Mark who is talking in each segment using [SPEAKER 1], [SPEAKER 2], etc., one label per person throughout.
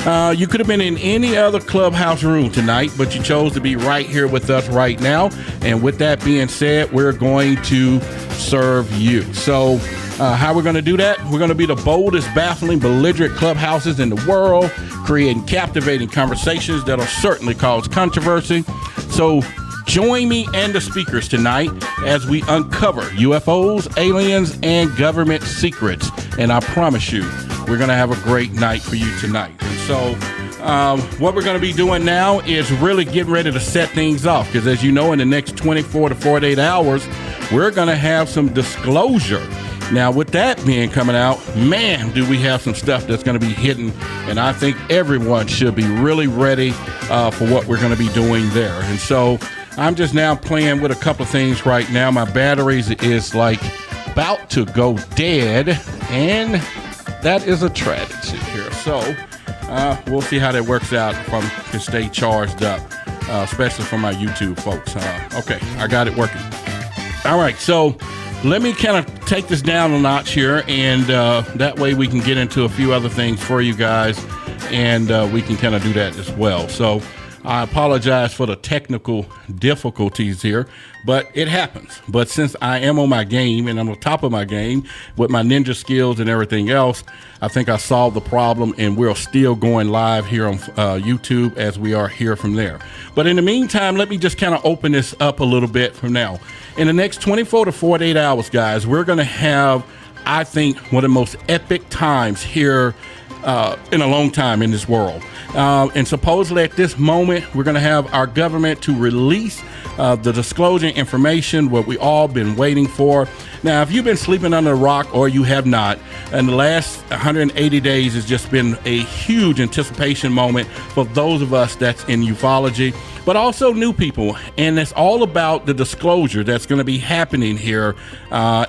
[SPEAKER 1] You could have been in any other clubhouse room tonight, but you chose to be right here with us right now. And with that being said, we're going to serve you. So how we're going to do that? We're going to be the boldest, baffling, belligerent clubhouses in the world, creating captivating conversations that'll certainly cause controversy. So join me and the speakers tonight as we uncover UFOs, aliens, and government secrets. And I promise you, we're going to have a great night for you tonight. And so what we're going to be doing now is really getting ready to set things off. Because as you know, in the next 24 to 48 hours, we're going to have some disclosure. Now, with that being coming out, man, do we have some stuff that's going to be hidden. And I think everyone should be really ready for what we're going to be doing there. And so I'm just now playing with a couple of things right now. My batteries is like about to go dead, and that is a tragedy here. So we'll see how that works out if I can stay charged up, especially for my YouTube folks. Okay, I got it working. All right, so let me kind of take this down a notch here, and that way we can get into a few other things for you guys, and we can kind of do that as well. So I apologize for the technical difficulties here, but it happens. But since I am on my game and I'm on top of my game with my ninja skills and everything else, I think I solved the problem, and we're still going live here on YouTube as we are here from there. But in the meantime, let me just kind of open this up a little bit from now. In the next 24 to 48 hours, guys, we're going to have, I think, one of the most epic times here in a long time in this world. And supposedly at this moment, we're going to have our government to release the disclosure information, what we all been waiting for. Now, if you've been sleeping under a rock or you have not, in the last 180 days has just been a huge anticipation moment for those of us that's in ufology, but also new people. And it's all about the disclosure that's going to be happening here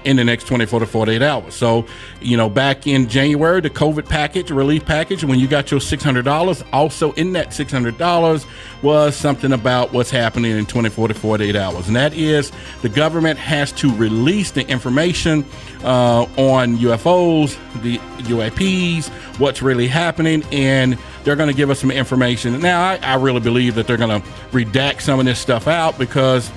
[SPEAKER 1] in the next 24 to 48 hours. So, you know, back in January, the COVID package, relief package, when you got your $600, also in that $600 was something about what's happening in 24 to 48 hours. And that is the government has to release the information on UFOs, the UAPs, what's really happening, and they're going to give us some information. Now, I really believe that they're going to redact some of this stuff out because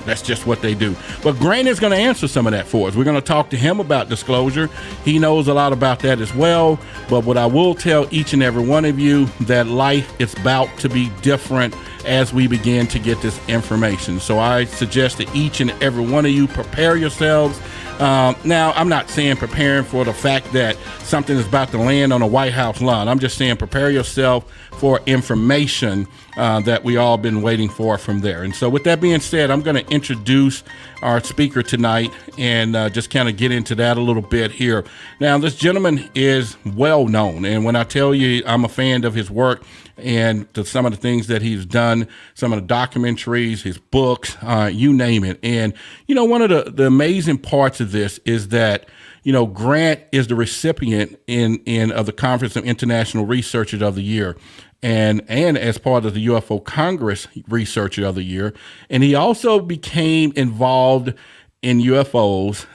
[SPEAKER 1] that's just what they do. But Grant is going to answer some of that for us. We're going to talk to him about disclosure. He knows a lot about that as well. But what I will tell each and every one of you, that life is about to be different as we begin to get this information. So I suggest that each and every one of you prepare yourselves. Now, I'm not saying preparing for the fact that something is about to land on a White House lawn. I'm just saying prepare yourself for information that we all been waiting for from there. And so with that being said, I'm going to introduce our speaker tonight and just kind of get into that a little bit here. Now, this gentleman is well known. And when I tell you I'm a fan of his work and to some of the things that he's done, some of the documentaries, his books, you name it. And, you know, one of the amazing parts of this is that, you know, Grant is the recipient of the Conference of International Researchers of the Year, and as part of the UFO Congress Researcher of the Year. And he also became involved in UFOs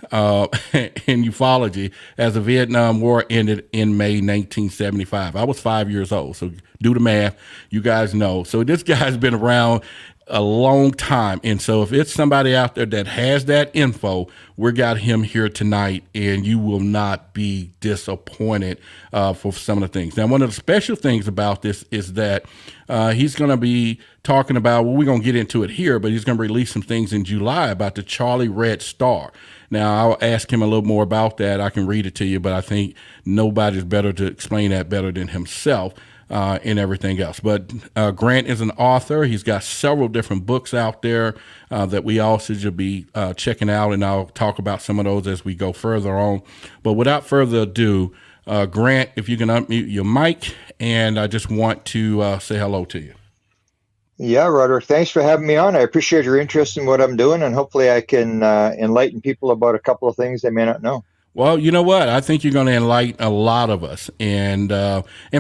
[SPEAKER 1] in ufology as the Vietnam War ended in May 1975. I was 5 years old, so do the math. You guys know. So this guy's been around a long time. And so if it's somebody out there that has that info, we got him here tonight, and you will not be disappointed for some of the things. Now, one of the special things about this is that he's going to be talking about, well, we're going to get into it here, but he's going to release some things in July about the Charlie Red Star. Now, I'll ask him a little more about that. I can read it to you, but I think nobody's better to explain that better than himself. And everything else. But Grant is an author. He's got several different books out there that we all should be checking out, and I'll talk about some of those as we go further on. But without further ado, Grant, if you can unmute your mic, and I just want to say hello to you.
[SPEAKER 2] Yeah, Roderick, thanks for having me on. I appreciate your interest in what I'm doing, and hopefully I can enlighten people about a couple of things they may not know.
[SPEAKER 1] Well, you know what? I think you're going to enlighten a lot of us. And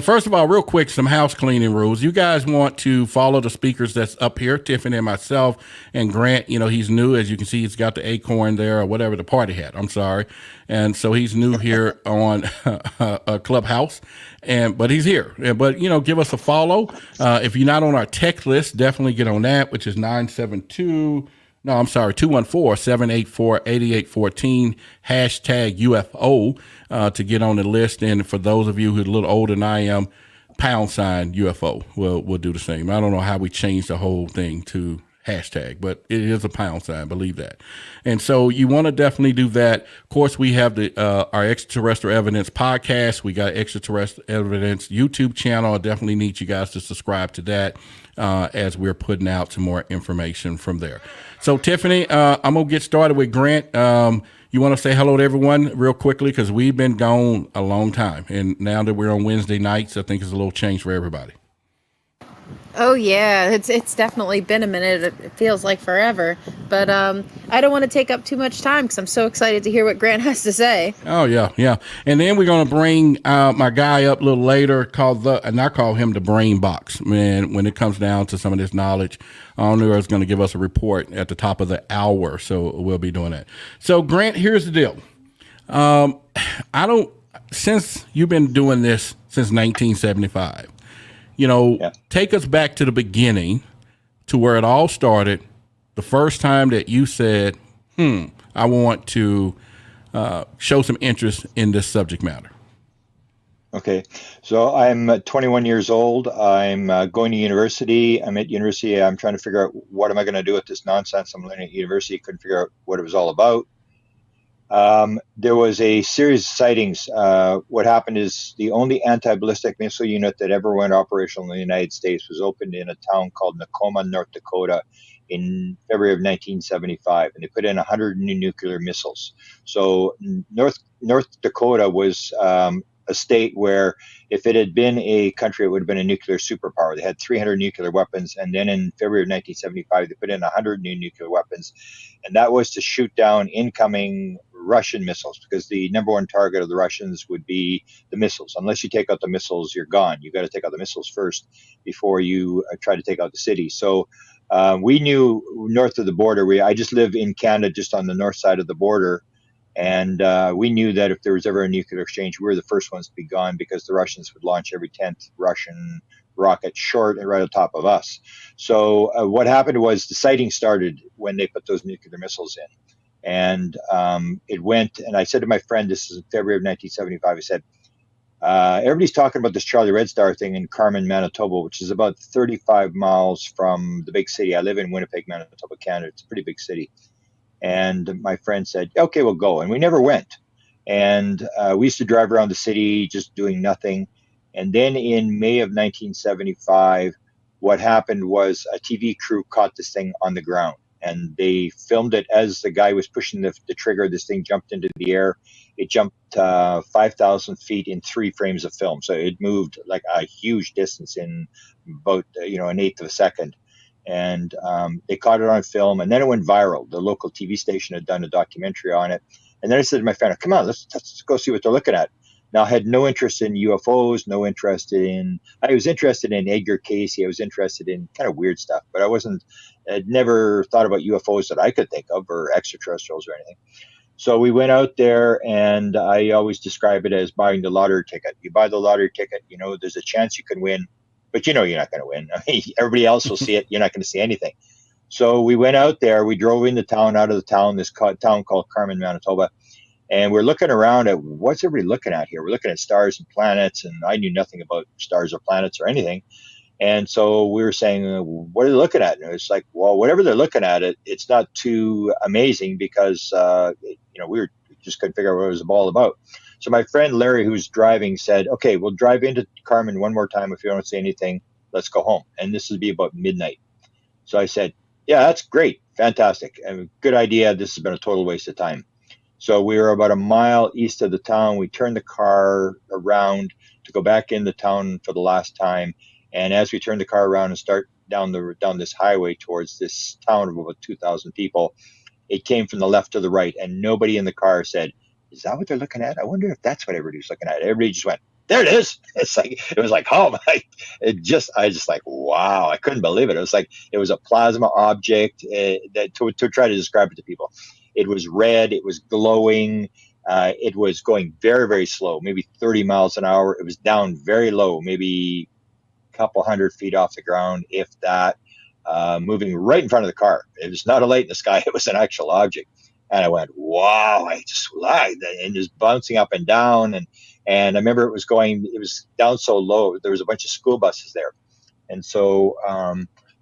[SPEAKER 1] first of all, real quick, some house cleaning rules. You guys want to follow the speakers that's up here, Tiffany and myself, and Grant. You know, he's new, as you can see. He's got the acorn there, or whatever, the party hat. I'm sorry, and so he's new here on Clubhouse. But he's here. But give us a follow. If you're not on our text list, definitely get on that, which is 972. No, I'm sorry, 214-784-8814, hashtag UFO, to get on the list. And for those of you who are a little older than I am, # UFO. We'll do the same. I don't know how we changed the whole thing to hashtag, but it is a #, believe that. And so you want to definitely do that. Of course, we have our Extraterrestrial Evidence podcast. We got Extraterrestrial Evidence YouTube channel. I definitely need you guys to subscribe to that as we're putting out some more information from there. So, Tiffany, I'm going to get started with Grant. You want to say hello to everyone real quickly, because we've been gone a long time. And now that we're on Wednesday nights, I think it's a little change for everybody.
[SPEAKER 3] Oh yeah, it's definitely been a minute. It feels like forever, but I don't want to take up too much time because I'm so excited to hear what Grant has to say.
[SPEAKER 1] Oh yeah. And then we're gonna bring my guy up a little later, and I call him the brain box. Man, when it comes down to some of this knowledge, Honor is going to give us a report at the top of the hour, so we'll be doing that. So Grant, here's the deal. Since you've been doing this since 1975. Take us back to the beginning, to where it all started, the first time that you said, I want to show some interest in this subject matter.
[SPEAKER 2] Okay, so I'm 21 years old. I'm going to university. I'm at university. I'm trying to figure out what am I going to do with this nonsense I'm learning at university. Couldn't figure out what it was all about. There was a series of sightings. What happened is the only anti-ballistic missile unit that ever went operational in the United States was opened in a town called Nakoma, North Dakota in February of 1975, and they put in 100 new nuclear missiles. So North Dakota was a state where if it had been a country, it would have been a nuclear superpower. They had 300 nuclear weapons, and then in February of 1975, they put in 100 new nuclear weapons, and that was to shoot down incoming Russian missiles, because the number one target of the Russians would be the missiles. Unless you take out the missiles, you're gone. You got to take out the missiles first before you try to take out the city. So we knew north of the border. I just live in Canada, just on the north side of the border. And we knew that if there was ever a nuclear exchange, we were the first ones to be gone, because the Russians would launch every 10th Russian rocket short and right on top of us. So what happened was the sighting started when they put those nuclear missiles in. And it went, and I said to my friend, this is in February of 1975, I said, everybody's talking about this Charlie Red Star thing in Carman, Manitoba, which is about 35 miles from the big city. I live in Winnipeg, Manitoba, Canada. It's a pretty big city. And my friend said, okay, we'll go. And we never went. And we used to drive around the city just doing nothing. And then in May of 1975, what happened was a TV crew caught this thing on the ground. And they filmed it as the guy was pushing the trigger. This thing jumped into the air. It jumped 5,000 feet in 3 frames of film. So it moved like a huge distance in about an eighth of a second. And they caught it on film, and then it went viral. The local TV station had done a documentary on it. And then I said to my friend, come on, let's go see what they're looking at. Now, I had no interest in UFOs, I was interested in Edgar Case. I was interested in kind of weird stuff, but I'd never thought about UFOs that I could think of, or extraterrestrials or anything. So we went out there, and I always describe it as buying the lottery ticket. You buy the lottery ticket, there's a chance you can win, but you're not going to win. I mean, everybody else will see it. You're not going to see anything. So we went out there. We drove into town, out of the town, this town called Carman, Manitoba. And we're looking around at what's everybody looking at here. We're looking at stars and planets, and I knew nothing about stars or planets or anything. And so we were saying, what are they looking at? And it's like, well, whatever they're looking at, it's not too amazing, because, we just couldn't figure out what it was all about. So my friend Larry, who's driving, said, okay, we'll drive into Carmen one more time. If you don't see anything, let's go home. And this would be about midnight. So I said, yeah, that's great. Fantastic. Good idea. This has been a total waste of time. So we were about a mile east of the town. We turned the car around to go back in the town for the last time. And as we turned the car around and start down this highway towards this town of about 2,000 people, it came from the left to the right, and nobody in the car said, is that what they're looking at? I wonder if that's what everybody's looking at. Everybody just went, there it is. It's like, it was like, oh my, I just like, wow, I couldn't believe it. It was like, it was a plasma object that to try to describe it to people. It was red. It was glowing. It was going very, very slow, maybe 30 miles an hour. It was down very low, maybe a couple 100 feet off the ground, if that, moving right in front of the car. It was not a light in the sky. It was an actual object. And I went, wow, I just lagged and just bouncing up and down. And I remember it was down so low. There was a bunch of school buses there. And so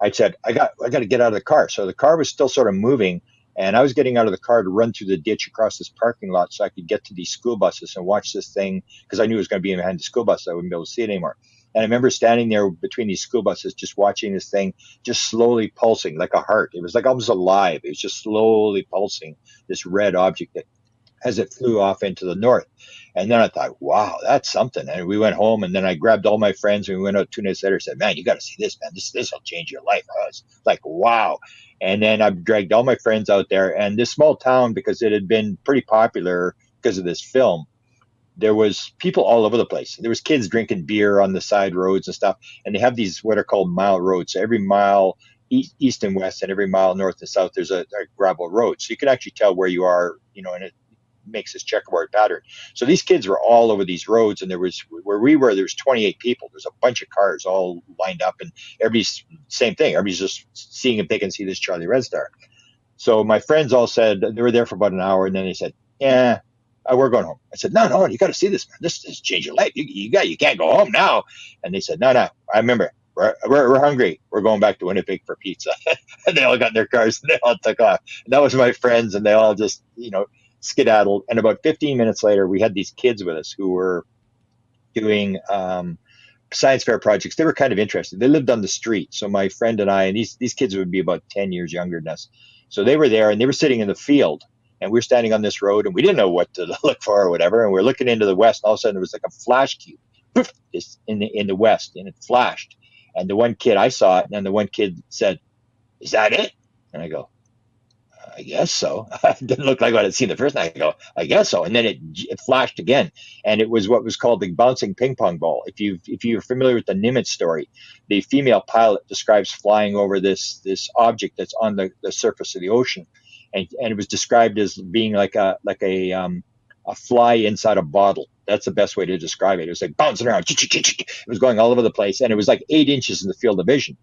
[SPEAKER 2] I said, I got to get out of the car. So the car was still sort of moving. And I was getting out of the car to run through the ditch across this parking lot so I could get to these school buses and watch this thing, because I knew it was going to be behind the school bus. I wouldn't be able to see it anymore. And I remember standing there between these school buses, just watching this thing just slowly pulsing like a heart. It was like almost alive. It was just slowly pulsing, this red object that, as it flew off into the north. And then I thought, wow, that's something. And we went home, and then I grabbed all my friends and we went out 2 nights later and said, man, you got to see this, man. This will change your life. I was like, wow. And then I dragged all my friends out there, and this small town, because it had been pretty popular because of this film, there was people all over the place. There was kids drinking beer on the side roads and stuff. And they have these, what are called mile roads. So every mile east and west, and every mile north and south, there's a gravel road. So you can actually tell where you are, and it makes this checkerboard pattern. So these kids were all over these roads, and where we were, there was 28 people. There's a bunch of cars all lined up, and everybody's same thing. Everybody's just seeing if they can see this Charlie Red Star. So my friends all said, they were there for about an hour, and then they said, yeah, we're going home. I said, no, you got to see this, man. This changed your life. You can't go home now. And they said, no, I remember. We're hungry. We're going back to Winnipeg for pizza. And they all got in their cars and they all took off. And that was my friends, and they all just, skedaddled. And about 15 minutes later, we had these kids with us who were doing science fair projects. They were kind of interested. They lived on the street. So my friend and I, and these kids would be about 10 years younger than us. So they were there, and they were sitting in the field. And we were standing on this road, and we didn't know what to look for or whatever. And we're looking into the west, and all of a sudden there was like a flash cube in the west, and it flashed. And the one kid, I saw it, and then the one kid said, is that it? And I go, I guess so. It didn't look like what I'd seen the first night. I go, I guess so. And then it flashed again, and it was what was called the bouncing ping pong ball. If you're familiar with the Nimitz story, the female pilot describes flying over this object that's on the surface of the ocean. And it was described as being like a fly inside a bottle. That's the best way to describe it. It was like bouncing around. It was going all over the place, and it was like 8 inches in the field of vision.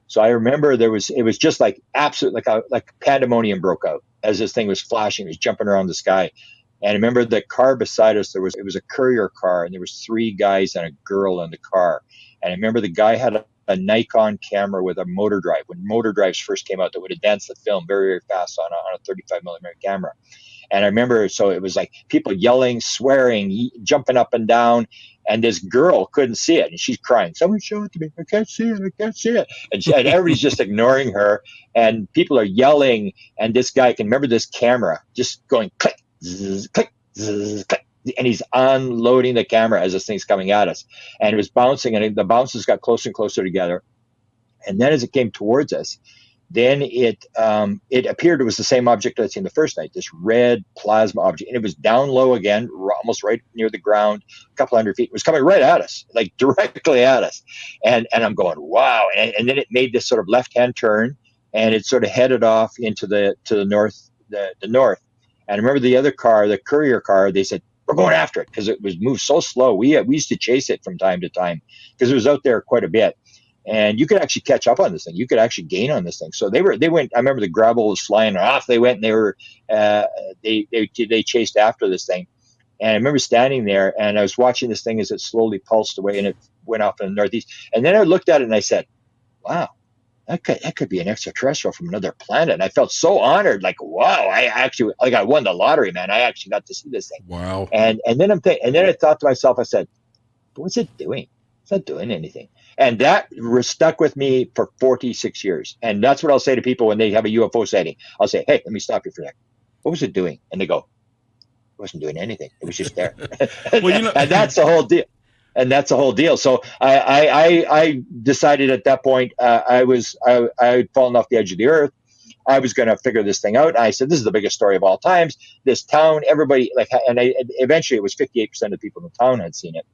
[SPEAKER 2] So I remember it was just like absolute, like pandemonium broke out as this thing was flashing. It was jumping around the sky. And I remember the car beside us, it was a courier car, and there was 3 guys and a girl in the car. And I remember the guy had a Nikon camera with a motor drive. When motor drives first came out, that would advance the film very, very fast on a 35 millimeter camera. And I remember, so it was like people yelling, swearing, jumping up and down. And this girl couldn't see it, and she's crying, someone show it to me. I can't see it. And everybody's just ignoring her, and people are yelling. And this guy can remember this camera just going click, zzz, click, zzz, click. And he's unloading the camera as this thing's coming at us. And it was bouncing, and the bounces got closer and closer together. And then as it came towards us, then it appeared it was the same object I'd seen the first night, this red plasma object. And it was down low again, almost right near the ground, a couple 100 feet. It was coming right at us, like directly at us. And I'm going, wow. And then it made this sort of left-hand turn, and it sort of headed off into the north, the north. And I remember the other car, the courier car, they said, we're going after it, because it was moved so slow. We used to chase it from time to time because it was out there quite a bit. And you could actually catch up on this thing. You could actually gain on this thing. So they went. I remember the gravel was flying, and off they went, and they chased after this thing. And I remember standing there, and I was watching this thing as it slowly pulsed away, and it went off in the northeast. And then I looked at it, and I said, "Wow, that could be an extraterrestrial from another planet." And I felt so honored, like, "Wow, I won the lottery, man! I actually got to see this thing."
[SPEAKER 1] Wow.
[SPEAKER 2] And then I thought to myself, I said, "What's it doing? It's not doing anything." And that stuck with me for 46 years. And that's what I'll say to people when they have a UFO sighting. I'll say, hey, let me stop you for a second. What was it doing? And they go, it wasn't doing anything. It was just there. Well, and that's the whole deal. that's the whole deal. So I decided at that point, I'd fallen off the edge of the earth. I was going to figure this thing out. And I said, this is the biggest story of all times. This town, everybody, eventually it was 58% of the people in the town had seen it.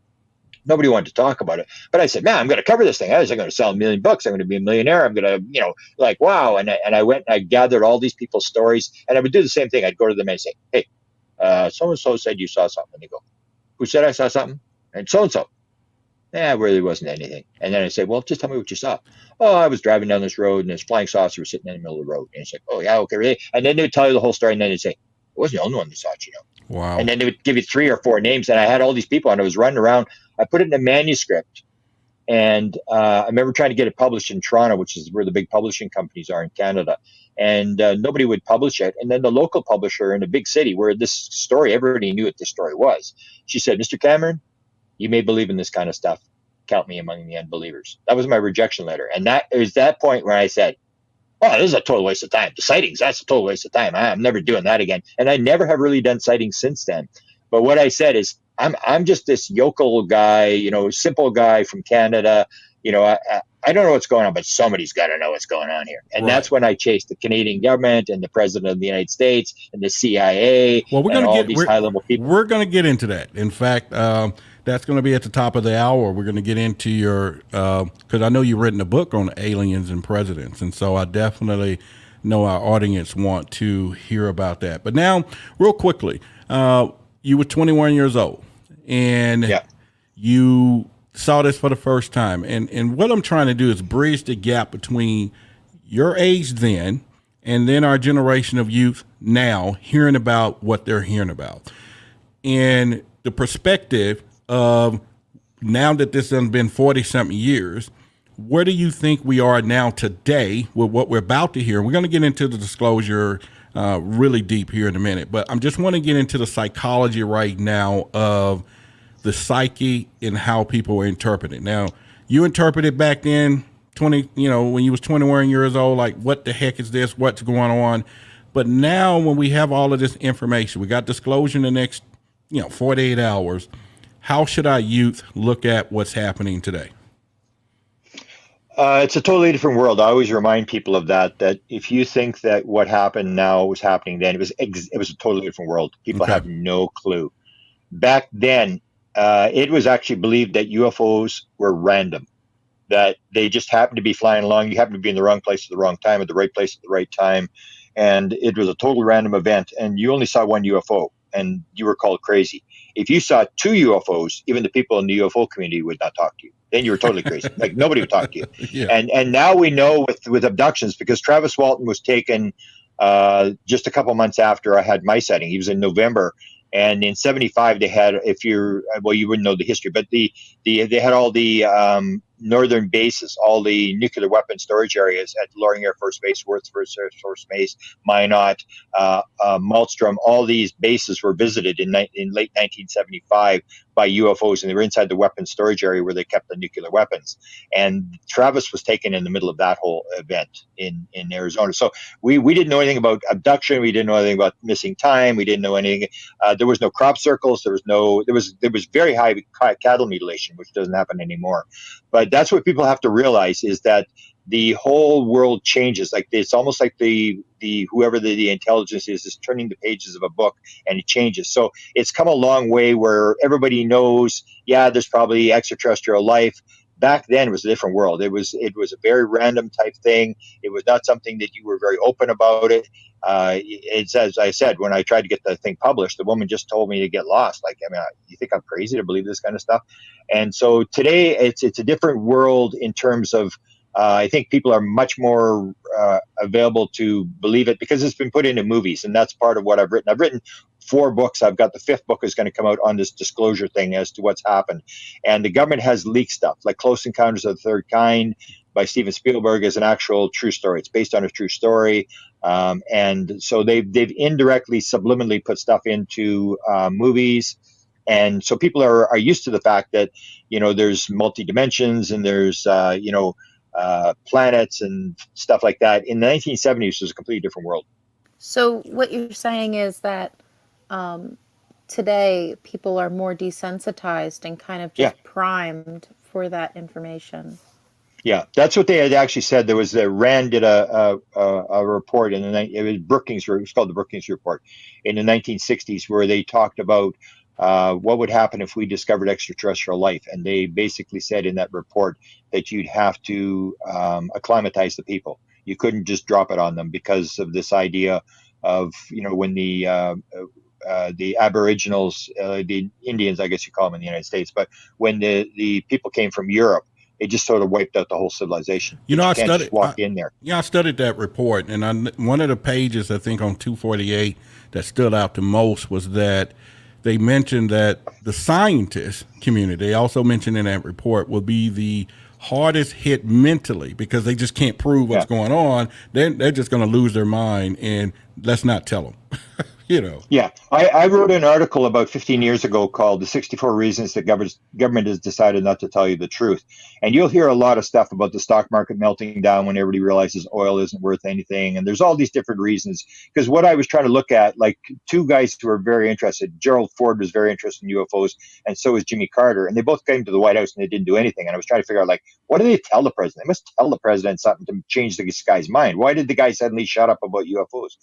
[SPEAKER 2] Nobody wanted to talk about it. But I said, man, I'm going to cover this thing. I'm going to sell 1 million books. I'm going to be a millionaire. I'm going to, wow. And I went and I gathered all these people's stories. And I would do the same thing. I'd go to them and say, hey, so-and-so said you saw something. And they go, who said I saw something? And so-and-so. It really wasn't anything. And then I say, well, just tell me what you saw. Oh, I was driving down this road and this flying saucer was sitting in the middle of the road. And it's like, oh, yeah, okay, really? And then they would tell you the whole story. And then they'd say, I wasn't the only one that saw it,
[SPEAKER 1] Wow.
[SPEAKER 2] And then they would give you 3 or 4 names. And I had all these people and I was running around. I put it in a manuscript. And I remember trying to get it published in Toronto, which is where the big publishing companies are in Canada. And nobody would publish it. And then the local publisher in a big city where this story, everybody knew what this story was. She said, Mr. Cameron, you may believe in this kind of stuff. Count me among the unbelievers. That was my rejection letter. And that is that point where I said, oh, this is a total waste of time. The sightings, that's a total waste of time. I'm never doing that again. And I never have really done sightings since then. But what I said is, I'm just this yokel guy, simple guy from Canada. I don't know what's going on, but somebody's got to know what's going on here. And That's when I chased the Canadian government and the president of the United States and the CIA.
[SPEAKER 1] Well,
[SPEAKER 2] we're going to get high-level people.
[SPEAKER 1] We're going to get into that. In fact, that's going to be at the top of the hour. We're going to get into your because I know you've written a book on aliens and presidents, and so I definitely know our audience want to hear about that. But now, real quickly, you were 21 years old, and you saw this for the first time. And what I'm trying to do is bridge the gap between your age then and then our generation of youth now hearing about what they're hearing about. And the perspective of now that this has been 40-something years, where do you think we are now today with what we're about to hear? We're going to get into the disclosure really deep here in a minute, but I'm just want to get into the psychology right now of the psyche and how people interpret it. Now, you interpreted back then, when you was 21 years old, like, what the heck is this? What's going on? But now when we have all of this information, we got disclosure in the next, 48 hours. How should our youth look at what's happening today?
[SPEAKER 2] It's a totally different world. I always remind people of that if you think that what happened now was happening then, it was a totally different world. People have no clue. Back then, it was actually believed that UFOs were random, that they just happened to be flying along. You happened to be in the wrong place at the wrong time, at the right place at the right time. And it was a total random event. And you only saw one UFO and you were called crazy. If you saw 2 UFOs, even the people in the UFO community would not talk to you. Then you were totally crazy. Like, nobody would talk to you.
[SPEAKER 1] Yeah.
[SPEAKER 2] And now we know with abductions, because Travis Walton was taken just a couple months after I had my sighting. He was in November. And in 75, they had, you wouldn't know the history, but they had all the northern bases, all the nuclear weapon storage areas at Loring Air Force Base, Worth Air Force Base, Minot, Malmstrom. All these bases were visited in late 1975 by UFOs, and they were inside the weapons storage area where they kept the nuclear weapons. And Travis was taken in the middle of that whole event in Arizona. So we didn't know anything about abduction. We didn't know anything about missing time. We didn't know anything. There was no crop circles. There was very high cattle mutilation, which doesn't happen anymore. But that's what people have to realize, is that the whole world changes. Like, it's almost like the whoever the intelligence is turning the pages of a book, and it changes. So it's come a long way where everybody knows, there's probably extraterrestrial life. Back then, it was a different world. It was a very random type thing. It was not something that you were very open about it. It's, as I said, when I tried to get the thing published, the woman just told me to get lost. Like, you think I'm crazy to believe this kind of stuff? And so today, it's a different world in terms of, I think people are much more available to believe it because it's been put into movies, and that's part of what I've written. I've written 4 books. I've got the 5th book is going to come out on this disclosure thing as to what's happened. And the government has leaked stuff, like Close Encounters of the Third Kind by Steven Spielberg is an actual true story. It's based on a true story. And so they've indirectly, subliminally put stuff into movies. And so people are used to the fact that, there's multi-dimensions and there's, planets and stuff like that. In the 1970s, it was a completely different world.
[SPEAKER 3] So what you're saying is that today people are more desensitized and kind of just primed for that information.
[SPEAKER 2] Yeah, that's what they had actually said. There was Rand did a report in it was Brookings. It was called the Brookings Report in the 1960s, where they talked about what would happen if we discovered extraterrestrial life, and they basically said in that report that you'd have to acclimatize the people. You couldn't just drop it on them because of this idea of when the Aboriginals, the Indians, I guess you call them in the United States, but when the people came from Europe, it just sort of wiped out the whole civilization.
[SPEAKER 1] You know,
[SPEAKER 2] You
[SPEAKER 1] I
[SPEAKER 2] can't just
[SPEAKER 1] studied.
[SPEAKER 2] walk in there.
[SPEAKER 1] Yeah, I studied that report, and one of the pages I think on 248 that stood out the most was that they mentioned that the scientist community, they also mentioned in that report, will be the hardest hit mentally because they just can't prove what's
[SPEAKER 2] Yeah.
[SPEAKER 1] going on. They're just going to lose their mind, and let's not tell them.
[SPEAKER 2] Yeah, I wrote an article about 15 years ago called "The 64 Reasons That Government Has Decided Not to Tell You the Truth," and you'll hear a lot of stuff about the stock market melting down when everybody realizes oil isn't worth anything, and there's all these different reasons. Because what I was trying to look at, like two guys who were very interested, Gerald Ford was very interested in UFOs, and so was Jimmy Carter, and they both came to the White House and they didn't do anything. And I was trying to figure out, like, what do they tell the president? They must tell the president something to change this guy's mind. Why did the guy suddenly shut up about UFOs?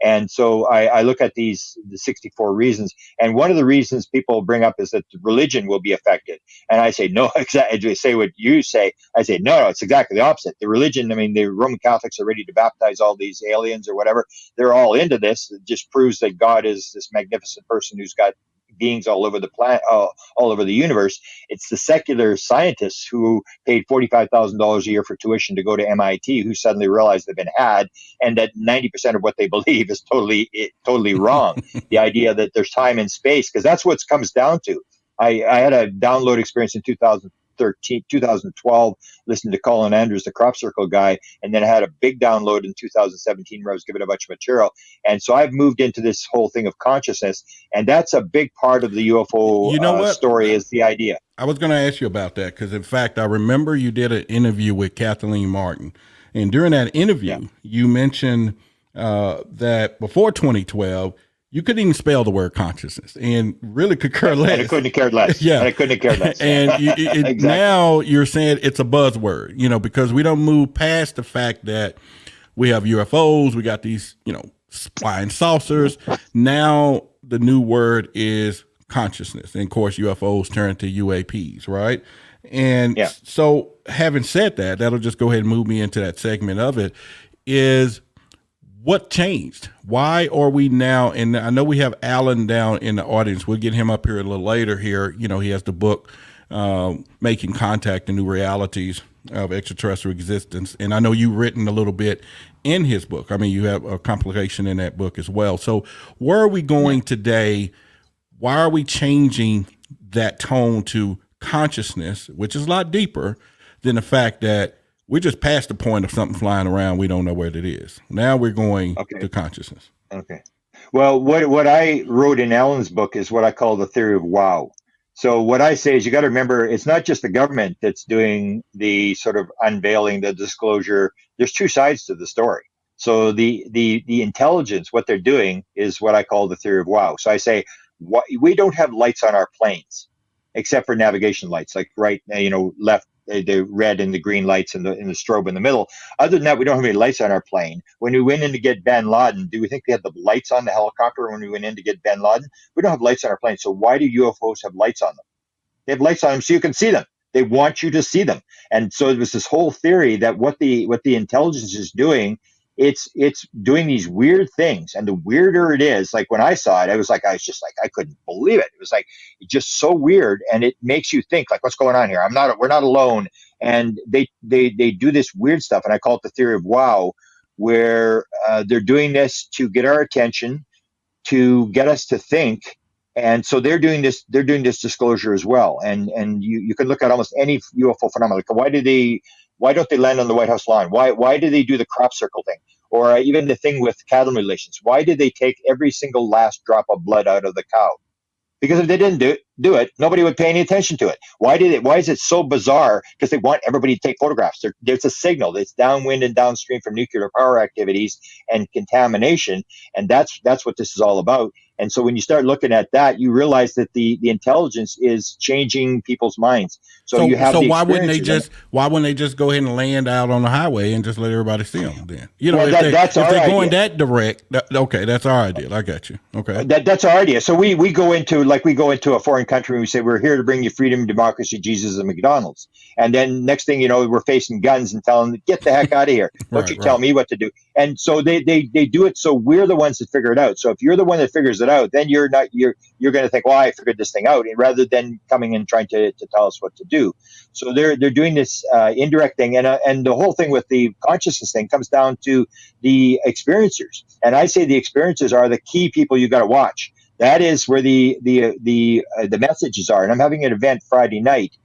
[SPEAKER 2] And so I look at the 64 reasons, and one of the reasons people bring up is that religion will be affected. And I say, no, exactly. Say what you say. I say, no, it's exactly the opposite. The religion, I mean, the Roman Catholics are ready to baptize all these aliens or whatever. They're all into this. It just proves that God is this magnificent person who's got beings all over the planet, all over the universe. It's the secular scientists who paid $45,000 a year for tuition to go to MIT who suddenly realized they've been had, and that 90% of what they believe is totally wrong. The idea that there's time and space, because that's what it comes down to. I had a download experience in 2012, listening to Colin Andrews, the crop circle guy, and then I had a big download in 2017 where I was given a bunch of material. And so I've moved into this whole thing of consciousness, and that's a big part of the UFO
[SPEAKER 1] You know what?
[SPEAKER 2] story is the idea.
[SPEAKER 1] I was going to ask you about that because, in fact, I remember you did an interview with Kathleen Martin. And during that interview, you mentioned that before 2012, you couldn't even spell the word consciousness and really could care less.
[SPEAKER 2] And I couldn't have cared less.
[SPEAKER 1] Yeah.
[SPEAKER 2] And I couldn't have cared less.
[SPEAKER 1] And
[SPEAKER 2] Exactly.
[SPEAKER 1] now you're saying it's a buzzword, because we don't move past the fact that we have UFOs, we got these, flying saucers. Now the new word is consciousness. And of course, UFOs turn to UAPs, right? And so having said that, that'll just go ahead and move me into that segment of it is what changed? Why are we now? And I know we have Alan down in the audience. We'll get him up here a little later here. He has the book, Making Contact: The New Realities of Extraterrestrial Existence. And I know you've written a little bit in his book. I mean, you have a complication in that book as well. So where are we going today? Why are we changing that tone to consciousness, which is a lot deeper than the fact that we're just past the point of something flying around. We don't know what it is. Now we're going to consciousness.
[SPEAKER 2] Okay. Well, what I wrote in Alan's book is what I call the theory of wow. So what I say is you got to remember, it's not just the government that's doing the sort of unveiling, the disclosure. There's two sides to the story. So the intelligence, what they're doing is what I call the theory of wow. So I say, we don't have lights on our planes, except for navigation lights, like left, the red and the green lights and the strobe in the middle. Other than that, we don't have any lights on our plane. When we went in to get bin Laden, do we think we had the lights on the helicopter when we went in to get bin Laden? We don't have lights on our plane. So why do UFOs have lights on them? They have lights on them so you can see them. They want you to see them. And so it was this whole theory that what the intelligence is doing, it's doing these weird things. And the weirder it is, like when I saw it, I was just like, I couldn't believe it. It was like, just so weird. And it makes you think, like, what's going on here? We're not alone. And they do this weird stuff. And I call it the theory of wow, where they're doing this to get our attention, to get us to think. And so they're doing this disclosure as well. And you can look at almost any UFO phenomenon. Like, why don't they land on the White House lawn? Why do they do the crop circle thing? Or even the thing with cattle mutilations? Why did they take every single last drop of blood out of the cow? Because if they didn't do it, nobody would pay any attention to it. Why is it so bizarre? Because they want everybody to take photographs. There's a signal. It's downwind and downstream from nuclear power activities and contamination, and that's what this is all about. And so when you start looking at that, you realize that the intelligence is changing people's minds. So you have the
[SPEAKER 1] why wouldn't they
[SPEAKER 2] experiences.
[SPEAKER 1] just go ahead and land out on the highway and just let everybody see them then?
[SPEAKER 2] Well,
[SPEAKER 1] if they're going
[SPEAKER 2] idea.
[SPEAKER 1] that direct, okay, that's our idea. I got you. Okay.
[SPEAKER 2] That's our idea. So we go into a foreign country and we say, we're here to bring you freedom, democracy, Jesus, and McDonald's. And then next thing you know, we're facing guns and telling them, get the heck out of here. Don't you tell me what to do. And so they do it. So we're the ones that figure it out. So if you're the one that figures it out, then you're going to think, well, I figured this thing out, rather than coming and trying to tell us what to do. So they're doing this indirect thing. And the whole thing with the consciousness thing comes down to the experiencers. And I say the experiencers are the key people you got to watch. That is where the messages are. And I'm having an event Friday night,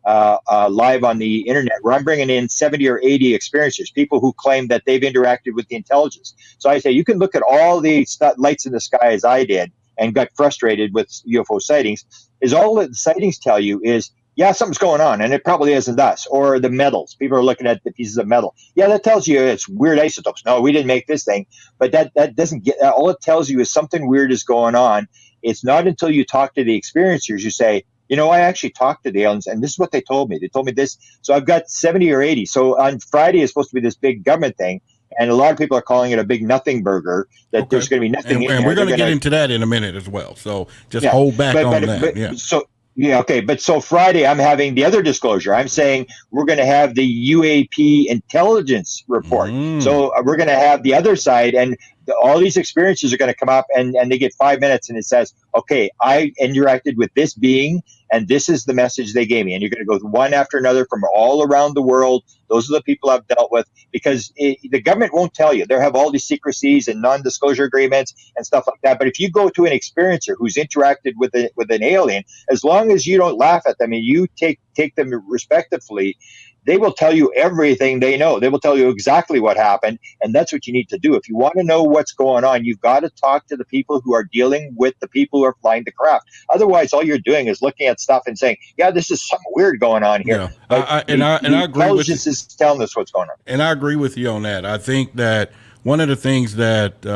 [SPEAKER 2] live on the internet, where I'm bringing in 70 or 80 experiencers, people who claim that they've interacted with the intelligence. So I say, you can look at all the lights in the sky as I did and got frustrated with UFO sightings. Is all that the sightings tell you is, yeah, something's going on, and it probably isn't us. Or the metals. People are looking at the pieces of metal. Yeah, that tells you it's weird isotopes. No, we didn't make this thing. But that doesn't get, all it tells you is something weird is going on. It's not until you talk to the experiencers, you say, I actually talked to the aliens, and this is what they told me. They told me this. So I've got 70 or 80. So on Friday is supposed to be this big government thing, and a lot of people are calling it a big nothing burger, that there's going to be nothing in there.
[SPEAKER 1] And we're going to get into that in a minute as well. So just hold back on that.
[SPEAKER 2] Okay. But so Friday, I'm having the other disclosure. I'm saying we're going to have the UAP intelligence report. So we're going to have the other side, and all these experiences are going to come up, and they get 5 minutes, and it says, okay, I interacted with this being, and this is the message they gave me. And you're going to go one after another from all around the world. Those are the people I've dealt with, because the government won't tell you. They have all these secrecies and non-disclosure agreements and stuff like that. But if you go to an experiencer who's interacted with an alien, as long as you don't laugh at them and you take them respectfully, they will tell you everything they know. They will tell you exactly what happened, and that's what you need to do. If you want to know what's going on, you've got to talk to the people who are dealing with the people who are flying the craft. Otherwise, all you're doing is looking at stuff and saying, yeah, this is something weird going on here.
[SPEAKER 1] Yeah. I agree with you.
[SPEAKER 2] Intelligence is telling us what's going on.
[SPEAKER 1] And I agree with you on that. I think that one of the things that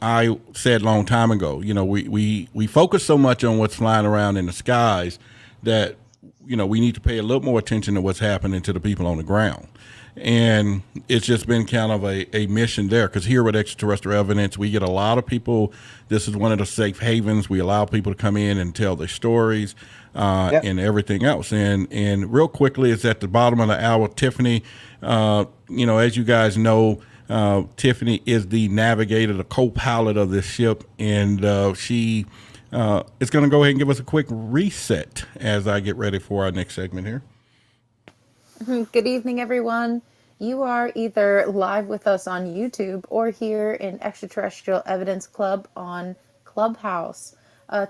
[SPEAKER 1] I said a long time ago, we focus so much on what's flying around in the skies that we need to pay a little more attention to what's happening to the people on the ground. And it's just been kind of a mission there, because here with Extraterrestrial Evidence, we get a lot of people. This is one of the safe havens. We allow people to come in and tell their stories and everything else. And real quickly, it's at the bottom of the hour. Tiffany, as you guys know, Tiffany is the navigator, the co-pilot of this ship, and she is going to go ahead and give us a quick reset as I get ready for our next segment here.
[SPEAKER 3] Good evening, everyone. You are either live with us on YouTube or here in Extraterrestrial Evidence Club on Clubhouse.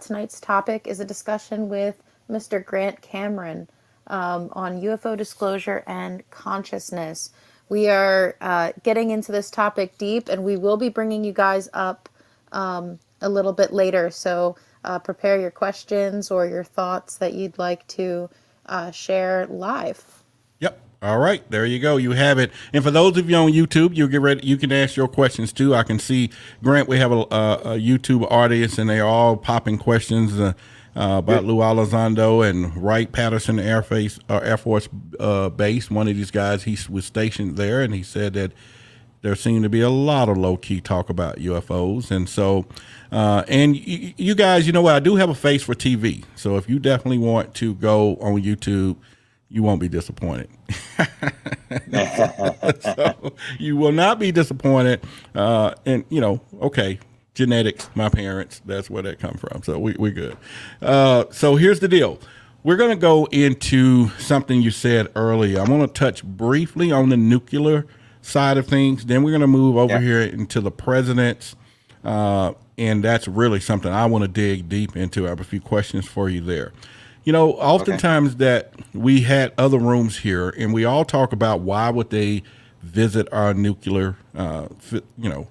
[SPEAKER 3] Tonight's topic is a discussion with Mr. Grant Cameron on UFO disclosure and consciousness. We are getting into this topic deep, and we will be bringing you guys up a little bit later. So prepare your questions or your thoughts that you'd like to share live.
[SPEAKER 1] Yep. All right. There you go. You have it. And for those of you on YouTube, you'll get ready. You can ask your questions too. I can see, Grant, we have a YouTube audience, and they're all popping questions about Lou Elizondo and Wright Patterson Air Force Base. One of these guys, he was stationed there, and he said that there seemed to be a lot of low-key talk about UFOs. And so, and you guys, you know what? I do have a face for TV. So if you definitely want to go on YouTube, you won't be disappointed. So you will not be disappointed. And, okay, genetics, my parents, that's where that come from. So we're good. So here's the deal. We're going to go into something you said earlier. I'm going to touch briefly on the nuclear side of things. Then we're going to move over here into the president's, and that's really something I want to dig deep into. I have a few questions for you there. Oftentimes that we had other rooms here, and we all talk about why would they visit our nuclear,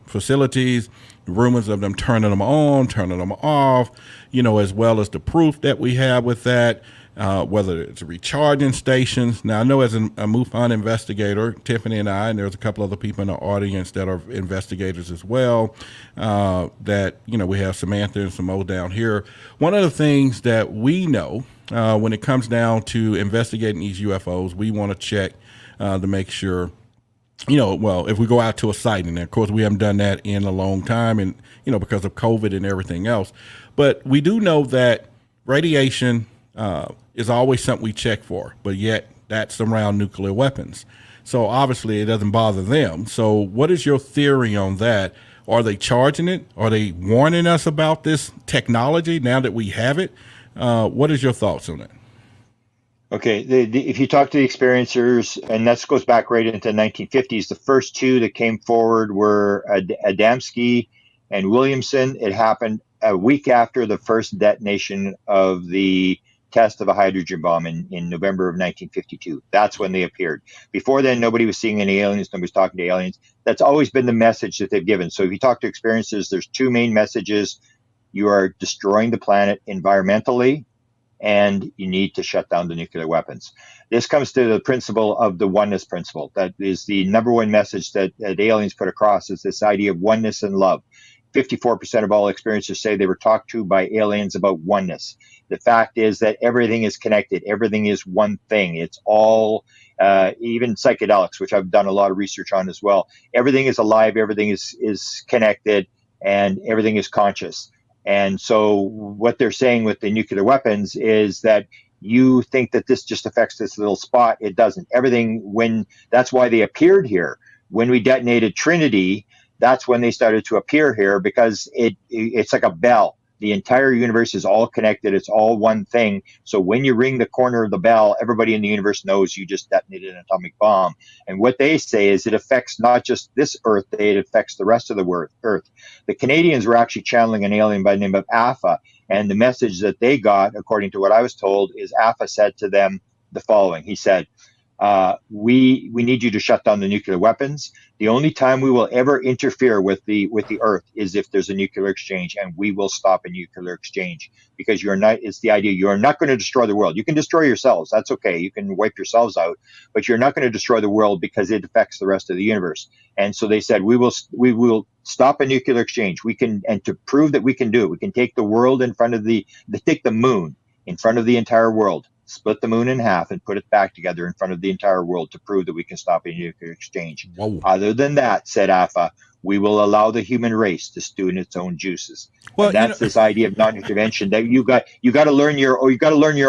[SPEAKER 1] facilities, rumors of them turning them on, turning them off, as well as the proof that we have with that. whether it's recharging stations. Now, I know as a MUFON investigator, Tiffany and I, and there's a couple other people in the audience that are investigators as well, that, we have Samantha and Samo down here. One of the things that we know when it comes down to investigating these UFOs, we want to check to make sure, if we go out to a site, and of course we haven't done that in a long time, and, because of COVID and everything else, but we do know that radiation is always something we check for, but yet that's around nuclear weapons. So obviously it doesn't bother them. So what is your theory on that? Are they charging it? Are they warning us about this technology now that we have it? What is your thoughts on that?
[SPEAKER 2] Okay, if you talk to the experiencers, and that goes back right into the 1950s, the first two that came forward were Adamski and Williamson. It happened a week after the first detonation of the test of a hydrogen bomb in November of 1952. That's when they appeared. Before then, nobody was seeing any aliens. Nobody was talking to aliens. That's always been the message that they've given. So if you talk to experiencers, there's two main messages. You are destroying the planet environmentally, and you need to shut down the nuclear weapons. This comes to the principle of the oneness principle. That is the number one message that aliens put across, is this idea of oneness and love. 54% of all experiencers say they were talked to by aliens about oneness. The fact is that everything is connected. Everything is one thing. It's all, even psychedelics, which I've done a lot of research on as well. Everything is alive. Everything is connected, and everything is conscious. And so what they're saying with the nuclear weapons is that you think that this just affects this little spot. It doesn't. That's why they appeared here. When we detonated Trinity, that's when they started to appear here, because it's like a bell. The entire universe is all connected. It's all one thing. So when you ring the corner of the bell, everybody in the universe knows you just detonated an atomic bomb. And what they say is it affects not just this Earth, it affects the rest of the Earth. The Canadians were actually channeling an alien by the name of Alpha. And the message that they got, according to what I was told, is Alpha said to them the following. He said, we need you to shut down the nuclear weapons. The only time we will ever interfere with the Earth is if there's a nuclear exchange, and we will stop a nuclear exchange, because it's the idea you're not going to destroy the world. You can destroy yourselves. That's okay. You can wipe yourselves out, but you're not going to destroy the world because it affects the rest of the universe. And so they said, we will stop a nuclear exchange. And to prove that we can do it, we can take the world in front of take the moon in front of the entire world, split the moon in half, and put it back together in front of the entire world to prove that we can stop a nuclear exchange.
[SPEAKER 1] Whoa.
[SPEAKER 2] Other than that, said Alpha, we will allow the human race to stew in its own juices. Well, and that's this idea of non-intervention, that you got to learn your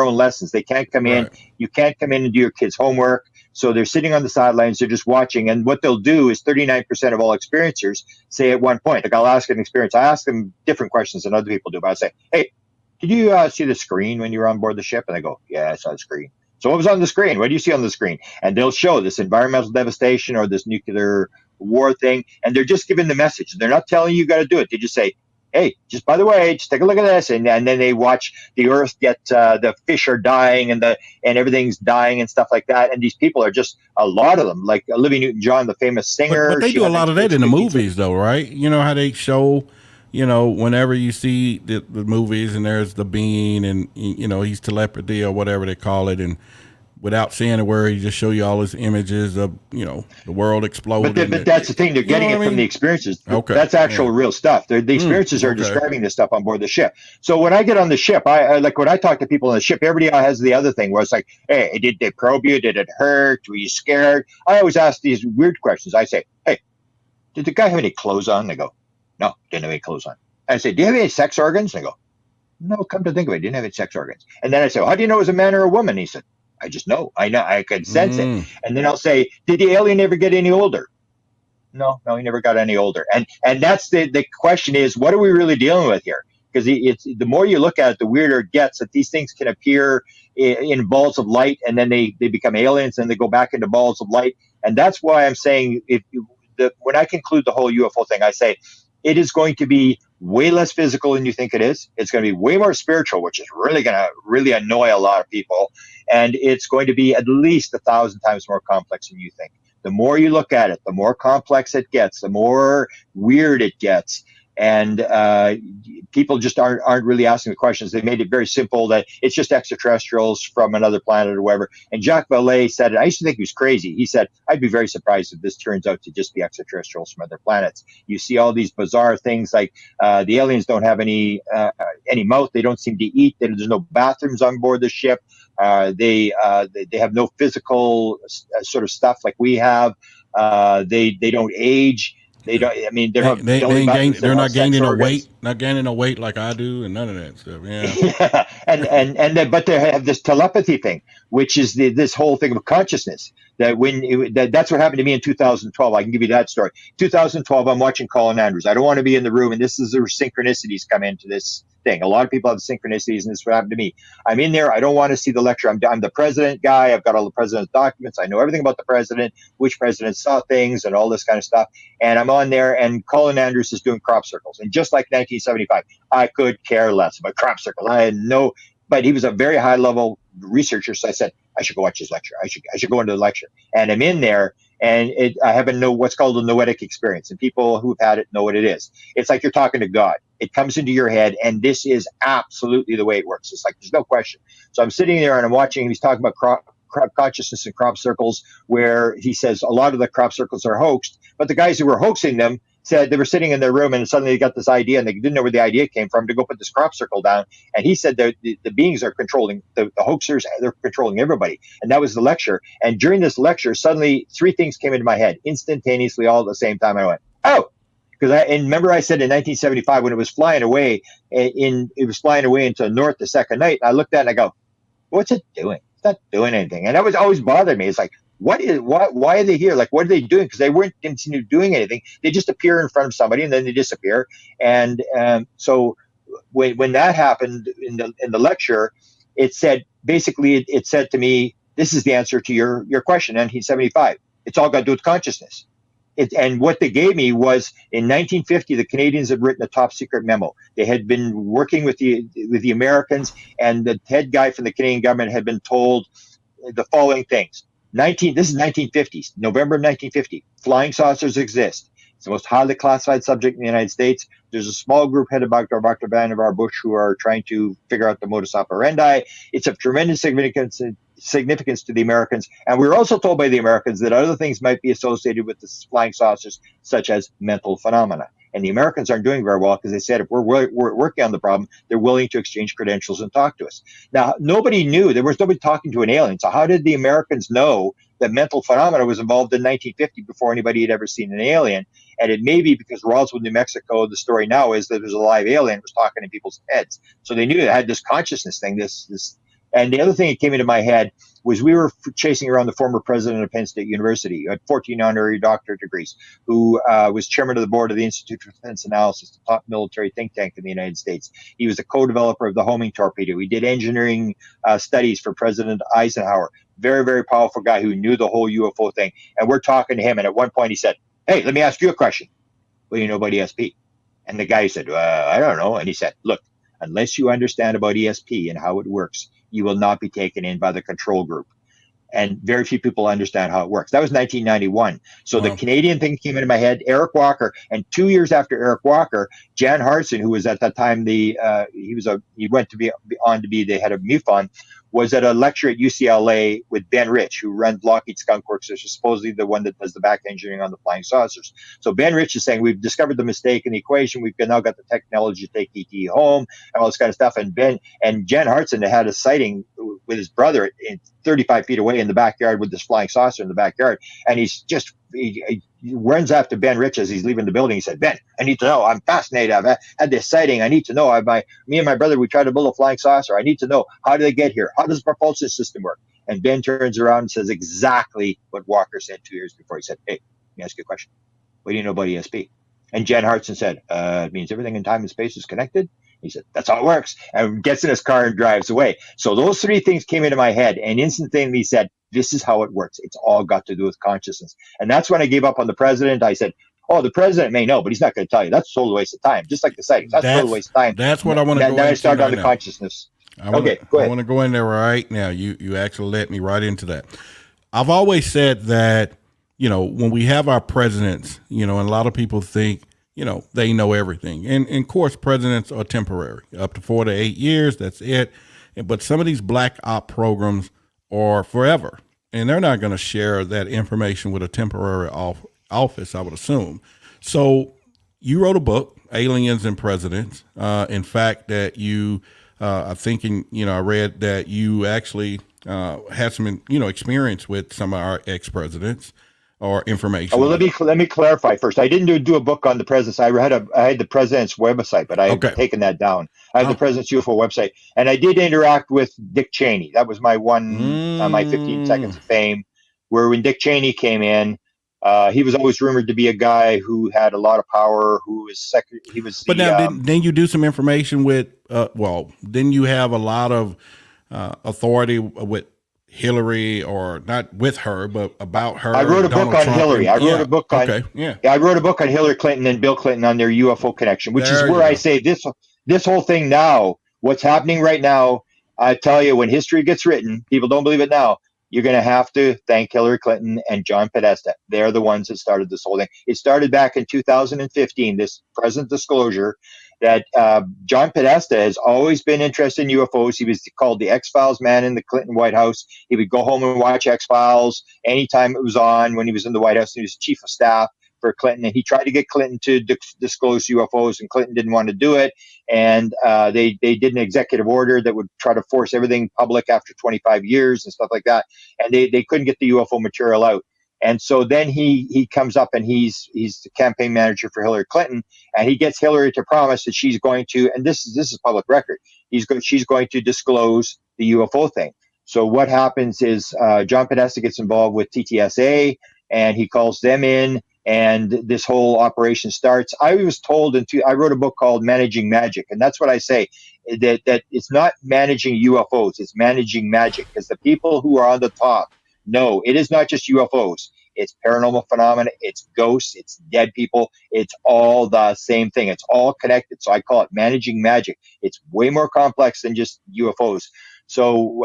[SPEAKER 2] own lessons. They can't come in. You can't come in and do your kids' homework. So they're sitting on the sidelines. They're just watching. And what they'll do is 39% of all experiencers say at one point, like I'll ask an experience. I ask them different questions than other people do, but I say, hey, did you see the screen when you were on board the ship? And they go, yeah, I saw the screen. So what was on the screen? What do you see on the screen? And they'll show this environmental devastation or this nuclear war thing. And they're just giving the message. They're not telling you got to do it. They just say, hey, just by the way, just take a look at this. And then they watch the Earth get, the fish are dying and everything's dying and stuff like that. And these people are just, a lot of them, like Olivia Newton-John, the famous singer.
[SPEAKER 1] But they do a lot of that in the movies though, right? You know how they show, whenever you see the movies and there's the being and, he's telepathy or whatever they call it. And without saying a word, he just show you all his images of, the world exploding.
[SPEAKER 2] But that's the thing. They're getting it from the experiences. Okay. That's actual real stuff. The experiences are describing this stuff on board the ship. So when I get on the ship, I like when I talk to people on the ship, everybody has the other thing where it's like, hey, did they probe you? Did it hurt? Were you scared? I always ask these weird questions. I say, hey, did the guy have any clothes on? They go, no, didn't have any clothes on. I say, do you have any sex organs? And they go, no, come to think of it, didn't have any sex organs. And then I say, well, how do you know it was a man or a woman? He said, I just know. I know. I could sense it. And then I'll say, did the alien ever get any older? No, he never got any older. And that's the question is, what are we really dealing with here? Because the more you look at it, the weirder it gets, that these things can appear in balls of light, and then they become aliens, and they go back into balls of light. And that's why I'm saying, when I conclude the whole UFO thing, I say it is going to be way less physical than you think it is. It's going to be way more spiritual, which is really going to really annoy a lot of people. And it's going to be at least 1,000 times more complex than you think. The more you look at it, the more complex it gets, the more weird it gets. And people just aren't really asking the questions. They made it very simple that it's just extraterrestrials from another planet or whatever. And Jacques Vallée said it. I used to think he was crazy. He said, I'd be very surprised if this turns out to just be extraterrestrials from other planets. You see all these bizarre things like the aliens don't have any mouth. They don't seem to eat. There's no bathrooms on board the ship. They have no physical sort of stuff like we have. They don't age. They don't. I mean,
[SPEAKER 1] they're not gaining no weight, not gaining no weight like I do, and none of that stuff.
[SPEAKER 2] Yeah. But they have this telepathy thing, which is this whole thing of consciousness. That's what happened to me in 2012. I can give you that story. 2012, I'm watching Colin Andrews. I don't want to be in the room, and this is where synchronicities come into this thing. A lot of people have synchronicities, and this is what happened to me. I'm in there. I don't want to see the lecture. I'm the president guy. I've got all the president's documents. I know everything about the president, which president saw things, and all this kind of stuff. And I'm on there, and Colin Andrews is doing crop circles. And just like 1975, I could care less about crop circles. I had no, but he was a very high level researcher. So I said, I should go watch his lecture. I should go into the lecture. And I'm in there, and I have what's called a noetic experience. And people who've had it know what it is. It's like you're talking to God. It comes into your head, and this is absolutely the way it works. It's like there's no question. So I'm sitting there and I'm watching. He's talking about crop consciousness and crop circles, where he says a lot of the crop circles are hoaxed, but the guys who were hoaxing them said they were sitting in their room and suddenly they got this idea and they didn't know where the idea came from to go put this crop circle down. And he said that the beings are controlling the hoaxers. They're controlling everybody. And that was the lecture. And during this lecture, suddenly three things came into my head instantaneously, all at the same time. I went, oh, because remember I said in 1975 when it was flying away it was flying away into the north the second night. And I looked at it and I go, what's it doing? It's not doing anything. And that was always bothered me. It's like, why are they here? Like, what are they doing? Because they weren't doing anything. They just appear in front of somebody and then they disappear. And so when that happened in the lecture, it said to me, this is the answer to your question, 1975. It's all got to do with consciousness. And what they gave me was in 1950, the Canadians had written a top secret memo. They had been working with the Americans, and the head guy from the Canadian government had been told the following things. This is 1950s, November of 1950. Flying saucers exist. It's the most highly classified subject in the United States. There's a small group headed by Dr. Vannevar Bush who are trying to figure out the modus operandi. It's of tremendous significance to the Americans. And we were also told by the Americans that other things might be associated with the flying saucers, such as mental phenomena. And the Americans aren't doing very well because they said if we're working on the problem, they're willing to exchange credentials and talk to us. Now, nobody knew. There was nobody talking to an alien. So how did the Americans know that mental phenomena was involved in 1950 before anybody had ever seen an alien? And it may be because Roswell, New Mexico, the story now is that there's a live alien was talking in people's heads. So they knew it had this consciousness thing, And the other thing that came into my head was we were chasing around the former president of Penn State University, who had 14 honorary doctorate degrees, who was chairman of the board of the Institute for Defense Analysis, the top military think tank in the United States. He was a co-developer of the homing torpedo. He did engineering studies for President Eisenhower. Very, very powerful guy who knew the whole UFO thing. And we're talking to him, and at one point he said, hey, let me ask you a question. What do you know about ESP? And the guy said, I don't know. And he said, look, unless you understand about ESP and how it works, you will not be taken in by the control group. And very few people understand how it works. That was 1991. So The Canadian thing came into my head, Eric Walker. And 2 years after Eric Walker, Jan Hartson, who was at that time he went to be on to be the head of MUFON, was at a lecture at UCLA with Ben Rich, who runs Lockheed Skunk Works, which is supposedly the one that does the back engineering on the flying saucers. So Ben Rich is saying, we've discovered the mistake in the equation. We've now got the technology to take ET home and all this kind of stuff. And Jan Hartson had a sighting with his brother 35 feet away in the backyard with this flying saucer in the backyard. And he runs after Ben Rich as he's leaving the building. He said, Ben, I need to know. I'm fascinated. I've had this sighting. I need to know. Me and my brother, we tried to build a flying saucer. I need to know, how do they get here? How does the propulsion system work? And Ben turns around and says exactly what Walker said 2 years before. He said, hey, let me ask you a question. What do you know about ESP? And Jan Hartson said, it means everything in time and space is connected. He said, that's how it works. And gets in his car and drives away. So those three things came into my head. And instantly he said, this is how it works. It's all got to do with consciousness. And that's when I gave up on the president. I said, oh, the president may know, but he's not going to tell you. That's a total waste of time. Just like the sightings. That's a total waste of time.
[SPEAKER 1] That's what I want to go into.
[SPEAKER 2] Then I started on the consciousness. Okay, go ahead.
[SPEAKER 1] I want to go in there right now. You actually let me right into that. I've always said that, when we have our presidents, and a lot of people think, they know everything. And of course, presidents are temporary, up to 4 to 8 years. That's it. But some of these black op programs are forever, and they're not going to share that information with a temporary office, I would assume. So you wrote a book, Aliens and Presidents. In fact, that you, I think, I read that you actually had some, experience with some of our ex-presidents or information.
[SPEAKER 2] Well, let me clarify first. I didn't do a book on the presidents. I had the president's website, but I've taken that down. I have the president's UFO website, and I did interact with Dick Cheney. That was my my 15 seconds of fame, where when Dick Cheney came in, he was always rumored to be a guy who had a lot of power. Who was he was.
[SPEAKER 1] But now, didn't you do some information with? Didn't you have a lot of authority with Hillary, or not with her, but about her?
[SPEAKER 2] I wrote a book on Hillary. I wrote a book on I wrote a book on Hillary Clinton and Bill Clinton on their UFO connection, which is where I say this whole thing now, what's happening right now. I tell you, when history gets written, people don't believe it now. You're going to have to thank Hillary Clinton and John Podesta. They're the ones that started this whole thing. It started back in 2015, this present disclosure that John Podesta has always been interested in UFOs. He was called the X-Files man in the Clinton White House. He would go home and watch X-Files anytime it was on when he was in the White House. He was chief of staff for Clinton, and he tried to get Clinton to disclose UFOs, and Clinton didn't want to do it. And they did an executive order that would try to force everything public after 25 years and stuff like that. And they couldn't get the UFO material out. And so then he comes up, and he's the campaign manager for Hillary Clinton, and he gets Hillary to promise that she's going to, and this is public record, she's going to disclose the UFO thing. So what happens is John Podesta gets involved with TTSA, and he calls them in, and this whole operation starts. I was told I wrote a book called Managing Magic, and that's what I say, that it's not managing UFOs, it's managing magic, because the people who are on the top know it is not just UFOs. It's paranormal phenomena, it's ghosts, it's dead people, it's all the same thing. It's all connected. So I call it managing magic. It's way more complex than just UFOs. So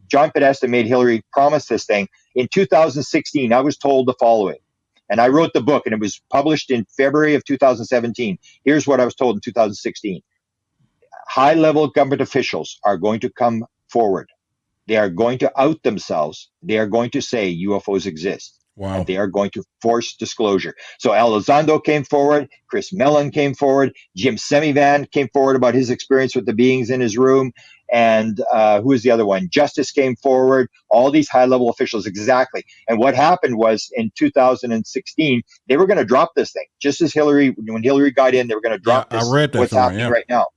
[SPEAKER 2] John Podesta made Hillary promise this thing. In 2016, I was told the following, and I wrote the book, and it was published in February of 2017. Here's what I was told in 2016. High-level government officials are going to come forward. They are going to out themselves. They are going to say UFOs exist.
[SPEAKER 1] Wow.
[SPEAKER 2] And they are going to force disclosure. So Elizondo came forward. Chris Mellon came forward. Jim Semivan came forward about his experience with the beings in his room. And who is the other one? Justice came forward. All these high-level officials, exactly. And what happened was in 2016, they were going to drop this thing. Just as when Hillary got in, they were going to drop this.
[SPEAKER 1] I read that
[SPEAKER 2] what's happening right now.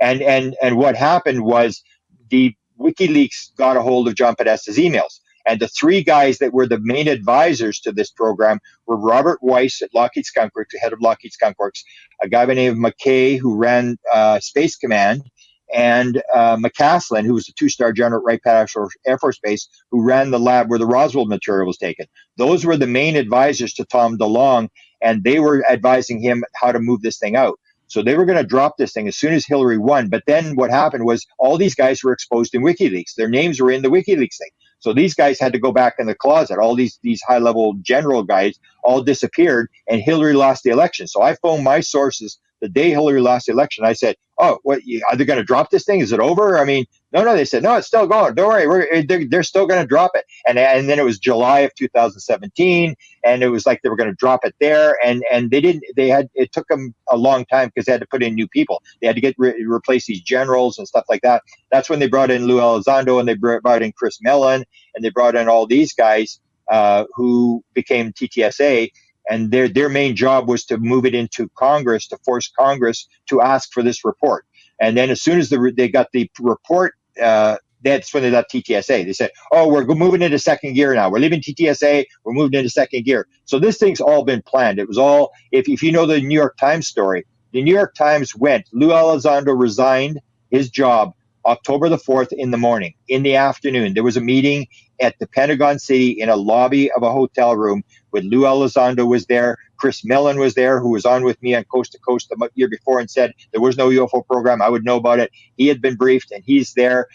[SPEAKER 2] And what happened was the WikiLeaks got a hold of John Podesta's emails. And the three guys that were the main advisors to this program were Robert Weiss at Lockheed Skunk Works, the head of Lockheed Skunk Works, a guy by the name of McKay, who ran Space Command, and McCaslin, who was a two-star general at Wright-Patterson Air Force Base, who ran the lab where the Roswell material was taken. Those were the main advisors to Tom DeLonge, and they were advising him how to move this thing out. So they were going to drop this thing as soon as Hillary won. But then what happened was all these guys were exposed in WikiLeaks. Their names were in the WikiLeaks thing. So these guys had to go back in the closet. All these high-level general guys all disappeared, and Hillary lost the election. So I phoned my sources the day Hillary lost the election. I said, "Oh, what? Are they going to drop this thing? Is it over?" I mean, no. They said, "No, it's still going. Don't worry, they're still going to drop it." And then it was July of 2017, and it was like they were going to drop it there, and they didn't. It took them a long time because they had to put in new people. They had to replace these generals and stuff like that. That's when they brought in Lou Elizondo, and they brought in Chris Mellon, and they brought in all these guys who became TTSA. And their main job was to move it into Congress, to force Congress to ask for this report. And then as soon as they got the report, that's when they left TTSA. They said, "Oh, we're moving into second gear now. We're leaving TTSA. We're moving into second gear." So this thing's all been planned. It was all, if you know the New York Times story, the New York Times Lou Elizondo resigned his job October the 4th in the morning. In the afternoon, there was a meeting at the Pentagon City in a lobby of a hotel room with Lou Elizondo was there. Chris Mellon was there, who was on with me on Coast to Coast the year before and said there was no UFO program. I would know about it. He had been briefed, and he's there.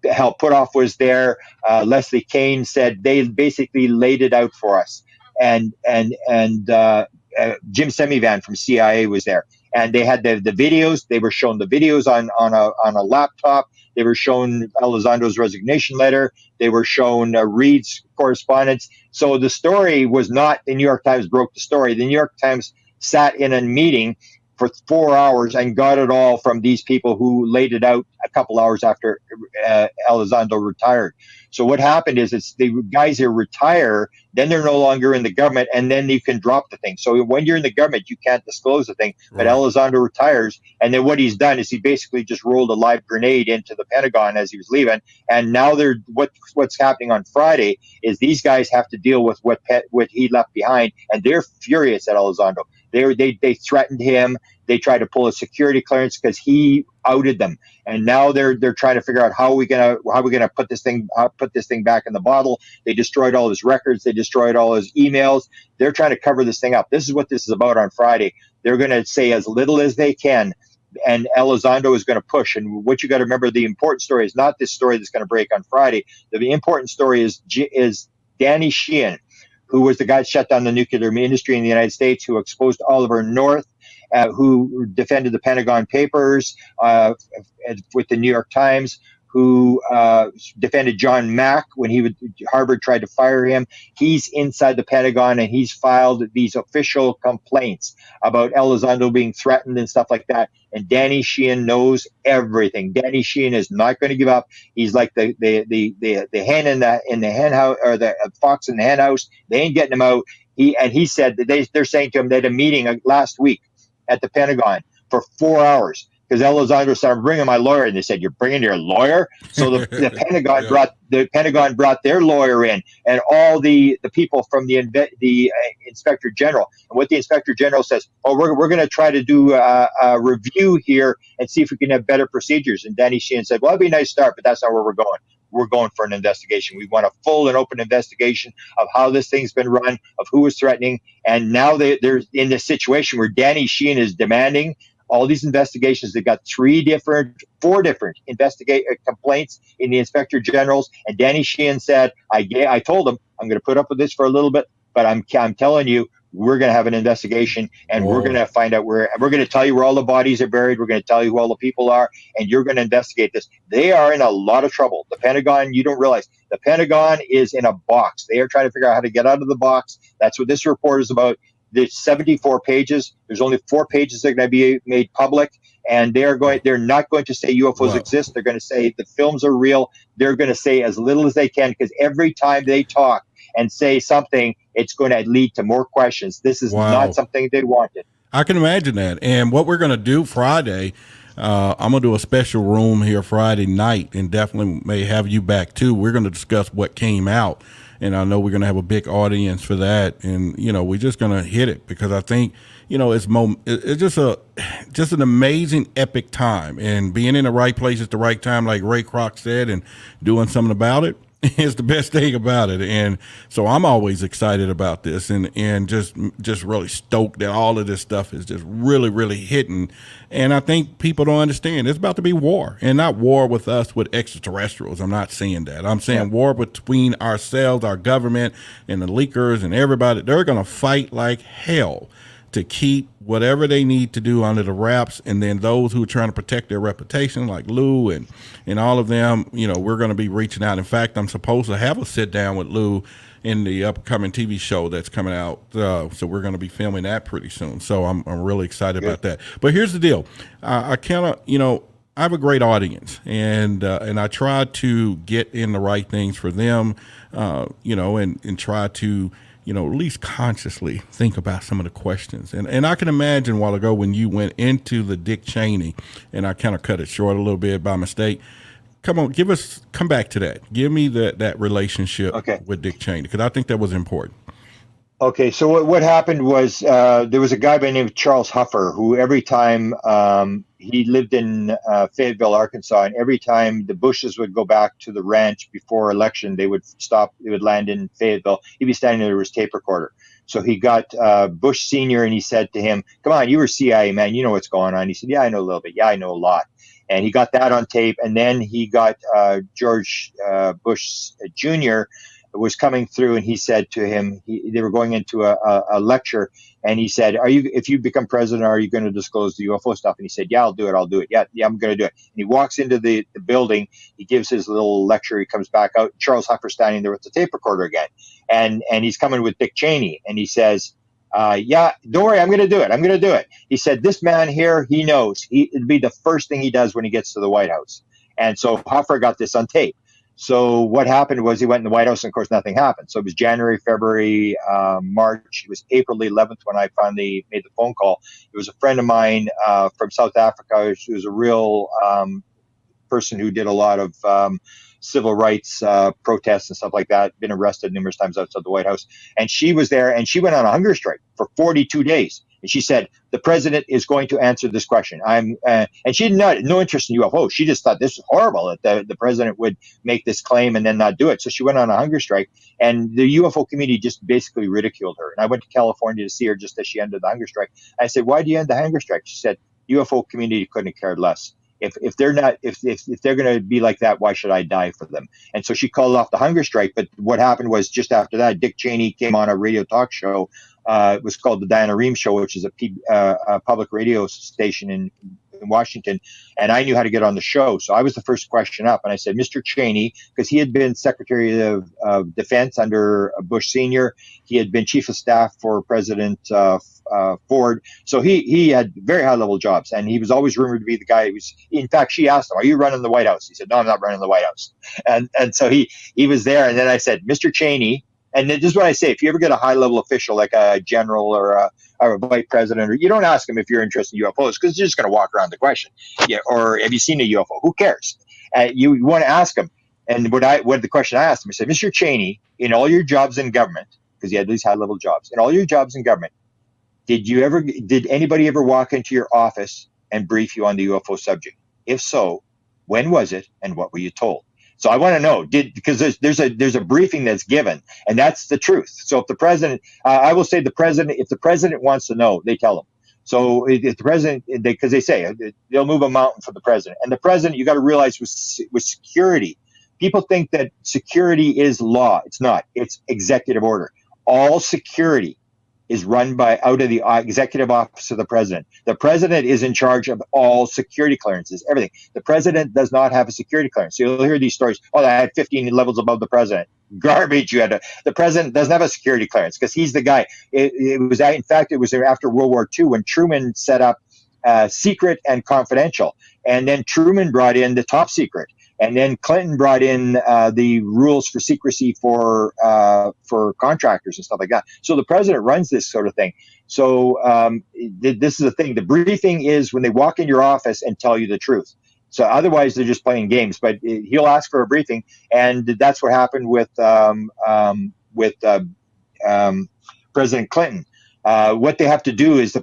[SPEAKER 2] Hal Puthoff was there. Leslie Kane said they basically laid it out for us. And Jim Semivan from CIA was there, and they had the videos. They were shown the videos on a laptop. They were shown Elizondo's resignation letter. They were shown Reed's correspondence. So the story was not the New York Times broke the story. The New York Times sat in a meeting for 4 hours and got it all from these people who laid it out a couple hours after Elizondo retired. So what happened is it's the guys who retire, then they're no longer in the government, and then you can drop the thing. So when you're in the government, you can't disclose the thing. But
[SPEAKER 1] Right.
[SPEAKER 2] Elizondo retires, and then what he's done is he basically just rolled a live grenade into the Pentagon as he was leaving. And now what's happening on Friday is these guys have to deal with what he left behind, and they're furious at Elizondo. They threatened him. They tried to pull a security clearance because he outed them, and now they're trying to figure out how are we gonna put this thing back in the bottle. They destroyed all his records. They destroyed all his emails. They're trying to cover this thing up. This is what this is about on Friday. They're going to say as little as they can, and Elizondo is going to push. And what you got to remember, the important story is not this story that's going to break on Friday. The important story is Danny Sheehan, who was the guy that shut down the nuclear industry in the United States, who exposed Oliver North, who defended the Pentagon Papers with the New York Times, who defended John Mack when Harvard tried to fire him. He's inside the Pentagon, and he's filed these official complaints about Elizondo being threatened and stuff like that. And Danny Sheehan knows everything. Danny Sheehan is not going to give up. He's like the hen in the hen house, or the fox in the hen house. They ain't getting him out. He said that they're saying to him, they had a meeting last week at the Pentagon for 4 hours because Elizondo said, "I'm bringing my lawyer," and they said, "You're bringing your lawyer?" So the Pentagon brought their lawyer in, and all the people from the Inspector General. And what the Inspector General says, "Oh, we're going to try to do a review here and see if we can have better procedures." And Danny Sheehan said, "Well, that'd be a nice start, but that's not where we're going. We're going for an investigation. We want a full and open investigation of how this thing's been run, of who is threatening." And now they're in this situation where Danny Sheehan is demanding all these investigations. They've got four different complaints in the Inspector Generals. And Danny Sheehan said, I told him I'm going to put up with this for a little bit, but I'm telling you, we're going to have an investigation, and we're going to find out we're going to tell you where all the bodies are buried. We're going to tell you who all the people are, and you're going to investigate this. They are in a lot of trouble. The Pentagon, you don't realize, the Pentagon is in a box. They are trying to figure out how to get out of the box. That's what this report is about. There's 74 pages. There's only 4 pages that are going to be made public, and they're not going to say UFOs exist. They're going to say the films are real. They're going to say as little as they can, because every time they talk and say something, it's going to lead to more questions. This is not something they wanted.
[SPEAKER 1] I can imagine that. And what we're going to do Friday, I'm going to do a special room here Friday night, and definitely may have you back too. We're going to discuss what came out, and I know we're going to have a big audience for that. And, we're just going to hit it because I think, it's just an amazing epic time, and being in the right place at the right time, like Ray Kroc said, and doing something about it is the best thing about it. And so I'm always excited about this, and just really stoked that all of this stuff is just really, really hitting. And I think people don't understand it's about to be war, and not war with us, with extraterrestrials. I'm not saying that. I'm saying war between ourselves, our government, and the leakers and everybody. They're going to fight like hell to keep whatever they need to do under the wraps. And then those who are trying to protect their reputation, like Lou and all of them, we're going to be reaching out. In fact, I'm supposed to have a sit down with Lou in the upcoming TV show that's coming out. So we're going to be filming that pretty soon. So I'm really excited about that. But here's the deal. I have a great audience, and I try to get in the right things for them, and try to, at least consciously think about some of the questions. And I can imagine a while ago when you went into the Dick Cheney, and I kind of cut it short a little bit by mistake. Come back to that. Give me that relationship with Dick Cheney, because I think that was important.
[SPEAKER 2] Okay, so what happened was there was a guy by the name of Charles Huffer who every time he lived in Fayetteville, Arkansas, and every time the Bushes would go back to the ranch before election, they would land in Fayetteville. He'd be standing there with his tape recorder. So he got Bush Sr., and he said to him, "Come on, you were CIA, man. You know what's going on." He said, "Yeah, I know a little bit. Yeah, I know a lot." And he got that on tape. And then he got George Bush Jr., was coming through, and he said to him, they were going into a lecture, and he said, if you become president, are you going to disclose the UFO stuff? And he said, yeah, I'll do it. Yeah, I'm going to do it. And he walks into the building, he gives his little lecture, he comes back out, Charles Huffer's standing there with the tape recorder again. And he's coming with Dick Cheney, and he says, yeah, don't worry, I'm going to do it. He said, this man here, he knows. It'd be the first thing he does when he gets to the White House. And so Huffer got this on tape. So what happened was he went in the White House, and of course nothing happened. So it was January, February, March. It was April the 11th when I finally made the phone call. It was a friend of mine from South Africa. She was a real person who did a lot of civil rights protests and stuff like that, been arrested numerous times outside the White House. And she was there, and she went on a hunger strike for 42 days. And she said, the president is going to answer this question. And she had no interest in UFOs. She just thought this was horrible that the president would make this claim and then not do it. So she went on a hunger strike, and the UFO community just basically ridiculed her. And I went to California to see her just as she ended the hunger strike. I said, why do you end the hunger strike? She said, UFO community couldn't have cared less. If they're going to be like that, why should I die for them? And so she called off the hunger strike. But what happened was just after that, Dick Cheney came on a radio talk show. It was called the Diana Rehm Show, which is a public radio station in Washington. And I knew how to get on the show. So I was the first question up. And I said, Mr. Cheney, because he had been Secretary of Defense under Bush Sr. He had been Chief of Staff for President Ford. So he had very high level jobs, and he was always rumored to be the guy who was, in fact, she asked him, are you running the White House? He said, no, I'm not running the White House. And so he was there. And then I said, Mr. Cheney, and this is what I say, if you ever get a high level official like a general or a vice president, or you don't ask them if you're interested in UFOs, because you're just going to walk around the question. Yeah, or have you seen a UFO? Who cares? You want to ask them. And what the question I asked him, I said, Mr. Cheney, in all your jobs in government, because he had these high level jobs, in all your jobs in government, did anybody ever walk into your office and brief you on the UFO subject? If so, when was it, and what were you told? So I want to know, because there's a briefing that's given, and that's the truth. So if the president, I will say if the president wants to know, they tell him. So if the president, because they say they'll move a mountain for the president, and the president, you got to realize, with security, people think that security is law. It's not. It's executive order. All security is run out of the executive office of the president. The president is in charge of all security clearances, everything. The president does not have a security clearance. So you'll hear these stories. Oh, I had 15 levels above the president. Garbage. The president doesn't have a security clearance because he's the guy. It was after World War II when Truman set up secret and confidential. And then Truman brought in the top secret. And then Clinton brought in the rules for secrecy for contractors and stuff like that. So the president runs this sort of thing. So this is the thing. The briefing is when they walk in your office and tell you the truth. So otherwise, they're just playing games. But he'll ask for a briefing, and that's what happened with President Clinton. What they have to do is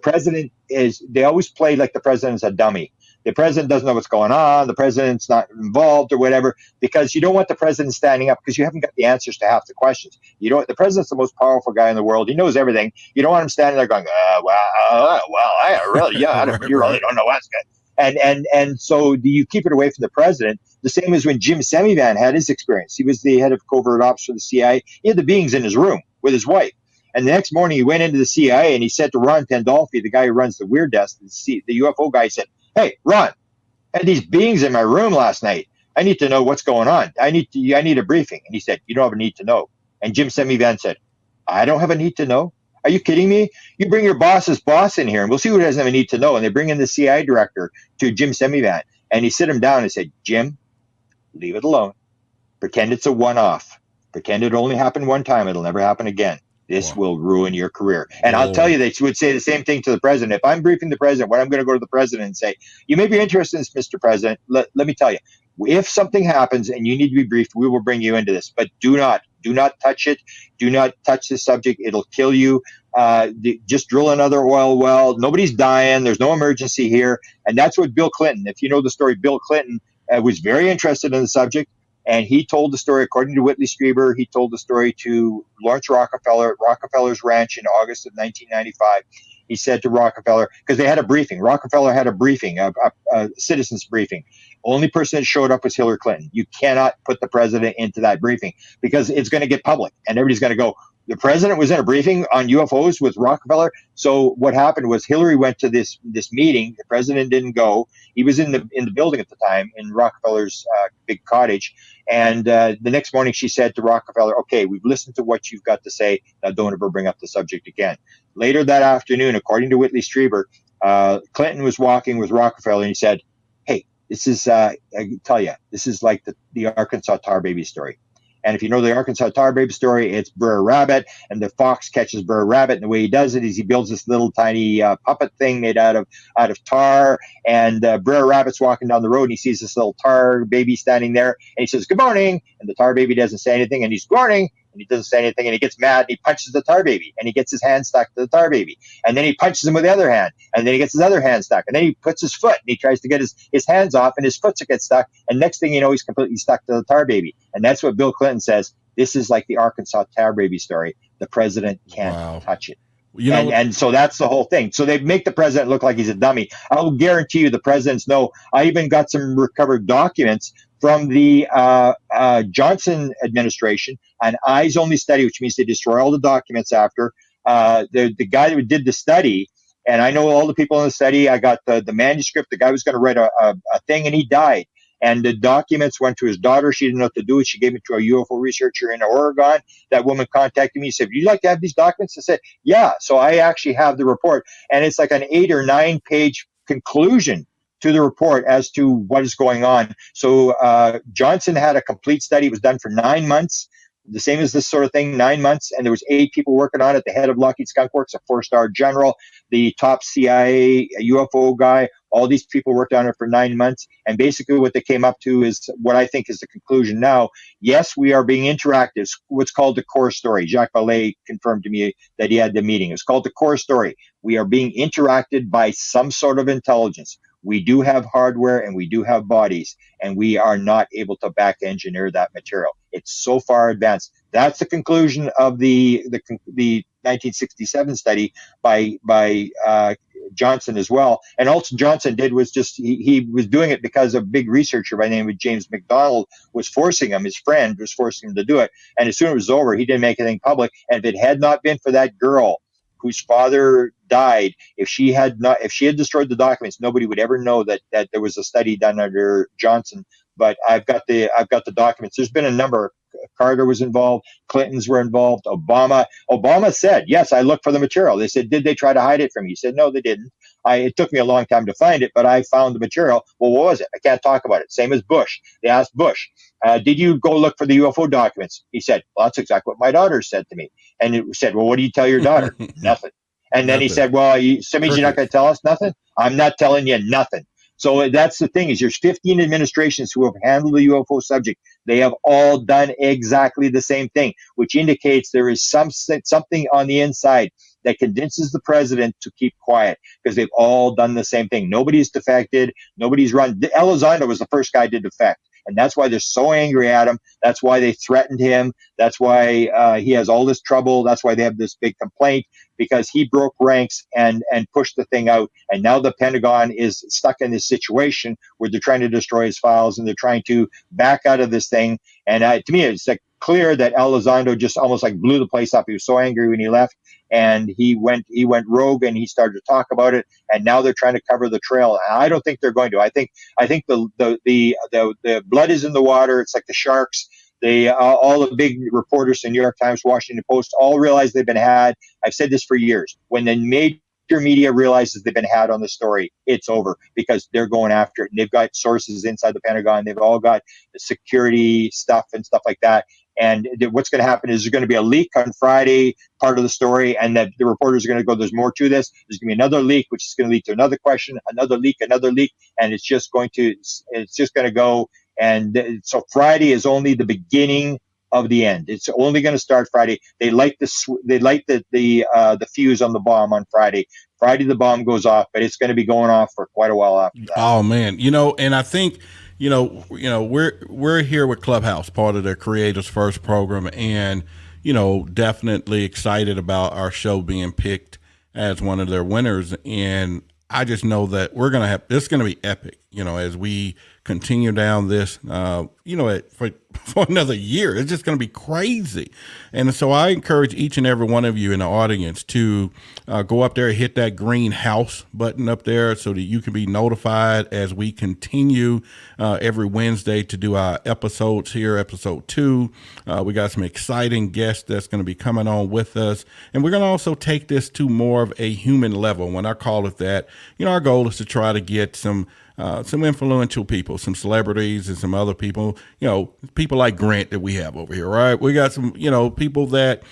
[SPEAKER 2] they always play like the president's a dummy. The president doesn't know what's going on. The president's not involved or whatever, because you don't want the president standing up because you haven't got the answers to half the questions. The president's the most powerful guy in the world. He knows everything. You don't want him standing there going, you really don't know what's good. And so you keep it away from the president. The same as when Jim Semivan had his experience. He was the head of covert ops for the CIA. He had the beings in his room with his wife. And the next morning he went into the CIA and he said to Ron Tandolfi, the guy who runs the Weird Desk, the UFO guy, said, hey, Ron, I had these beings in my room last night. I need to know what's going on. I need a briefing. And he said, you don't have a need to know. And Jim Semivan said, I don't have a need to know? Are you kidding me? You bring your boss's boss in here and we'll see who doesn't have a need to know. And they bring in the CIA director to Jim Semivan. And he sit him down and said, Jim, leave it alone. Pretend it's a one-off. Pretend it only happened one time. It'll never happen again. This will ruin your career. And I'll tell you, they would say the same thing to the president. If I'm briefing the president, what I'm going to go to the president and say, you may be interested in this, Mr. President. Let me tell you, if something happens and you need to be briefed, we will bring you into this. But do not touch it. Do not touch this subject. It'll kill you. Just drill another oil well. Nobody's dying. There's no emergency here. And that's what Bill Clinton, if you know the story, Bill Clinton was very interested in the subject. And he told the story, according to Whitley Strieber, he told the story to Lawrence Rockefeller at Rockefeller's Ranch in August of 1995. he said to Rockefeller, because they had a briefing. Rockefeller had a briefing, a citizens briefing. Only person that showed up was Hillary Clinton. You cannot put the president into that briefing because it's going to get public and everybody's going to go, the president was in a briefing on UFOs with Rockefeller. So what happened was Hillary went to this meeting. The president didn't go. He was in the building at the time in Rockefeller's big cottage. And the next morning she said to Rockefeller, okay, we've listened to what you've got to say. Now don't ever bring up the subject again. Later that afternoon, according to Whitley Strieber, Clinton was walking with Rockefeller and he said, hey, this is, I tell you, this is like the Arkansas tar baby story. And if you know the Arkansas tar baby story, it's Brer Rabbit, and the fox catches Brer Rabbit. And the way he does it is he builds this little tiny puppet thing made out of tar. And Brer Rabbit's walking down the road, and he sees this little tar baby standing there, and he says, "Good morning." And the tar baby doesn't say anything, and he's "Good morning." And he doesn't say anything, and he gets mad, and he punches the tar baby, and he gets his hand stuck to the tar baby. And then he punches him with the other hand, and then he gets his other hand stuck. And then he puts his foot, and he tries to get his hands off, and his foot gets stuck. And next thing you know, he's completely stuck to the tar baby. And that's what Bill Clinton says. This is like the Arkansas tar baby story. The president can't touch it. You know, and so that's the whole thing. So they make the president look like he's a dummy. I'll guarantee you the presidents know. I even got some recovered documents from the Johnson administration, an eyes-only study, which means they destroy all the documents after. The guy who did the study, and I know all the people in the study, I got the manuscript. The guy was going to write a thing, and he died. And the documents went to his daughter. She didn't know what to do with it. She gave it to a UFO researcher in Oregon. That woman contacted me and said, "Would you like to have these documents?" I said, "Yeah." So I actually have the report. And it's like an 8 or 9 page conclusion to the report as to what is going on. So Johnson had a complete study. It was done for 9 months. The same as this sort of thing, 9 months, and there was 8 people working on it. The head of Lockheed Skunk Works, a 4-star general, the top CIA UFO guy, all these people worked on it for 9 months. And basically what they came up to is what I think is the conclusion now. Yes, we are being interactive, what's called the core story. Jacques Vallée confirmed to me that he had the meeting. It's called the core story. We are being interacted by some sort of intelligence. We do have hardware and we do have bodies, and we are not able to back engineer that material. It's so far advanced. That's the conclusion of the 1967 study by Johnson as well. And also Johnson did was just, he was doing it because a big researcher by the name of James McDonald was forcing him, his friend was forcing him to do it. And as soon as it was over, he didn't make anything public. And if it had not been for that girl whose father died, if she had destroyed the documents, nobody would ever know that there was a study done under Johnson. But I've got the documents. There's been a number. Carter was involved. Clintons were involved. Obama said, "Yes, I looked for the material." They said, "Did they try to hide it from you?" He said, "No, they didn't. It took me a long time to find it, but I found the material." Well, what was it? I can't talk about it. Same as Bush. They asked Bush, "Did you go look for the UFO documents?" He said, "Well, that's exactly what my daughter said to me." And it said, "Well, what do you tell your daughter?" Nothing. And then he said, "Well, so means you're not going to tell us nothing?" "I'm not telling you nothing." So that's the thing, is there's 15 administrations who have handled the UFO subject. They have all done exactly the same thing, which indicates there is something on the inside that convinces the president to keep quiet, because they've all done the same thing. Nobody's defected. Nobody's run. Elizondo was the first guy to defect. And that's why they're so angry at him. That's why they threatened him. That's why he has all this trouble. That's why they have this big complaint, because he broke ranks and pushed the thing out. And now the Pentagon is stuck in this situation where they're trying to destroy his files, and they're trying to back out of this thing. And to me, it's like clear that Elizondo just almost like blew the place up. He was so angry when he left, and he went rogue, and he started to talk about it. And now they're trying to cover the trail. And I don't think they're going to. I think the blood is in the water. It's like the sharks. All the big reporters in New York Times, Washington Post, all realize they've been had. I've said this for years. When the major media realizes they've been had on the story, it's over, because they're going after it. And they've got sources inside the Pentagon. They've all got the security stuff and stuff like that. And what's going to happen is there's going to be a leak on Friday, part of the story, and that the reporters are going to go, "There's more to this." There's going to be another leak, which is going to lead to another question, another leak, and it's just going to go. And so Friday is only the beginning of the end. It's only going to start Friday. They light the fuse on the bomb on Friday. Friday the bomb goes off, but it's going to be going off for quite a while after that.
[SPEAKER 1] Oh man, and I think we're here with Clubhouse, part of the Creators First program, and definitely excited about our show being picked as one of their winners. And I just know that we're going to have, this is going to be epic, as we continue down this, for another year. It's just going to be crazy. And so I encourage each and every one of you in the audience to go up there and hit that green house button up there so that you can be notified as we continue every Wednesday to do our episodes here, episode 2. We got some exciting guests that's going to be coming on with us. And we're going to also take this to more of a human level. When I call it that, our goal is to try to get some influential people, some celebrities and some other people, people like Grant that we have over here, right? We got some, people that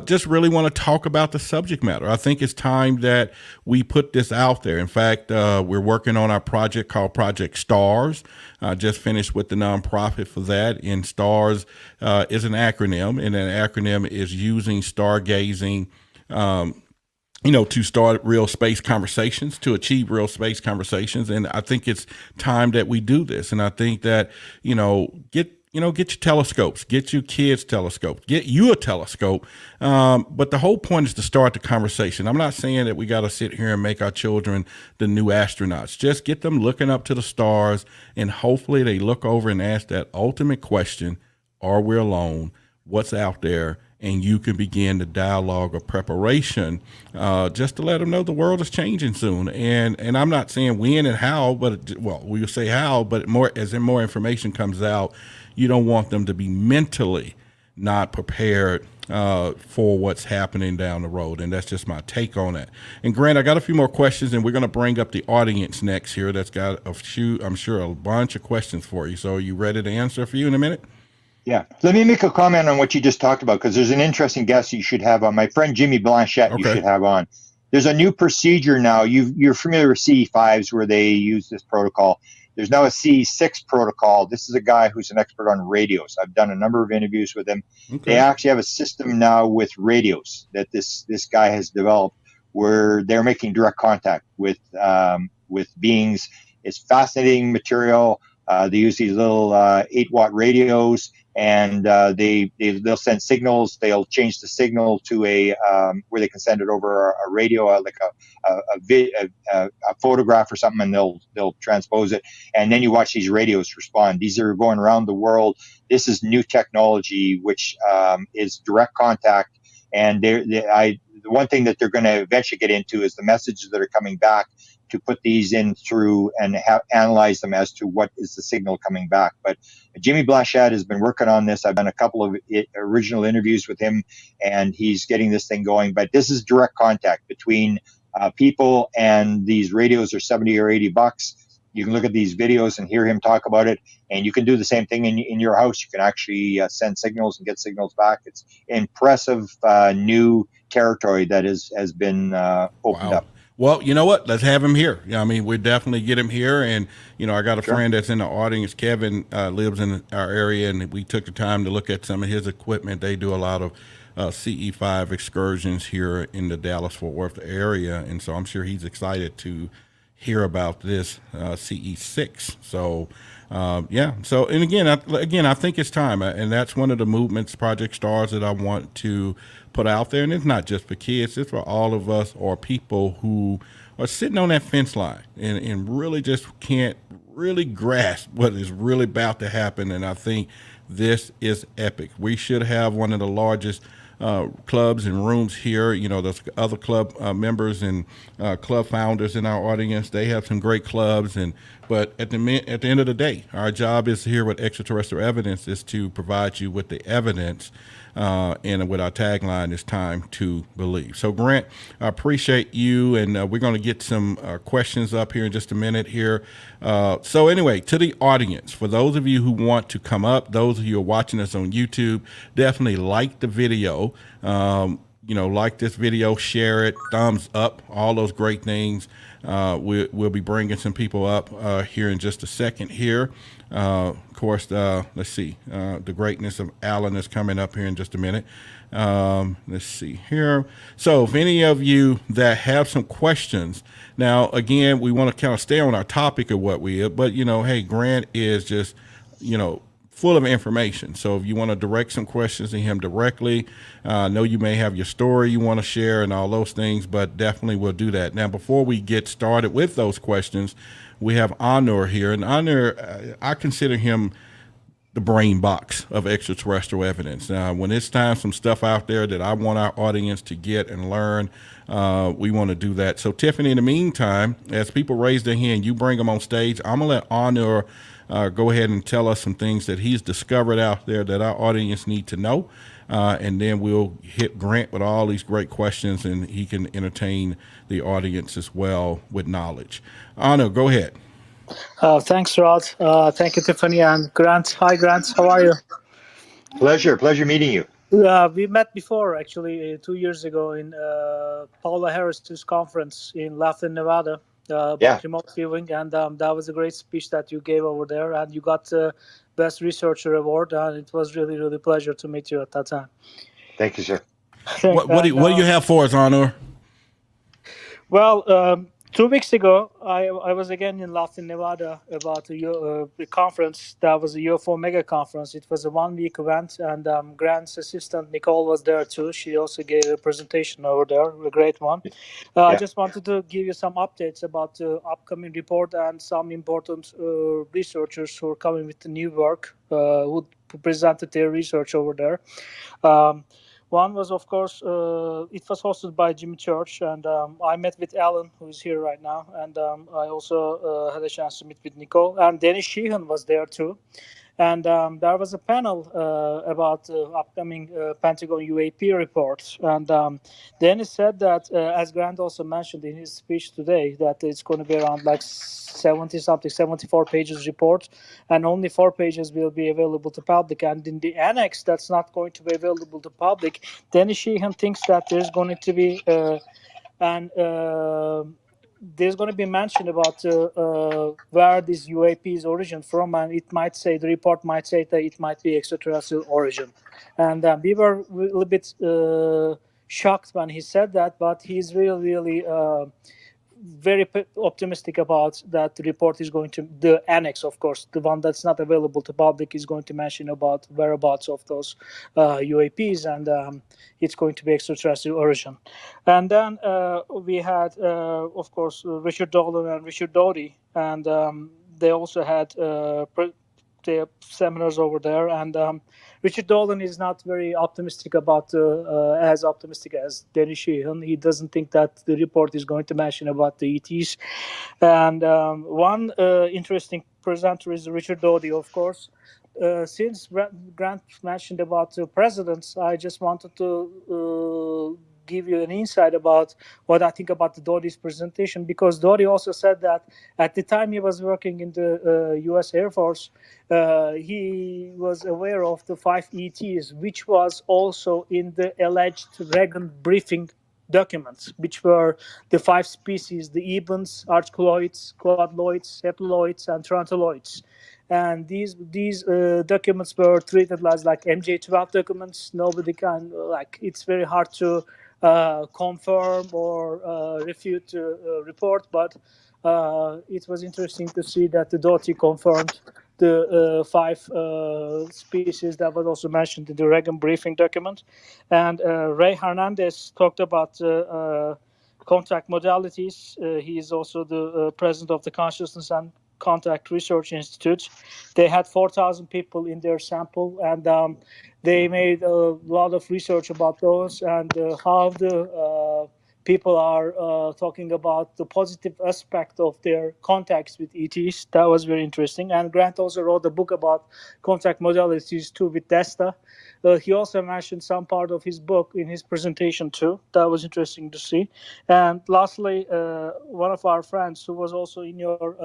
[SPEAKER 1] just really want to talk about the subject matter. I think it's time that we put this out there. In fact, we're working on our project called Project Stars. I just finished with the nonprofit for that. And STARS is an acronym, and an acronym is using stargazing to start real space conversations, to achieve real space conversations. And I think it's time that we do this. And I think that, get your telescopes, get your kids telescopes, get you a telescope. But the whole point is to start the conversation. I'm not saying that we got to sit here and make our children the new astronauts. Just get them looking up to the stars, and hopefully they look over and ask that ultimate question: are we alone? What's out there? And you can begin the dialogue of preparation, just to let them know the world is changing soon. And I'm not saying when and how, but we'll say how, but more information comes out, you don't want them to be mentally not prepared for what's happening down the road. And that's just my take on it. And Grant, I got a few more questions, and we're going to bring up the audience next here. That's got I'm sure, a bunch of questions for you. So are you ready to answer a few in a minute?
[SPEAKER 2] Yeah. Let me make a comment on what you just talked about, because there's an interesting guest you should have on. My friend Jimmy Blanchette, okay. You should have on. There's a new procedure now. You're familiar with CE5s where they use this protocol. There's now a CE6 protocol. This is a guy who's an expert on radios. I've done a number of interviews with him. Okay. They actually have a system now with radios that this guy has developed where they're making direct contact with beings. It's fascinating material. They use these little 8-watt radios, and they'll send signals. They'll change the signal to a where they can send it over a radio, like a photograph or something, and they'll transpose it. And then you watch these radios respond. These are going around the world. This is new technology, which is direct contact. And the one thing that they're going to eventually get into is the messages that are coming back, to put these in through and analyze them as to what is the signal coming back. But Jimmy Blanchette has been working on this. I've done a couple of original interviews with him, and he's getting this thing going. But this is direct contact between people, and these radios are $70 or $80. You can look at these videos and hear him talk about it, and you can do the same thing in your house. You can actually send signals and get signals back. It's impressive new territory that has been opened up.
[SPEAKER 1] Well, you know what? Let's have him here. I mean, we definitely get him here. And, I got a friend that's in the audience. Kevin lives in our area, and we took the time to look at some of his equipment. They do a lot of CE5 excursions here in the Dallas-Fort Worth area. And so I'm sure he's excited to hear about this CE6. So, So, and again, I think it's time. And that's one of the movements, Project Stars, that I want to put out there. And it's not just for kids. It's for all of us, or people who are sitting on that fence line and really just can't really grasp what is really about to happen. And I think this is epic. We should have one of the largest clubs and rooms here. There's other club members and club founders in our audience. They have some great clubs, but at the end of the day, our job is here with Extraterrestrial Evidence is to provide you with the evidence. And with our tagline, it's time to believe. So, Grant, I appreciate you, and we're going to get some questions up here in just a minute here. So anyway, to the audience, for those of you who want to come up, those of you who are watching us on YouTube, definitely like the video. Like this video, share it, thumbs up, all those great things. We'll be bringing some people up here in just a second here. Of course, let's see. The greatness of Alan is coming up here in just a minute. Let's see here. So if any of you that have some questions, now, again, we want to kind of stay on our topic of what but, hey, Grant is just, full of information. So if you want to direct some questions to him directly, I know you may have your story you want to share and all those things, but definitely we'll do that. Now, before we get started with those questions, we have Honor here. And Honor, I consider him the brain box of extraterrestrial evidence. When it's time, some stuff out there that I want our audience to get and learn, we want to do that. So, Tiffany, in the meantime, as people raise their hand, you bring them on stage. I'm going to let Honor go ahead and tell us some things that he's discovered out there that our audience need to know. And then we'll hit Grant with all these great questions, and he can entertain the audience as well with knowledge. Honor, go ahead.
[SPEAKER 4] Thanks, Rod. Thank you, Tiffany and Grant. Hi, Grant. How are you?
[SPEAKER 2] Pleasure meeting you.
[SPEAKER 4] We met before, actually, 2 years ago in Paula Harris's conference in Laughlin, Nevada, about remote viewing, and that was a great speech that you gave over there, and you got the Best Researcher Award, and it was really, really a pleasure to meet you at that time.
[SPEAKER 2] Thank you, sir.
[SPEAKER 1] What do you have for us, Honor?
[SPEAKER 4] Well, 2 weeks ago, I was again in Laughlin, Nevada about a conference that was a UFO mega conference. It was a 1 week event, and Grant's assistant, Nicole, was there too. She also gave a presentation over there, a great one. I just wanted to give you some updates about the upcoming report and some important researchers who are coming with the new work who presented their research over there. One was, of course, it was hosted by Jimmy Church, and I met with Alan, who is here right now, and I also had a chance to meet with Nicole, and Dennis Sheehan was there too. And there was a panel about the upcoming Pentagon UAP report. And Dennis said that, as Grant also mentioned in his speech today, that it's going to be around like 74 pages report, and only 4 pages will be available to public. And in the annex that's not going to be available to public, Dennis Sheehan thinks that there's going to be there's going to be mention about where this UAP's origin from, and it might say, the report might say that it might be extraterrestrial origin. And we were a little bit shocked when he said that, but he's really very optimistic about that. The report is going to, the annex, of course, the one that's not available to public, is going to mention about whereabouts of those UAPs, and it's going to be extraterrestrial origin. And then we had, of course, Richard Dolan and Richard Doty, and they also had their seminars over there. And Richard Dolan is not very optimistic about, as optimistic as Dennis Sheehan. He doesn't think that the report is going to mention about the ETs. And one interesting presenter is Richard Doty, of course. Since Grant mentioned about the presidents, I just wanted to give you an insight about what I think about the Doty's presentation, because Doty also said that at the time he was working in the U.S. Air Force, he was aware of the 5 ETs, which was also in the alleged Reagan briefing documents, which were the 5 species: the Ebens, Archcoloids, Quadloids, Haploids, and Trontoloids. And these documents were treated as like MJ12 documents. Nobody can, like, it's very hard to confirm or refute the report, but it was interesting to see that the Doty confirmed the 5 species that was also mentioned in the Reagan briefing document. And Ray Hernandez talked about contact modalities. He is also the president of the Consciousness and Contact Research Institute. They had 4,000 people in their sample, and they made a lot of research about those and how the people are talking about the positive aspect of their contacts with ETs. That was very interesting. And Grant also wrote a book about contact modalities too with Desta. He also mentioned some part of his book in his presentation too. That was interesting to see. And lastly, one of our friends who was also in your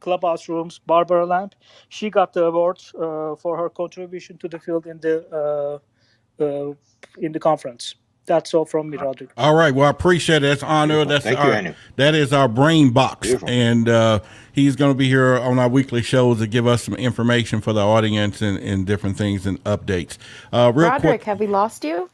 [SPEAKER 4] clubhouse rooms, Barbara Lamb, she got the award for her contribution to the field in the conference. That's all from me, Roderick.
[SPEAKER 1] All right. Well, I appreciate it. That's Honor. That is our brain box. Beautiful. And he's going to be here on our weekly shows to give us some information for the audience and different things and updates.
[SPEAKER 3] Roderick, have we lost you?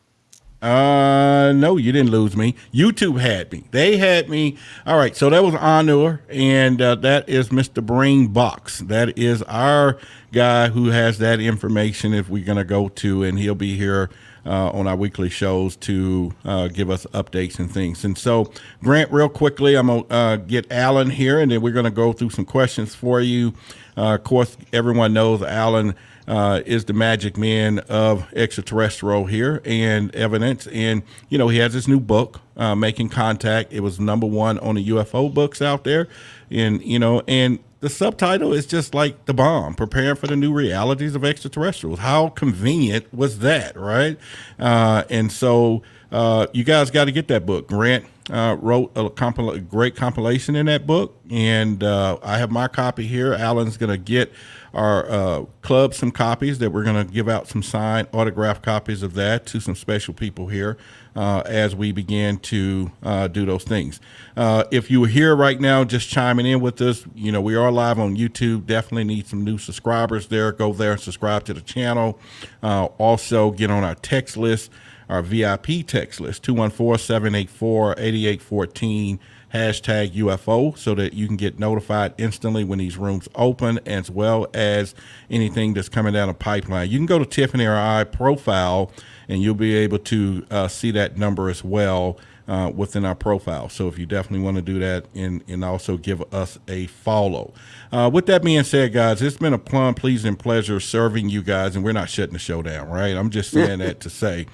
[SPEAKER 1] No, you didn't lose me. YouTube had me. They had me. All right, so that was Honor, and that is Mr. Brain Box. That is our guy who has that information. If we're gonna go to, and he'll be here on our weekly shows to give us updates and things. And so, Grant, real quickly, I'm gonna get Alan here, and then we're gonna go through some questions for you. Of course, everyone knows Alan is the magic man of extraterrestrial here and evidence. And, you know, he has this new book, Making Contact. It was #1 on the UFO books out there. And, you know, and the subtitle is just like the bomb, preparing for the new realities of extraterrestrials. How convenient was that, right? And so you guys got to get that book. Grant wrote a great compilation in that book, and I have my copy here. Alan's going to get our club some copies that we're going to give out, some signed autographed copies of that to some special people here as we begin to do those things. If you are here right now just chiming in with us, you know, we are live on YouTube. Definitely need some new subscribers there. Go there and subscribe to the channel. Also get on our text list, our VIP text list, 214-784-8814, hashtag UFO, so that you can get notified instantly when these rooms open, as well as anything that's coming down the pipeline. You can go to Tiffany or I profile, and you'll be able to see that number as well within our profile. So if you definitely want to do that, and also give us a follow. With that being said, guys, it's been a plum pleasing pleasure serving you guys, and we're not shutting the show down, right? I'm just saying that to say,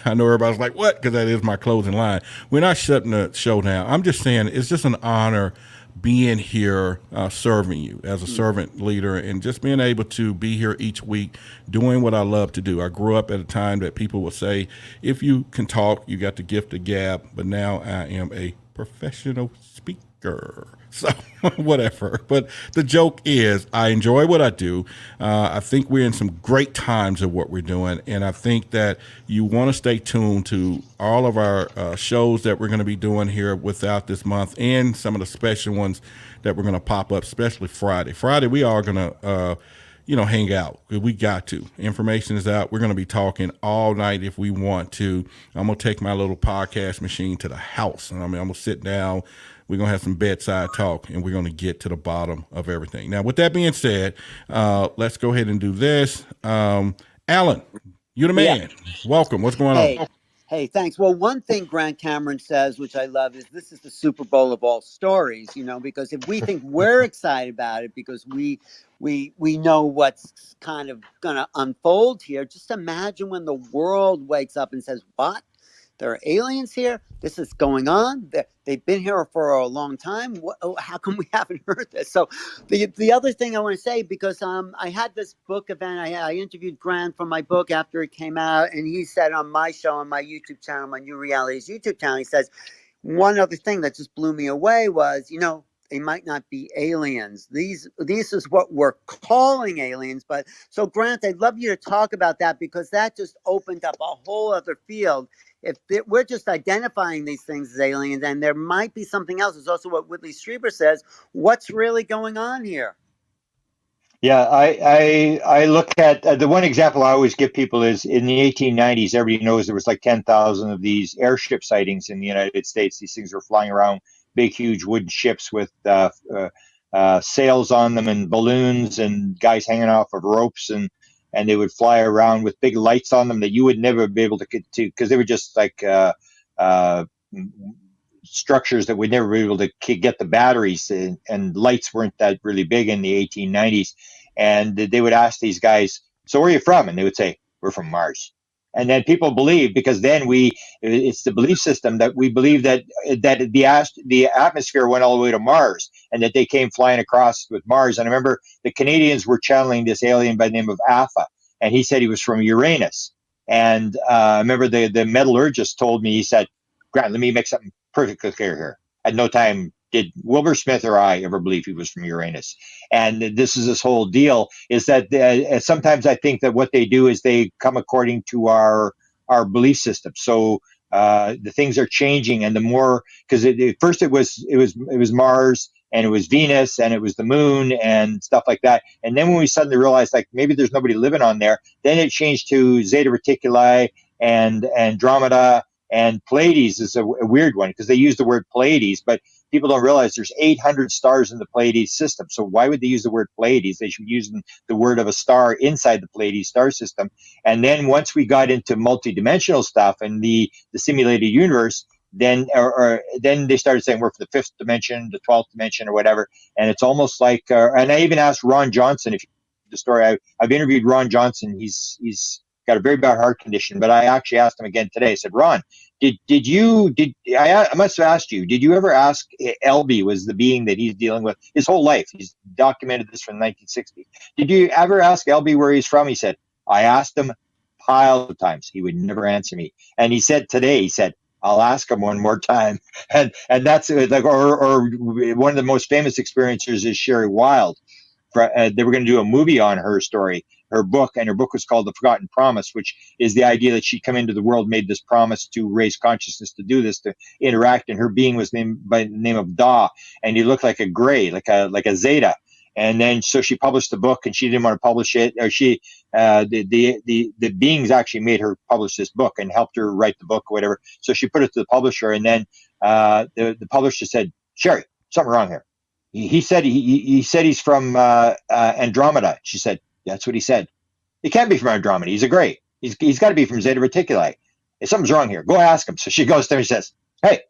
[SPEAKER 1] I know everybody's like, what? Because that is my closing line. We're not shutting the show down. I'm just saying it's just an honor being here serving you as a servant leader, and just being able to be here each week doing what I love to do. I grew up at a time that people would say, if you can talk, you got the gift of gab, but now I am a professional speaker. So whatever. But the joke is, I enjoy what I do. I think we're in some great times of what we're doing. And I think that you want to stay tuned to all of our shows that we're going to be doing here without this month, and some of the special ones that we're going to pop up, especially Friday. Friday, we are going to, hang out. We got to. Information is out. We're going to be talking all night if we want to. I'm going to take my little podcast machine to the house. And I'm going to sit down. We're going to have some bedside talk, and we're going to get to the bottom of everything. Now, with that being said, let's go ahead and do this. Alan, you're the man. Yeah. Welcome. What's going on?
[SPEAKER 5] Hey, thanks. Well, one thing Grant Cameron says, which I love, is this is the Super Bowl of all stories, because if we think we're excited about it because we know what's kind of going to unfold here, just imagine when the world wakes up and says, what? There are aliens here. This is going on. They've been here for a long time. How come we haven't heard this? So the other thing I want to say, because I had this book event. I interviewed Grant for my book after it came out, and he said on my show, on my YouTube channel, my New Realities YouTube channel, he says, one other thing that just blew me away was, they might not be aliens. These is what we're calling aliens. But so Grant, I'd love you to talk about that, because that just opened up a whole other field. If we're just identifying these things as aliens, and there might be something else, is also what Whitley Strieber says. What's really going on here?
[SPEAKER 2] Yeah, I look at the one example I always give people is in the 1890s. Everybody knows there was like 10,000 of these airship sightings in the United States. These things were flying around, big, huge wooden ships with sails on them and balloons and guys hanging off of ropes, and they would fly around with big lights on them that you would never be able to because they were just like structures that would never be able to get the batteries, and lights weren't that really big in the 1890s. And they would ask these guys, so where are you from? And they would say, we're from Mars. And then people believe, because then it's the belief system that we believe that the atmosphere went all the way to Mars, and that they came flying across with Mars. And I remember the Canadians were channeling this alien by the name of Alpha, and he said he was from Uranus. And I remember the metallurgist told me, he said, Grant, let me make something perfectly clear here. At no time did Wilbur Smith or I ever believe he was from Uranus. And this whole deal is that sometimes I think that what they do is they come according to our belief system. So the things are changing, and the more, because at first it was Mars, and it was Venus, and it was the moon and stuff like that. And then when we suddenly realized like maybe there's nobody living on there, then it changed to Zeta Reticuli, and Andromeda and Pleiades is a weird one because they use the word Pleiades, but people don't realize there's 800 stars in the Pleiades system. So why would they use the word Pleiades? They should be using the word of a star inside the Pleiades star system. And then once we got into multidimensional stuff and the simulated universe, then then they started saying we're for the fifth dimension, the 12th dimension, or whatever. And it's almost like, and I even asked Ron Johnson, if you know the story, I've interviewed Ron Johnson. He's got a very bad heart condition, but I actually asked him again today. I said, Ron, I must have asked you, did you ever ask LB was the being that he's dealing with his whole life? He's documented this from the 1960s. Did you ever ask LB where he's from? He said, I asked him piles of times. He would never answer me. And he said today, he said, I'll ask him one more time. And that's like, or one of the most famous experiencers is Sherry Wild. They were going to do a movie on her story, her book, and her book was called The Forgotten Promise, which is the idea that she'd come into the world, made this promise to raise consciousness, to do this, to interact, and her being was named by the name of Da, and he looked like a gray, like a Zeta. And then so she published the book, and she didn't want to publish it, or the beings actually made her publish this book and helped her write the book or whatever. So she put it to the publisher, and then the publisher said, Sherry, something wrong here. He said he's from Andromeda. She said, that's what he said. He can't be from Andromeda. He's a gray. He's got to be from Zeta Reticuli. Something's wrong here. Go ask him. So she goes there and says, hey,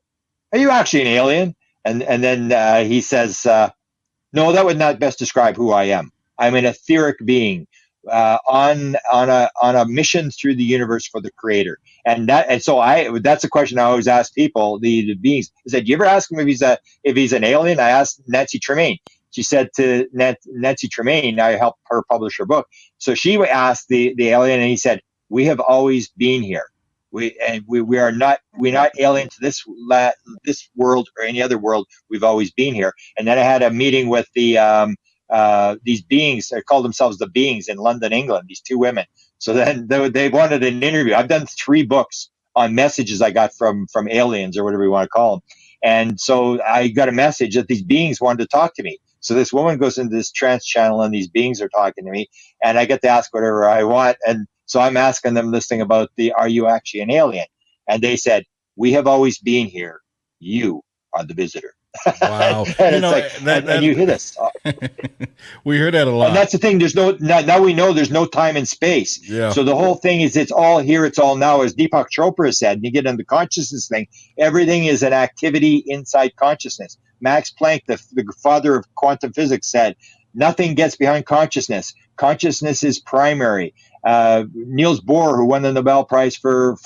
[SPEAKER 2] are you actually an alien? And then he says, no, that would not best describe who I am. I'm an etheric being on a mission through the universe for the Creator. So that's a question I always ask people, the beings. I said, do you ever ask him if he's an alien? I asked Nancy Tremaine. She said to Nancy Tremaine, I helped her publish her book. So she asked the alien, and he said, we have always been here. We're not alien to this world or any other world. We've always been here. And then I had a meeting with these beings. They call themselves the Beings in London, England. These two women. So then they wanted an interview. I've done 3 books on messages I got from aliens or whatever you want to call them. And so I got a message that these beings wanted to talk to me. So this woman goes into this trance channel, and these beings are talking to me, and I get to ask whatever I want. And so I'm asking them this thing about are you actually an alien? And they said, we have always been here. You are the visitor.
[SPEAKER 1] Wow.
[SPEAKER 2] and you hear this.
[SPEAKER 1] We hear that a lot.
[SPEAKER 2] And that's the thing. Now we know there's no time and space.
[SPEAKER 1] Yeah.
[SPEAKER 2] So the whole thing is it's all here, it's all now. As Deepak Chopra said, and you get into the consciousness thing, everything is an activity inside consciousness. Max Planck, the father of quantum physics, said, nothing gets behind consciousness. Consciousness is primary. Niels Bohr, who won the Nobel Prize for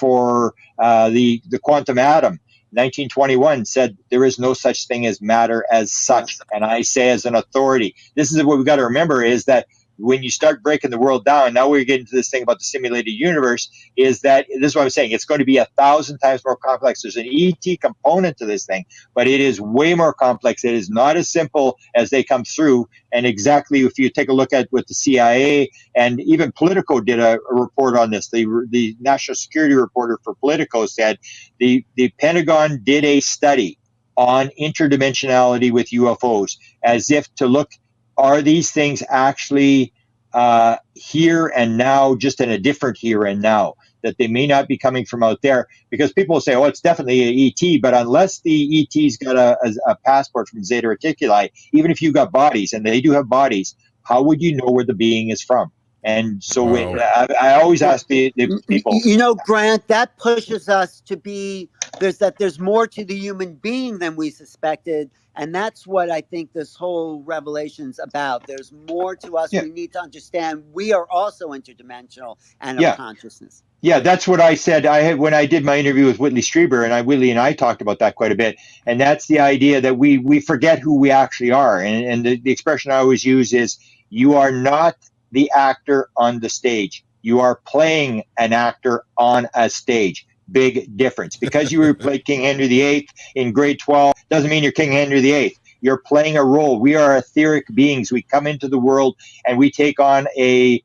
[SPEAKER 2] the quantum atom, 1921, said there is no such thing as matter as such. And I say as an authority, this is what we've got to remember, is that when you start breaking the world down, now we're getting to this thing about the simulated universe, is that this is what I'm saying. It's going to be 1,000 times more complex. There's an ET component to this thing, but it is way more complex. It is not as simple as they come through. And exactly, if you take a look at what the CIA and even Politico did a report on this, the national security reporter for Politico said the Pentagon did a study on interdimensionality with UFOs, as if to look, are these things actually here and now, just in a different here and now, that they may not be coming from out there? Because people will say, oh, it's definitely an ET, but unless the ET's got a passport from Zeta Reticuli, even if you've got bodies, and they do have bodies, how would you know where the being is from? And so I always ask the people.
[SPEAKER 5] You know, Grant, that pushes us to be, there's more to the human being than we suspected. And that's what I think this whole revelation's about. There's more to us. Yeah. We need to understand we are also interdimensional and of consciousness.
[SPEAKER 2] Yeah, that's what I said. When I did my interview with Whitley Strieber, and Whitley and I talked about that quite a bit. And that's the idea that we forget who we actually are. And the expression I always use is, you are not the actor on the stage. You are playing an actor on a stage. Big difference. Because you played King Henry VIII in grade 12 doesn't mean you're King Henry VIII. You're playing a role. We are etheric beings. We come into the world and we take on a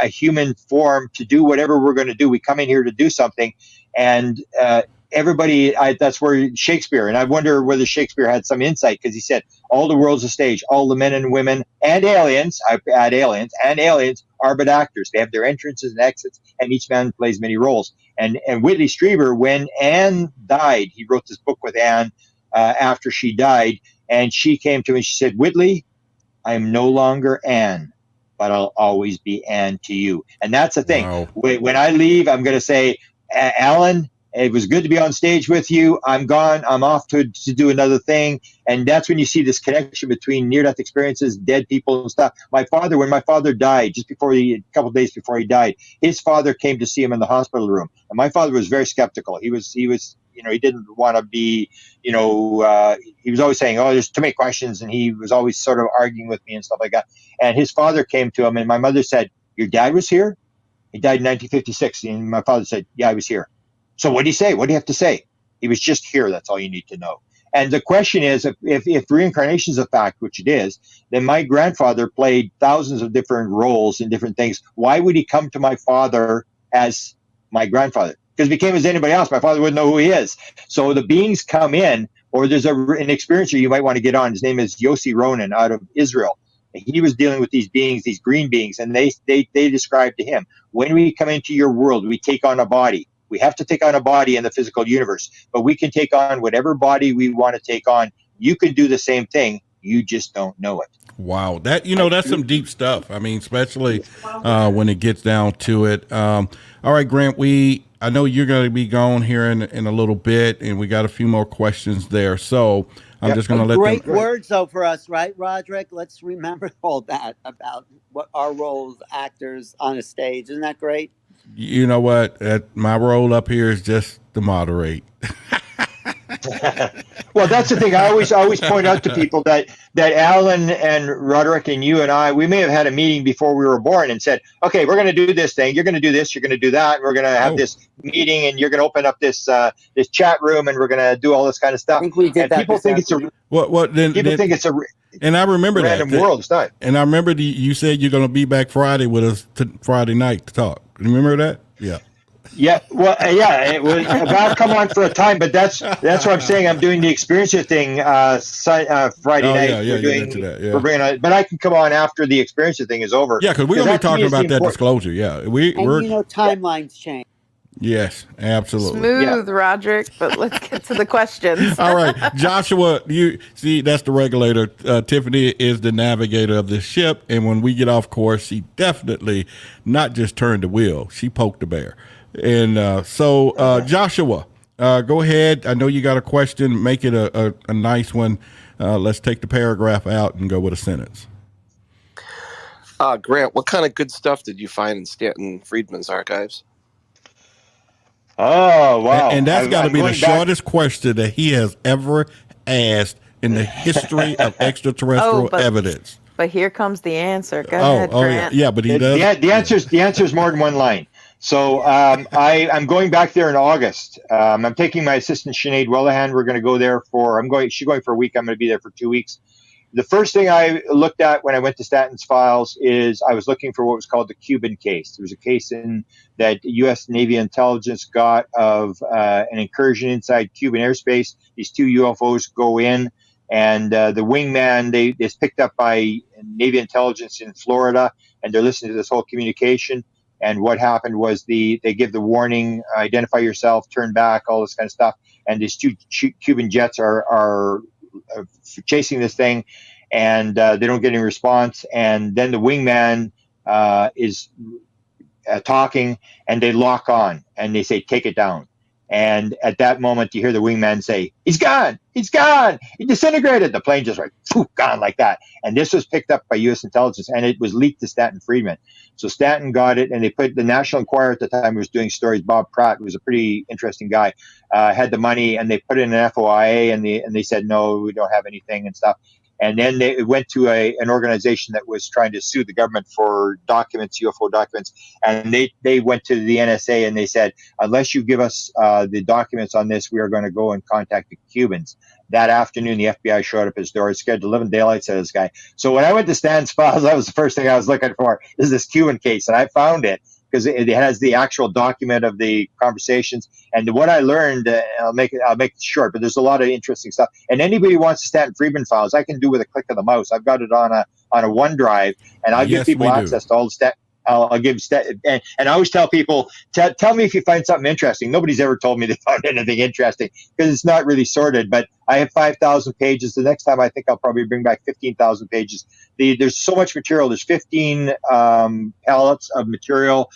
[SPEAKER 2] human form to do whatever we're going to do. We come in here to do something, and everybody, that's where Shakespeare, and I wonder whether Shakespeare had some insight, because he said all the world's a stage, all the men and women and aliens, I add aliens, and aliens are but actors. They have their entrances and exits, and each man plays many roles. And Whitley Strieber, when Anne died, he wrote this book with Anne after she died, and she came to me, she said, Whitley, I am no longer Anne, but I'll always be Anne to you. And that's the thing.
[SPEAKER 1] Wow.
[SPEAKER 2] When I leave, I'm going to say, Alan, it was good to be on stage with you. I'm gone. I'm off to do another thing. And that's when you see this connection between near-death experiences, dead people and stuff. My father, when my father died, just before a couple of days before he died, his father came to see him in the hospital room. And my father was very skeptical. He was, he didn't want to be, he was always saying, oh, there's too many questions. And he was always sort of arguing with me and stuff like that. And his father came to him, and my mother said, your dad was here? He died in 1956. And my father said, yeah, I was here. So what do you say? What do you have to say? He was just here. That's all you need to know. And the question is, if reincarnation is a fact, which it is, then my grandfather played thousands of different roles in different things. Why would he come to my father as my grandfather? Because if he came as anybody else, my father wouldn't know who he is. So the beings come in, or there's an experiencer you might want to get on. His name is Yossi Ronan out of Israel. And he was dealing with these beings, these green beings, and they described to him, when we come into your world, we take on a body. We have to take on a body in the physical universe, but we can take on whatever body we want to take on. You can do the same thing. You just don't know it.
[SPEAKER 1] Wow. That's some deep stuff. I mean, especially when it gets down to it. All right, Grant, I know you're going to be gone here in a little bit, and we got a few more questions there. So I'm just going to let
[SPEAKER 5] great words though for us, right, Roderick? Let's remember all that about what our roles, actors on a stage. Isn't that great?
[SPEAKER 1] You know what? My role up here is just to moderate.
[SPEAKER 2] Well, that's the thing. I always point out to people that Alan and Roderick and you and I, we may have had a meeting before we were born and said, okay, we're going to do this thing. You're going to do this. You're going to do that. And we're going to have this meeting, and you're going to open up this chat room, and we're going to do all this kind of stuff.
[SPEAKER 5] I think we did that.
[SPEAKER 2] People think it's a. People think it's a.
[SPEAKER 1] And I remember
[SPEAKER 2] random
[SPEAKER 1] that
[SPEAKER 2] world. It's not.
[SPEAKER 1] And I remember you said you're going to be back Friday with us Friday night to talk. Remember that? Yeah.
[SPEAKER 2] Yeah, well, yeah, it was about come on for a time, but that's what I'm saying. I'm doing the experiencer thing Friday night. We're bringing on, but I can come on after the experiencer thing is over.
[SPEAKER 1] Yeah, because we're gonna be talking about that disclosure. Yeah, we're
[SPEAKER 5] timelines change.
[SPEAKER 1] Yes, absolutely.
[SPEAKER 3] Smooth, Roderick, but let's get to the questions.
[SPEAKER 1] All right, Joshua, you see, that's the regulator. Tiffany is the navigator of this ship, and when we get off course, she definitely not just turned the wheel, she poked the bear. And so, Joshua, go ahead. I know you got a question. Make it a nice one. Let's take the paragraph out and go with a sentence.
[SPEAKER 6] Grant, what kind of good stuff did you find in Stanton Friedman's archives?
[SPEAKER 2] Oh, wow.
[SPEAKER 1] And that's got to be the shortest question that he has ever asked in the history of extraterrestrial evidence.
[SPEAKER 3] But here comes the answer. Go ahead, Grant.
[SPEAKER 1] Yeah, but he does.
[SPEAKER 2] The answer is more than one line. So I'm going back there in August. I'm taking my assistant Sinead Wellahan. We're going to go there she's going for a week. I'm going to be there for 2 weeks. The first thing I looked at when I went to Stanton's files is I was looking for what was called the Cuban Case. There was a case that U.S. Navy intelligence got of an incursion inside Cuban airspace. These two UFOs go in, and the wingman is picked up by Navy intelligence in Florida, and they're listening to this whole communication. And what happened was they give the warning, identify yourself, turn back, all this kind of stuff. And these two Cuban jets are chasing this thing, and they don't get any response. And then the wingman is talking, and they lock on, and they say, take it down. And at that moment, you hear the wingman say, he's gone, he disintegrated. The plane just gone like that. And this was picked up by U.S. intelligence, and it was leaked to Stanton Friedman. So Stanton got it, and they put the National Enquirer at the time, who was doing stories. Bob Pratt, who was a pretty interesting guy, had the money, and they put it in an FOIA, and they said, no, we don't have anything and stuff. And then they went to an organization that was trying to sue the government for documents, UFO documents. And they went to the NSA, and they said, unless you give us the documents on this, we are going to go and contact the Cubans. That afternoon, the FBI showed up at his door. It scared the living daylights out of this guy. So when I went to Stan's files, that was the first thing I was looking for, is this Cuban case. And I found it. because it has the actual document of the conversations. And what I learned, I'll make it short, but there's a lot of interesting stuff. And anybody who wants the Stanton Friedman files, I can do with a click of the mouse. I've got it on a OneDrive, and I'll give
[SPEAKER 1] Yes,
[SPEAKER 2] people
[SPEAKER 1] we do.
[SPEAKER 2] access to all the Stanton. I'll give and I always tell people, tell me if you find something interesting. Nobody's ever told me they found anything interesting because it's not really sorted. But I have 5,000 pages. The next time I think I'll probably bring back 15,000 pages. There's so much material. There's 15 pallets of material.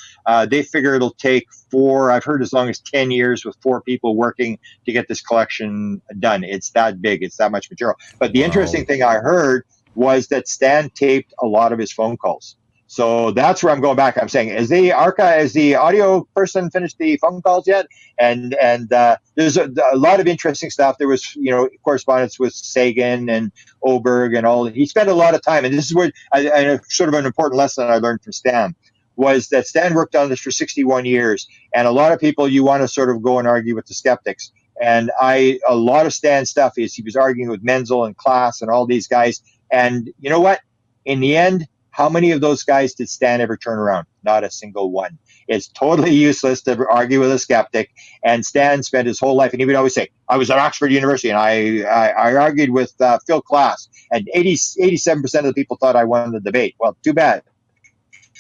[SPEAKER 2] They figure it'll take I've heard as long as 10 years with 4 people working to get this collection done. It's that big. It's that much material. But the interesting thing I heard was that Stan taped a lot of his phone calls. So that's where I'm going back. I'm saying, is the audio person finished the phone calls yet? And there's a lot of interesting stuff. There was, correspondence with Sagan and Oberg and all. He spent a lot of time. And this is where sort of an important lesson I learned from Stan was that Stan worked on this for 61 years. And a lot of people, you want to sort of go and argue with the skeptics. And a lot of Stan's stuff is he was arguing with Menzel and Klass and all these guys. And you know what? In the end, how many of those guys did Stan ever turn around? Not a single one. It's totally useless to argue with a skeptic. And Stan spent his whole life, and he would always say, I was at Oxford University, and I argued with Phil Klass, and 87% of the people thought I won the debate. Well, too bad,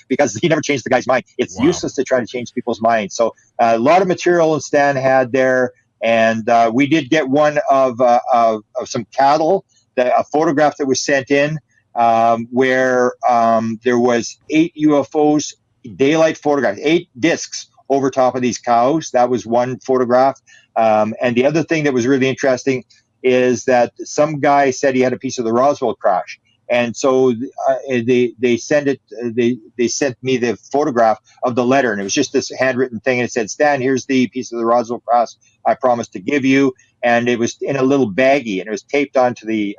[SPEAKER 2] because he never changed the guy's mind. It's useless to try to change people's minds. So a lot of material Stan had there, and we did get one of some cattle, a photograph that was sent in, where there was 8 UFOs, daylight photographs, 8 discs over top of these cows. That was one photograph. And the other thing that was really interesting is that some guy said he had a piece of the Roswell crash. And so they sent me the photograph of the letter, and it was just this handwritten thing, and it said, Stan, here's the piece of the Roswell crash I promised to give you. And it was in a little baggie, and it was taped onto the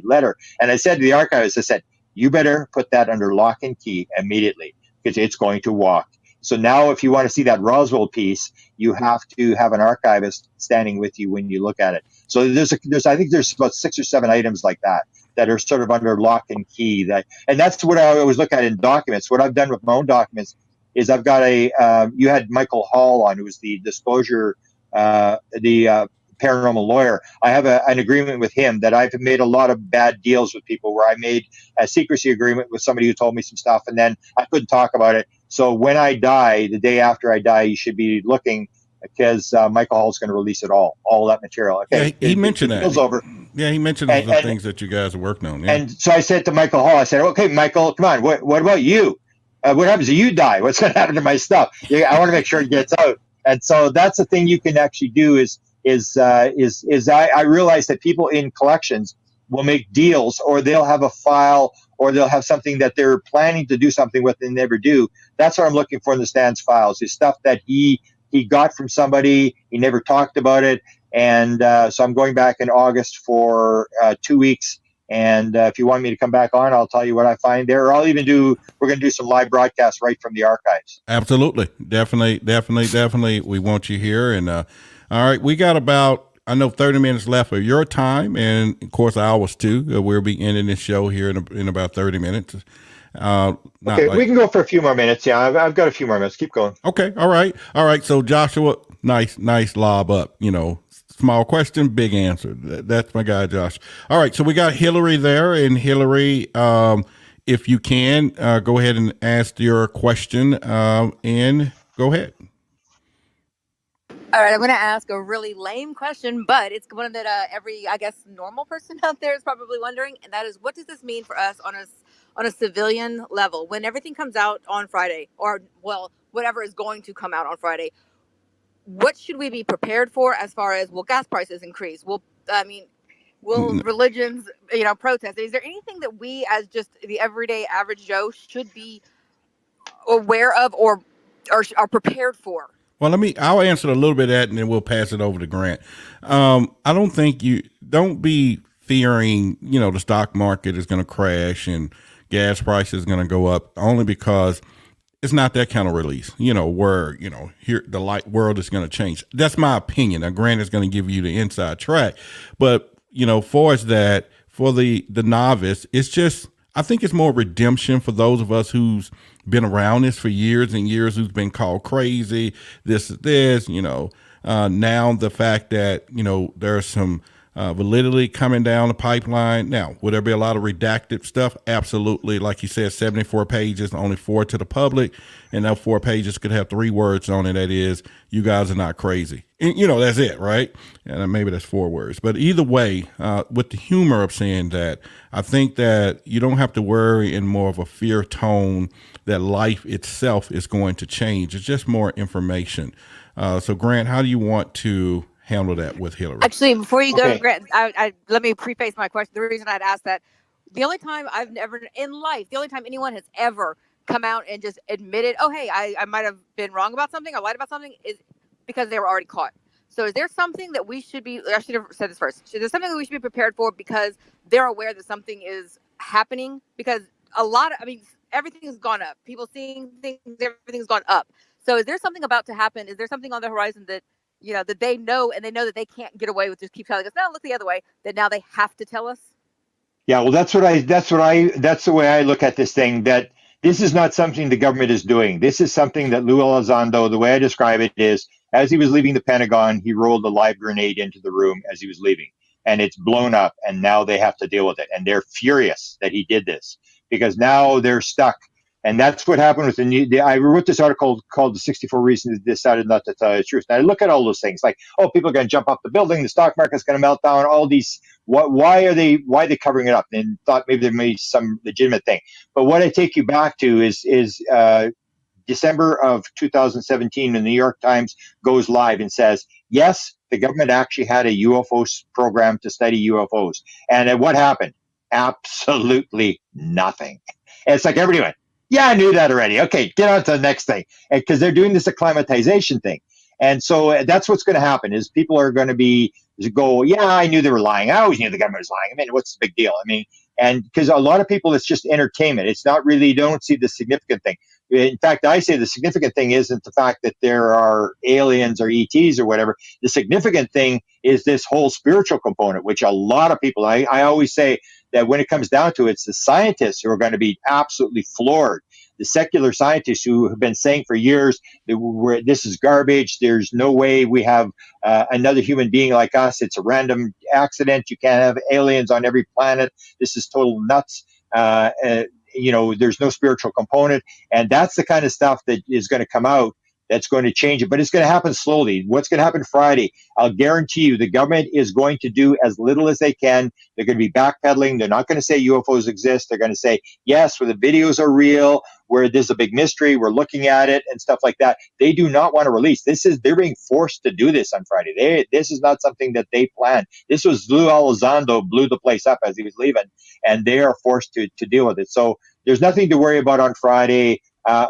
[SPEAKER 2] letter. And I said to the archivist, I said, you better put that under lock and key immediately, because it's going to walk. So now if you want to see that Roswell piece, you have to have an archivist standing with you when you look at it. So I think there's about 6 or 7 items like that are sort of under lock and key. And that's what I always look at in documents. What I've done with my own documents is I've got you had Michael Hall on, who was the disclosure, the paranormal lawyer. I have an agreement with him that I've made a lot of bad deals with people where I made a secrecy agreement with somebody who told me some stuff, and then I couldn't talk about it. So when I die, the day after I die, you should be looking, because Michael Hall's going to release it all that material. Okay,
[SPEAKER 1] yeah, he mentioned that.
[SPEAKER 2] Over.
[SPEAKER 1] Yeah, he mentioned the things that you guys are working on. Yeah.
[SPEAKER 2] And so I said to Michael Hall, I said, okay, Michael, come on, what about you? What happens if you die? What's going to happen to my stuff? I want to make sure it gets out. And so that's the thing you can actually do is I realize that people in collections will make deals, or they'll have a file, or they'll have something that they're planning to do something with and never do. That's what I'm looking for in the Stan's files, is stuff that he got from somebody, he never talked about it. And so I'm going back in August for 2 weeks. And if you want me to come back on, I'll tell you what I find there. Or we're going to do some live broadcasts right from the archives.
[SPEAKER 1] Absolutely. Definitely. We want you here. And all right, we got about, 30 minutes left of your time. And of course, ours too. We'll be ending this show here in about 30 minutes.
[SPEAKER 2] Okay, we can go for a few more minutes. Yeah, I've got a few more minutes. Keep going.
[SPEAKER 1] Okay. All right. So Joshua, nice lob up, small question, big answer. That's my guy, Josh. All right. So we got Hillary there, and Hillary, if you can, go ahead and ask your question, and go ahead.
[SPEAKER 7] All right, I'm going to ask a really lame question, but it's one that every, normal person out there is probably wondering, and that is, what does this mean for us on a civilian level when everything comes out on Friday, or whatever is going to come out on Friday? What should we be prepared for as far as, will gas prices increase? Will religions, protest? Is there anything that we, as just the everyday average Joe, should be aware of or are prepared for?
[SPEAKER 1] Well, I'll answer a little bit of that, and then we'll pass it over to Grant. I don't be fearing, the stock market is going to crash and gas prices is going to go up, only because it's not that kind of release, where, here the light world is going to change. That's my opinion. Now, Grant is going to give you the inside track, but, for the novice, it's just, I think it's more redemption for those of us who's been around this for years and years, who's been called crazy. This is this, now the fact that, there's some validity coming down the pipeline. Now, would there be a lot of redacted stuff? Absolutely. Like you said, 74 pages, only 4 to the public. And those 4 pages could have 3 words on it. That is, you guys are not crazy. And, that's it, right? And maybe that's 4 words. But either way, with the humor of saying that, I think that you don't have to worry in more of a fear tone that life itself is going to change. It's just more information. So, Grant, how do you want to handle that with Hillary?
[SPEAKER 7] Actually, before you go,
[SPEAKER 2] Okay.
[SPEAKER 7] Grant, let me preface my question. The reason I'd asked that, the only time I've never in life, the only time anyone has ever come out and just admitted, oh, hey, I might have been wrong about something, I lied about something, is because they were already caught. So is there something that we should be, I should have said this first, is there something that we should be prepared for because they're aware that something is happening? Because everything has gone up. People seeing things, everything's gone up. So is there something about to happen? Is there something on the horizon that, that they know, and they know that they can't get away with just keep telling us, no, look the other way, that now they have to tell us?
[SPEAKER 2] Yeah, well, that's the way I look at this thing, that this is not something the government is doing. This is something that Lou Elizondo, the way I describe it is, as he was leaving the Pentagon, he rolled a live grenade into the room as he was leaving, and it's blown up, and now they have to deal with it. And they're furious that he did this because now they're stuck. And that's what happened with I wrote this article called "The 64 Reasons They Decided Not to Tell You the Truth." And I look at all those things like, oh, people are going to jump off the building, the stock market's going to melt down, all these. Why are they covering it up? And thought maybe there may be some legitimate thing. But what I take you back to is December of 2017, the New York Times goes live and says, yes, the government actually had a UFO program to study UFOs. And what happened? Absolutely nothing. And it's like everybody went, yeah, I knew that already. Okay, get on to the next thing. Because they're doing this acclimatization thing. And so that's what's going to happen is people are going to go, yeah, I knew they were lying. I always knew the government was lying. I mean, what's the big deal? I mean, and because a lot of people, it's just entertainment. It's not really, they don't see the significant thing. In fact, I say the significant thing isn't the fact that there are aliens or ETs or whatever. The significant thing is this whole spiritual component, which a lot of people, I always say that when it comes down to it, it's the scientists who are going to be absolutely floored. The secular scientists who have been saying for years that this is garbage. There's no way we have another human being like us. It's a random accident. You can't have aliens on every planet. This is total nuts. There's no spiritual component. And that's the kind of stuff that is going to come out that's going to change it. But it's going to happen slowly. What's going to happen Friday? I'll guarantee you the government is going to do as little as they can. They're going to be backpedaling. They're not going to say UFOs exist. They're going to say, yes, where the videos are real, where there's a big mystery, we're looking at it and stuff like that. They do not want to release. They're being forced to do this on Friday. This is not something that they planned. This was Lou Elizondo blew the place up as he was leaving, and they are forced to deal with it. So there's nothing to worry about on Friday.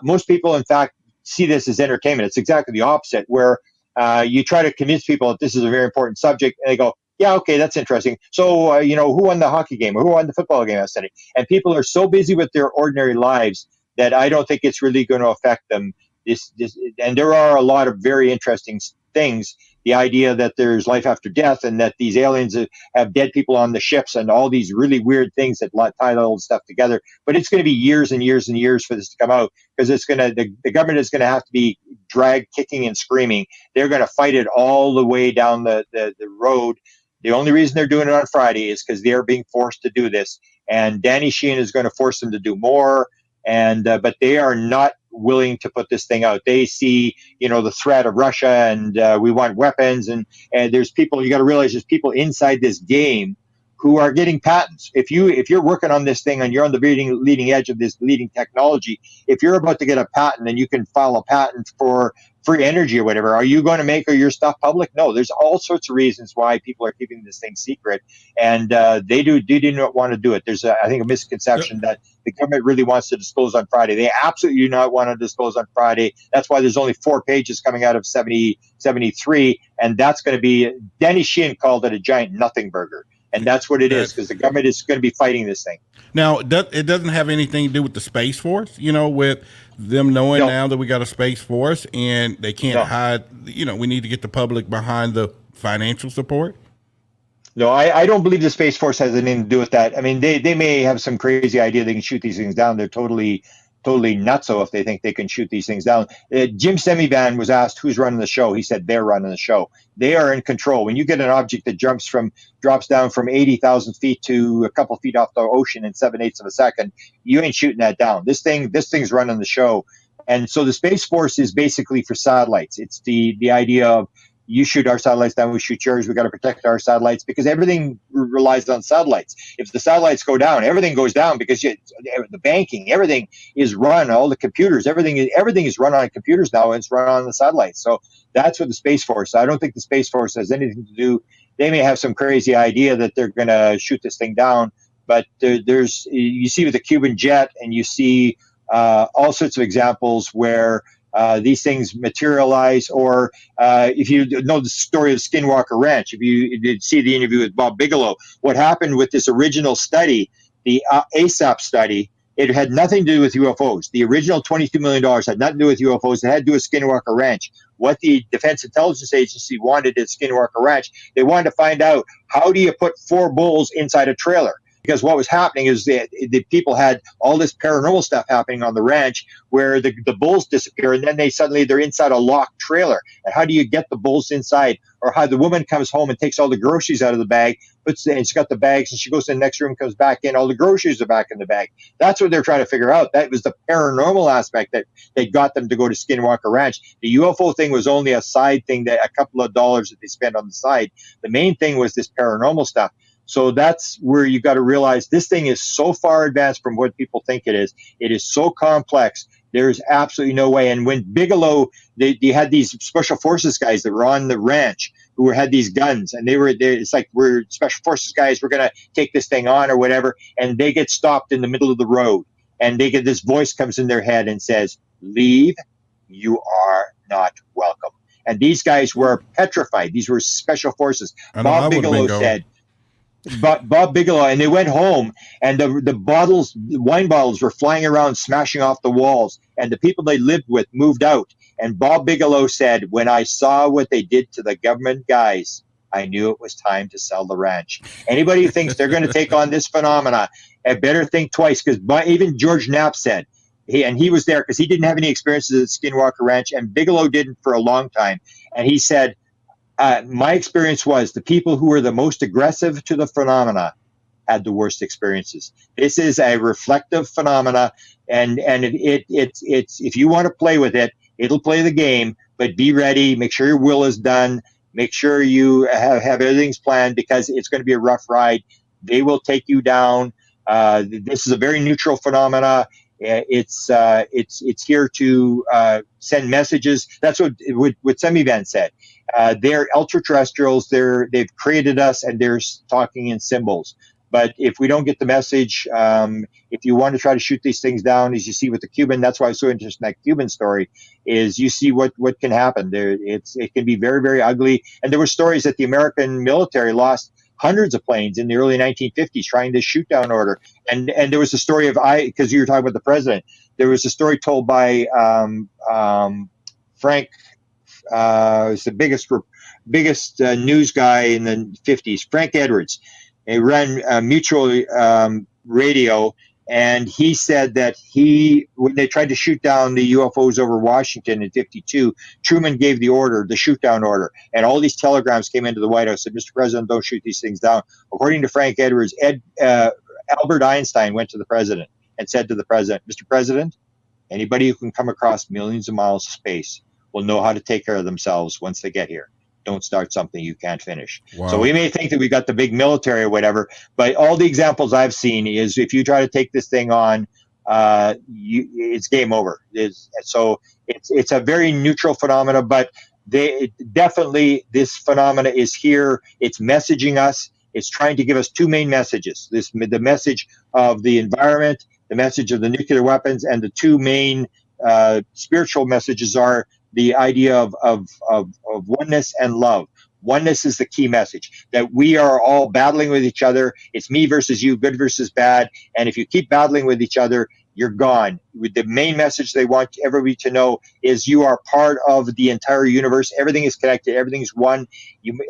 [SPEAKER 2] Most people, in fact, see this as entertainment. It's exactly the opposite, where you try to convince people that this is a very important subject, and they go, yeah, okay, that's interesting. So, who won the hockey game or who won the football game yesterday? And people are so busy with their ordinary lives that I don't think it's really going to affect them. And there are a lot of very interesting things. The idea that there's life after death and that these aliens have dead people on the ships and all these really weird things that tie the old stuff together. But it's going to be years and years and years for this to come out because the government is going to have to be dragged kicking and screaming. They're going to fight it all the way down the road. The only reason they're doing it on Friday is because they're being forced to do this. And Danny Sheehan is going to force them to do more. But they are not willing to put this thing out. They see, the threat of Russia and we want weapons. And there's people, you got to realize there's people inside this game who are getting patents. If you're working on this thing and you're on the leading edge of this leading technology, if you're about to get a patent and you can file a patent for free energy or whatever, are you going to make your stuff public? No, there's all sorts of reasons why people are keeping this thing secret, and they do not want to do it. There's, I think, a misconception that the government really wants to disclose on Friday. They absolutely do not want to disclose on Friday. That's why there's only 4 pages coming out of 73, and that's going to be, Danny Sheehan called it a giant nothing burger. And that's what it is, because the government is going to be fighting this thing.
[SPEAKER 1] Now, it doesn't have anything to do with the Space Force, with them knowing now that we got a Space Force and they can't hide, we need to get the public behind the financial support.
[SPEAKER 2] No, I don't believe the Space Force has anything to do with that. I mean, they may have some crazy idea they can shoot these things down. They're totally nutso if they think they can shoot these things down. Jim Semivan was asked who's running the show. He said they're running the show. They are in control. When you get an object that drops down from 80,000 feet to a couple feet off the ocean in 7/8 of a second, you ain't shooting that down. This thing's running the show. And so the Space Force is basically for satellites. It's the idea of you shoot our satellites down, we shoot yours. We got to protect our satellites because everything relies on satellites. If the satellites go down, everything goes down because the banking, everything is run. All the computers, everything is run on computers now. And it's run on the satellites. So that's what the Space Force. I don't think the Space Force has anything to do. They may have some crazy idea that they're going to shoot this thing down, but there's you see with the Cuban jet, and you see all sorts of examples where these things materialize, or if you know the story of Skinwalker Ranch, if you did see the interview with Bob Bigelow, what happened with this original study, the ASAP study, it had nothing to do with UFOs. The original $22 million had nothing to do with UFOs. It had to do with Skinwalker Ranch. What the Defense Intelligence Agency wanted at Skinwalker Ranch, they wanted to find out, how do you put 4 bulls inside a trailer? Because what was happening is the people had all this paranormal stuff happening on the ranch where the bulls disappear, and then they're inside a locked trailer. And how do you get the bulls inside? Or how the woman comes home and takes all the groceries out of the bag, and she's got the bags, and she goes to the next room, comes back in, all the groceries are back in the bag. That's what they're trying to figure out. That was the paranormal aspect that they got them to go to Skinwalker Ranch. The UFO thing was only a side thing, that a couple of dollars that they spent on the side. The main thing was this paranormal stuff. So that's where you got to realize this thing is so far advanced from what people think it is. It is so complex. There's absolutely no way. And when Bigelow, they had these special forces guys that were on the ranch who had these guns, and it's like, we're special forces guys, we're going to take this thing on or whatever. And they get stopped in the middle of the road, and they get this voice comes in their head and says, "Leave, you are not welcome." And these guys were petrified. These were special forces. Bob Bigelow said, Bob Bigelow, and they went home, and the wine bottles were flying around, smashing off the walls, and the people they lived with moved out. And Bob Bigelow said, "When I saw what they did to the government guys, I knew it was time to sell the ranch." Anybody who thinks they're going to take on this phenomena, had better think twice, because even George Knapp said, he was there because he didn't have any experiences at Skinwalker Ranch, and Bigelow didn't for a long time, and he said, my experience was the people who were the most aggressive to the phenomena had the worst experiences. This is a reflective phenomena, and it's if you want to play with it, it'll play the game. But be ready. Make sure your will is done. Make sure you have everything's planned, because it's going to be a rough ride. They will take you down. This is a very neutral phenomena. It's here to send messages. That's what Semivan said. They're ultra-terrestrials. They've created us, and they're talking in symbols. But if we don't get the message, if you want to try to shoot these things down, as you see with the Cuban, that's why I'm so interested in that Cuban story, is you see what can happen. It can be very, very ugly. And there were stories that the American military lost hundreds of planes in the early 1950s trying this shoot down order. And there was a story of, because you were talking about the president, there was a story told by Frank, was the biggest news guy in the 50s, Frank Edwards. He ran Mutual Radio, and he said that when they tried to shoot down the UFOs over Washington in 52, Truman gave the shoot down order, and all these telegrams came into the White House, said, "Mr. President, don't shoot these things down." According to Frank Edwards, Albert Einstein went to the president and said to the president, "Mr. President, anybody who can come across millions of miles of space will know how to take care of themselves once they get here. Don't start something you can't finish." Wow. So we may think that we got the big military or whatever, but all the examples I've seen is if you try to take this thing on, it's game over. So it's a very neutral phenomena, but definitely this phenomena is here. It's messaging us. It's trying to give us two main messages: the message of the environment, the message of the nuclear weapons, and the two main spiritual messages are the idea of oneness and love. Oneness is the key message, that we are all battling with each other. It's me versus you, good versus bad. And if you keep battling with each other, you're gone. The main message they want everybody to know is you are part of the entire universe. Everything is connected. Everything's one.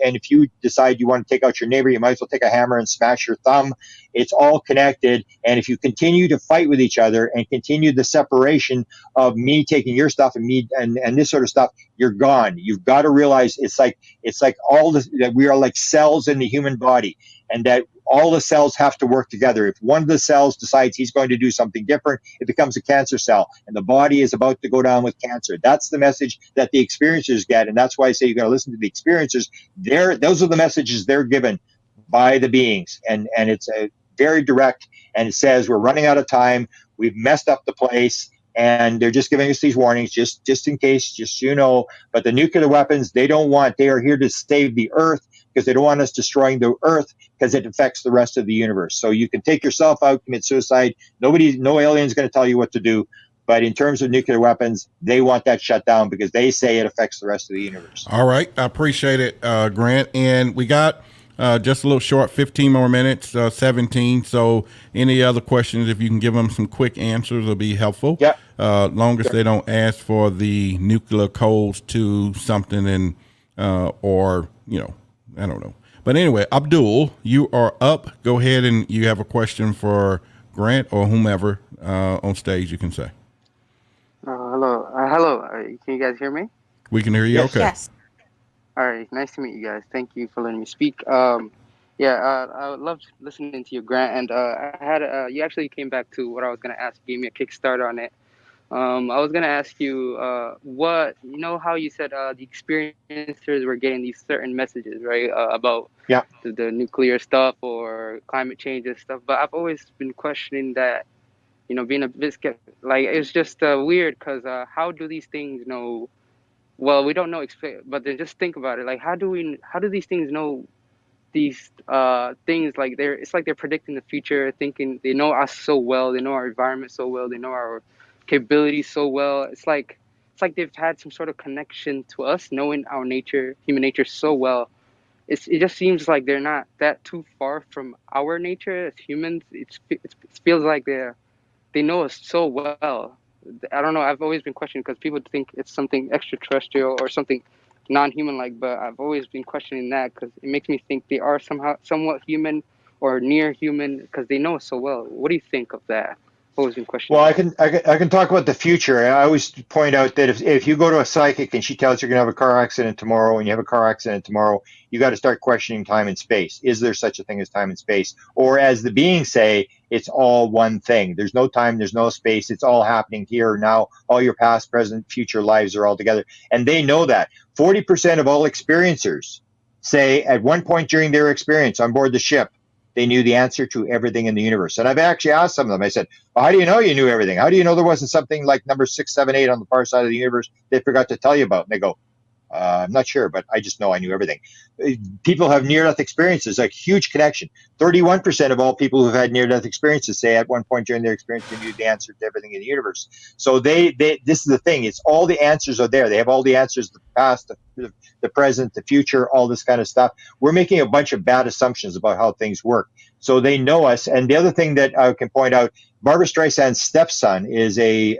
[SPEAKER 2] And if you decide you want to take out your neighbor, you might as well take a hammer and smash your thumb. It's all connected. And if you continue to fight with each other and continue the separation of me taking your stuff and me and this sort of stuff, you're gone. You've got to realize it's like all this, that we are like cells in the human body, and that all the cells have to work together. If one of the cells decides he's going to do something different, it becomes a cancer cell, and the body is about to go down with cancer. That's the message that the experiencers get, and that's why I say you got to listen to the experiencers. Those are the messages they're given by the beings, and it's a very direct, and it says we're running out of time. We've messed up the place, and they're just giving us these warnings, just in case, just so you know. But the nuclear weapons, they are here to save the Earth, because they don't want us destroying the Earth, because it affects the rest of the universe. So you can take yourself out, commit suicide. No alien's going to tell you what to do. But in terms of nuclear weapons, they want that shut down because they say it affects the rest of the universe.
[SPEAKER 1] All right. I appreciate it, Grant. And we got just a little short, 15 more minutes, 17. So any other questions, if you can give them some quick answers, will be helpful.
[SPEAKER 2] Yeah.
[SPEAKER 1] Long as they don't ask for the nuclear codes to something and or, I don't know. But anyway, Abdul, you are up. Go ahead, and you have a question for Grant or whomever on stage, you can say.
[SPEAKER 8] Hello. Can you guys hear me?
[SPEAKER 1] We can hear you.
[SPEAKER 2] Yes.
[SPEAKER 1] Okay.
[SPEAKER 3] Yes.
[SPEAKER 8] All right. Nice to meet you guys. Thank you for letting me speak. I loved listening to you, Grant. And I had you actually came back to what I was going to ask. Gave me a kickstart on it. I was going to ask you how you said the experiencers were getting these certain messages, right, about the nuclear stuff or climate change and stuff. But I've always been questioning that, being a bit skeptical. Like, it's just weird because how do these things know? Well, we don't know, but then just think about it. Like, how do these things know these things? Like, it's like they're predicting the future, thinking they know us so well, they know our environment so well, they know our capabilities so well. It's like they've had some sort of connection to us, knowing our nature, human nature, so well. It just seems like they're not that too far from our nature as humans. It feels like they know us so well. I don't know. I've always been questioning because people think it's something extraterrestrial or something non-human-like, but I've always been questioning that because it makes me think they are somewhat human or near human because they know us so well. What do you think of that? I've always been questioning.
[SPEAKER 2] Well, I can talk about the future. I always point out that if you go to a psychic and she tells you you're going to have a car accident tomorrow, and you have a car accident tomorrow, you got to start questioning time and space. Is there such a thing as time and space? Or as the beings say, it's all one thing. There's no time, there's no space. It's all happening here now. All your past, present, future lives are all together. And they know that. 40% of all experiencers say at one point during their experience on board the ship, they knew the answer to everything in the universe. And I've actually asked some of them, I said, well, how do you know you knew everything? How do you know there wasn't something like number 6, 7, 8 on the far side of the universe they forgot to tell you about? And they go, I'm not sure, but I just know I knew everything. People have near-death experiences, a huge connection. 31% of all people who've had near-death experiences say at one point during their experience they knew the answer to everything in the universe. So this is the thing. It's all the answers are there. They have all the answers, the past, the present, the future, all this kind of stuff. We're making a bunch of bad assumptions about how things work. So they know us. And the other thing that I can point out, Barbara Streisand's stepson is an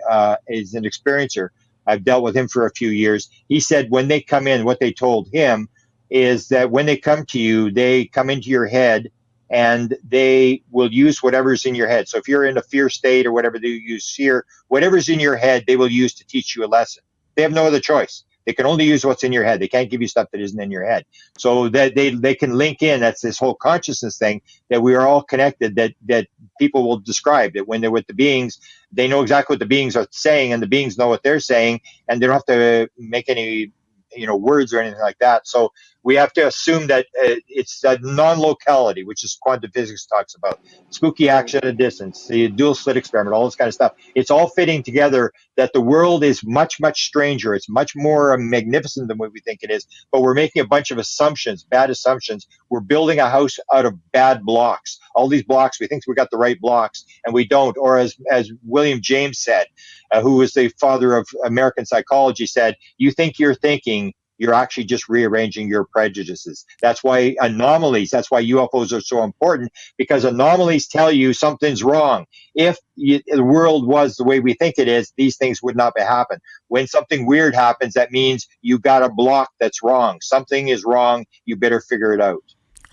[SPEAKER 2] experiencer. I've dealt with him for a few years. He said when they come in, what they told him is that when they come to you, they come into your head and they will use whatever's in your head. So if you're in a fear state or whatever they use fear, whatever's in your head, they will use to teach you a lesson. They have no other choice. They can only use what's in your head. They can't give you stuff that isn't in your head. So that they can link in. That's this whole consciousness thing, that we are all connected, that people will describe that when they're with the beings, they know exactly what the beings are saying, and the beings know what they're saying, and they don't have to make any words or anything like that. So we have to assume that it's a non-locality, which is quantum physics talks about. Spooky action at a distance, the dual slit experiment, all this kind of stuff. It's all fitting together that the world is much, much stranger. It's much more magnificent than what we think it is. But we're making a bunch of assumptions, bad assumptions. We're building a house out of bad blocks. All these blocks, we think we got the right blocks, and we don't. Or as William James said, who was the father of American psychology, said, you think you're thinking, you're actually just rearranging your prejudices. That's why that's why UFOs are so important, because anomalies tell you something's wrong. If the world was the way we think it is, these things would not happen. When something weird happens, that means you got a block that's wrong. Something is wrong. You better figure it out.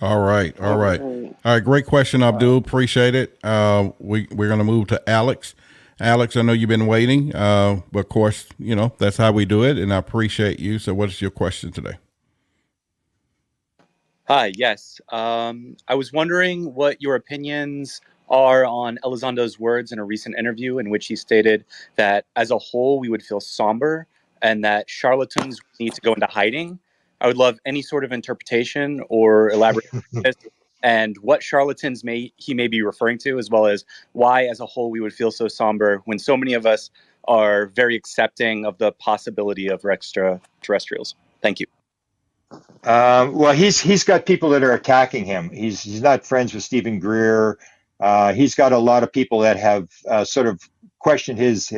[SPEAKER 1] All right. All right.
[SPEAKER 8] Okay.
[SPEAKER 1] All right. Great question, Abdul. Appreciate it. We're going to move to Alex. Alex, I know you've been waiting, but of course, that's how we do it, and I appreciate you. So what is your question today?
[SPEAKER 9] Hi, yes. I was wondering what your opinions are on Elizondo's words in a recent interview in which he stated that as a whole we would feel somber and that charlatans need to go into hiding. I would love any sort of interpretation or elaboration on this and what charlatans he may be referring to, as well as why as a whole we would feel so somber when so many of us are very accepting of the possibility of extraterrestrials. Thank you.
[SPEAKER 2] Well, he's got people that are attacking him. He's not friends with Stephen Greer. He's got a lot of people that have sort of questioned his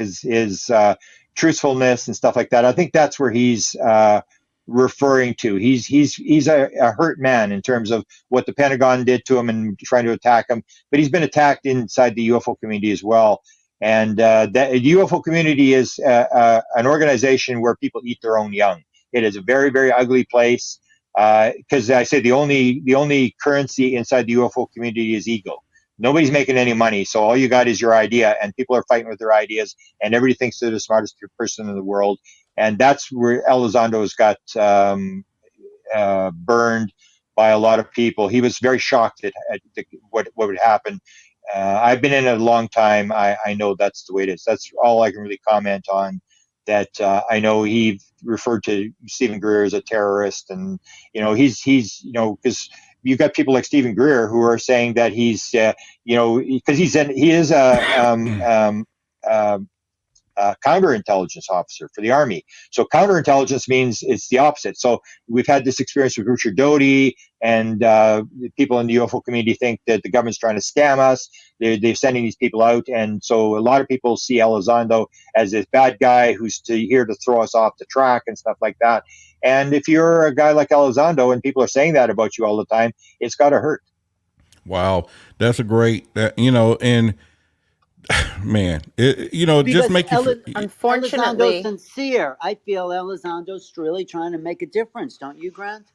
[SPEAKER 2] truthfulness and stuff like that. I think that's where he's referring to. He's a hurt man in terms of what the Pentagon did to him and trying to attack him. But he's been attacked inside the UFO community as well. And the UFO community is an organization where people eat their own young. It is a very, very ugly place. Because I say the only currency inside the UFO community is ego. Nobody's making any money, so all you got is your idea, and people are fighting with their ideas, and everybody thinks they're the smartest person in the world, and that's where Elizondo's got burned by a lot of people. He was very shocked at what would happen. I've been in it a long time. I know that's the way it is. That's all I can really comment on. That I know he referred to Stephen Greer as a terrorist, and he's because you've got people like Stephen Greer who are saying that he's because he is a counterintelligence officer for the Army. So counterintelligence means it's the opposite. So we've had this experience with Richard Doty, and people in the UFO community think that the government's trying to scam us. They're sending these people out, and so a lot of people see Elizondo as this bad guy who's here to throw us off the track and stuff like that. And if you're a guy like Elizondo and people are saying that about you all the time, it's got to hurt.
[SPEAKER 1] Wow, that's a great, and man, just make you.
[SPEAKER 3] Unfortunately,
[SPEAKER 5] Elizondo's sincere. I feel Elizondo's really trying to make a difference, don't you, Grant?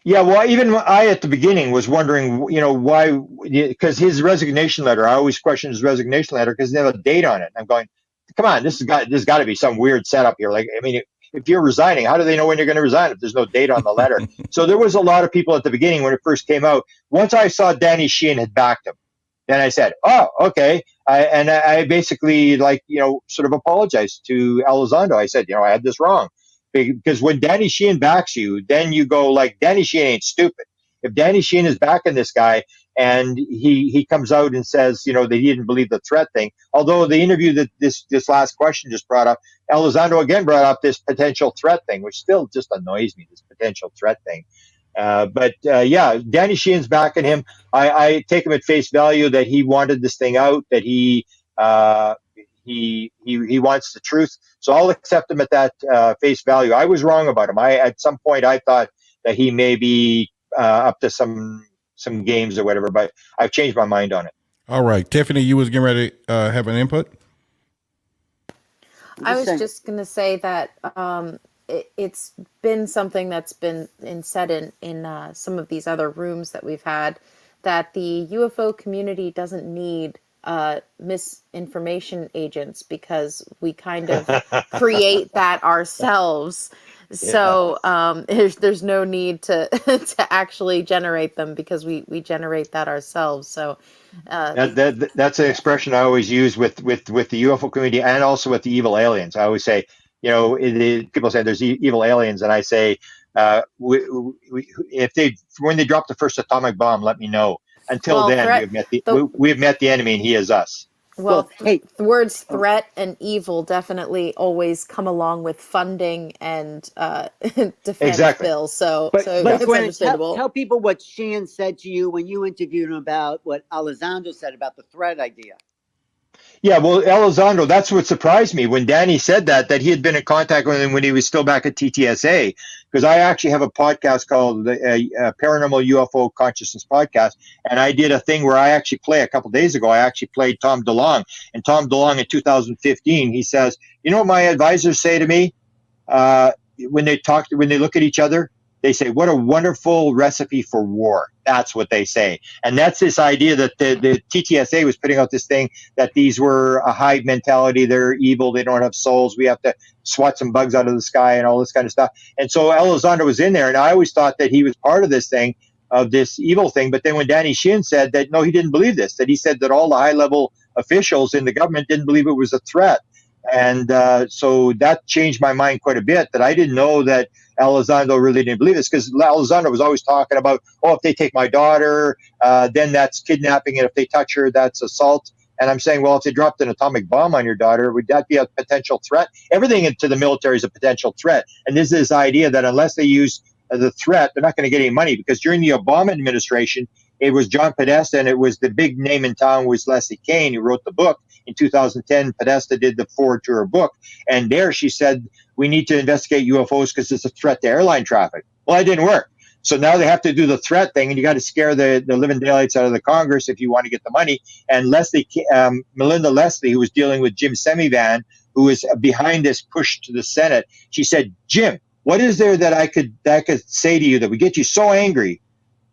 [SPEAKER 2] Yeah, well, even I at the beginning was wondering, why, because his resignation letter, I always question his resignation letter because they have a date on it. I'm going, come on, there's got to be some weird setup here. Like, I mean, if you're resigning, how do they know when you're going to resign if there's no date on the letter? So there was a lot of people at the beginning when it first came out. Once I saw Danny Sheehan had backed him, then I said, oh, okay. I basically sort of apologized to Elizondo. I said, I had this wrong. Because when Danny Sheehan backs you, then you go like, Danny Sheehan ain't stupid. If Danny Sheehan is backing this guy and he comes out and says, that he didn't believe the threat thing, although the interview that this last question just brought up, Elizondo again brought up this potential threat thing, which still just annoys me, this potential threat thing. But Danny Sheehan's backing him. I take him at face value that he wanted this thing out, that he wants the truth. So I'll accept him at that face value. I was wrong about him. At some point I thought that he may be up to some games or whatever, but I've changed my mind on it.
[SPEAKER 1] All right, Tiffany, you was getting ready to have an input.
[SPEAKER 3] I was just going to say that it's been something that's been said in some of these other rooms that we've had, that the UFO community doesn't need misinformation agents because we kind of create that ourselves. So there's no need to to actually generate them because we generate that ourselves. So
[SPEAKER 2] that's an expression I always use with the UFO community and also with the evil aliens. I always say, people say there's evil aliens, and I say, when they drop the first atomic bomb, let me know. Until then, we have met the enemy, and he is us.
[SPEAKER 3] Well, the words threat and evil definitely always come along with funding and defense bills. So it's understandable.
[SPEAKER 5] Tell people what Sheehan said to you when you interviewed him about what Elizondo said about the threat idea.
[SPEAKER 2] Yeah, well, Elizondo, that's what surprised me when Danny said that he had been in contact with him when he was still back at TTSA. Because I actually have a podcast called the Paranormal UFO Consciousness Podcast, and I did a thing where I actually play a couple of days ago. I actually played Tom DeLonge, and Tom DeLonge in 2015, he says, "You know what my advisors say to me uh, when they look at each other? They say, what a wonderful recipe for war." That's what they say. And that's this idea that the TTSA was putting out this thing that these were a hive mentality. They're evil. They don't have souls. We have to swat some bugs out of the sky and all this kind of stuff. And so Elizondo was in there. And I always thought that he was part of this thing, of this evil thing. But then when Danny Shin said that, no, he didn't believe this, that he said that all the high level officials in the government didn't believe it was a threat. And so that changed my mind quite a bit, that I didn't know that Elizondo really didn't believe this, because Elizondo was always talking about, oh, if they take my daughter, then that's kidnapping, and if they touch her, that's assault. And I'm saying, well, if they dropped an atomic bomb on your daughter, would that be a potential threat? Everything to the military is a potential threat. And there's this idea that unless they use the threat, they're not going to get any money, because during the Obama administration, it was John Podesta, and it was the big name in town was Leslie Kean, who wrote the book. In 2010, Podesta did the forward to her book, and there she said, we need to investigate UFOs because it's a threat to airline traffic. Well, that didn't work. So now they have to do the threat thing, and you got to scare the living daylights out of the Congress if you want to get the money. And Melinda Leslie, who was dealing with Jim Semivan, who is behind this push to the Senate, she said, Jim, what is there that I could say to you that would get you so angry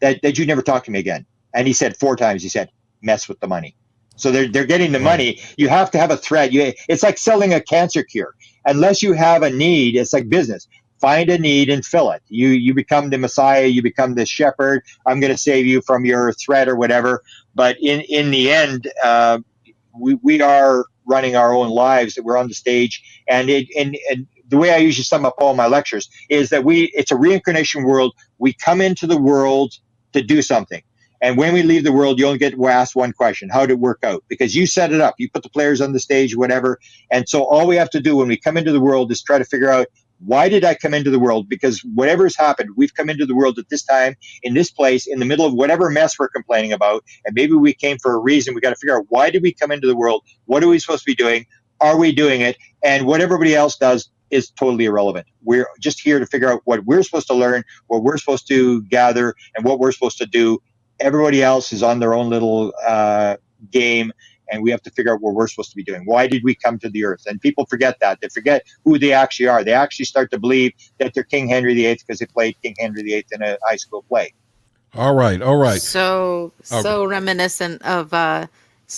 [SPEAKER 2] that you never talk to me again? And he said 4 times, he said, mess with the money. So they're getting the money. You have to have a threat. It's like selling a cancer cure. Unless you have a need, it's like business. Find a need and fill it. You become the Messiah. You become the shepherd. I'm going to save you from your threat or whatever. But in the end, we are running our own lives. That we're on the stage, and the way I usually sum up all my lectures is that it's a reincarnation world. We come into the world to do something. And when we leave the world, you only get asked one question: how did it work out? Because you set it up, you put the players on the stage, whatever. And so all we have to do when we come into the world is try to figure out, why did I come into the world? Because whatever's happened, we've come into the world at this time, in this place, in the middle of whatever mess we're complaining about. And maybe we came for a reason. We got to figure out, why did we come into the world? What are we supposed to be doing? Are we doing it? And what everybody else does is totally irrelevant. We're just here to figure out what we're supposed to learn, what we're supposed to gather, and what we're supposed to do. Everybody else is on their own little game, and we have to figure out what we're supposed to be doing. Why did we come to the earth? And people forget that. They forget who they actually are. They actually start to believe that they're King Henry VIII because they played King Henry VIII in a high school play.
[SPEAKER 1] All right.
[SPEAKER 3] So reminiscent of a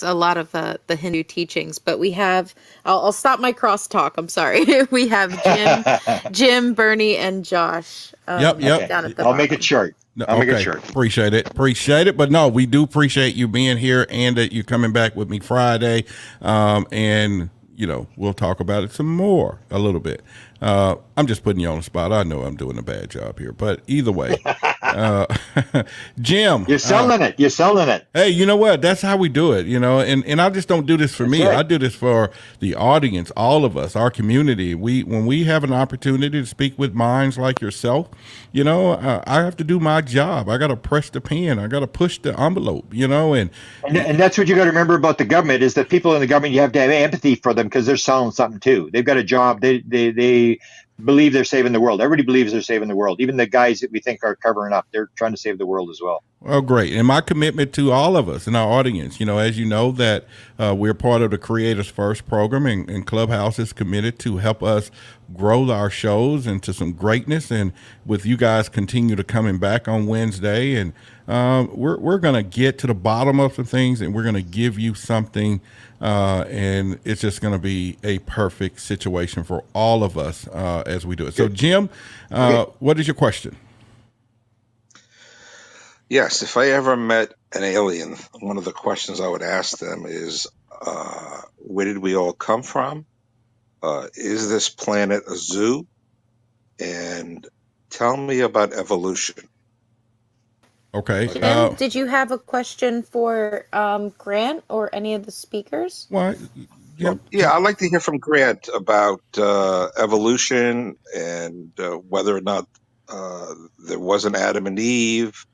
[SPEAKER 3] lot of the Hindu teachings. But we have, I'll stop my crosstalk. I'm sorry. We have Jim, Bernie, and Josh.
[SPEAKER 1] Yep.
[SPEAKER 3] Down at the
[SPEAKER 2] I'll
[SPEAKER 3] bottom.
[SPEAKER 2] make it short. Make it short.
[SPEAKER 1] Appreciate it. But no, we do appreciate you being here, and that you coming back with me Friday. And we'll talk about it some more a little bit. I'm just putting you on the spot. I know I'm doing a bad job here, but either way, Jim,
[SPEAKER 2] you're selling it. You're selling it.
[SPEAKER 1] Hey, you know what? That's how we do it, and I just don't do this for me. Right. I do this for the audience, all of us, our community. When we have an opportunity to speak with minds like yourself, I have to do my job. I got to press the pen. I got to push the envelope, and
[SPEAKER 2] that's what you got to remember about the government, is that people in the government, you have to have empathy for them, because they're selling something too. They've got a job. They believe they're saving the world. Everybody believes they're saving the world. Even the guys that we think are covering up, they're trying to save the world as well.
[SPEAKER 1] Oh, great. And my commitment to all of us in our audience, as you know, that we're part of the Creators First program, and Clubhouse is committed to help us grow our shows into some greatness. And with you guys continue to coming back on Wednesday, and we're going to get to the bottom of some things, and we're going to give you something, and it's just going to be a perfect situation for all of us as we do it. So, Jim, what is your question?
[SPEAKER 10] Yes, if I ever met an alien, one of the questions I would ask them is, where did we all come from? Is this planet a zoo? And tell me about evolution.
[SPEAKER 1] Okay.
[SPEAKER 3] Jim, did you have a question for Grant or any of the speakers?
[SPEAKER 1] Well,
[SPEAKER 10] yeah, I'd like to hear from Grant about evolution, and whether or not there was an Adam and Eve.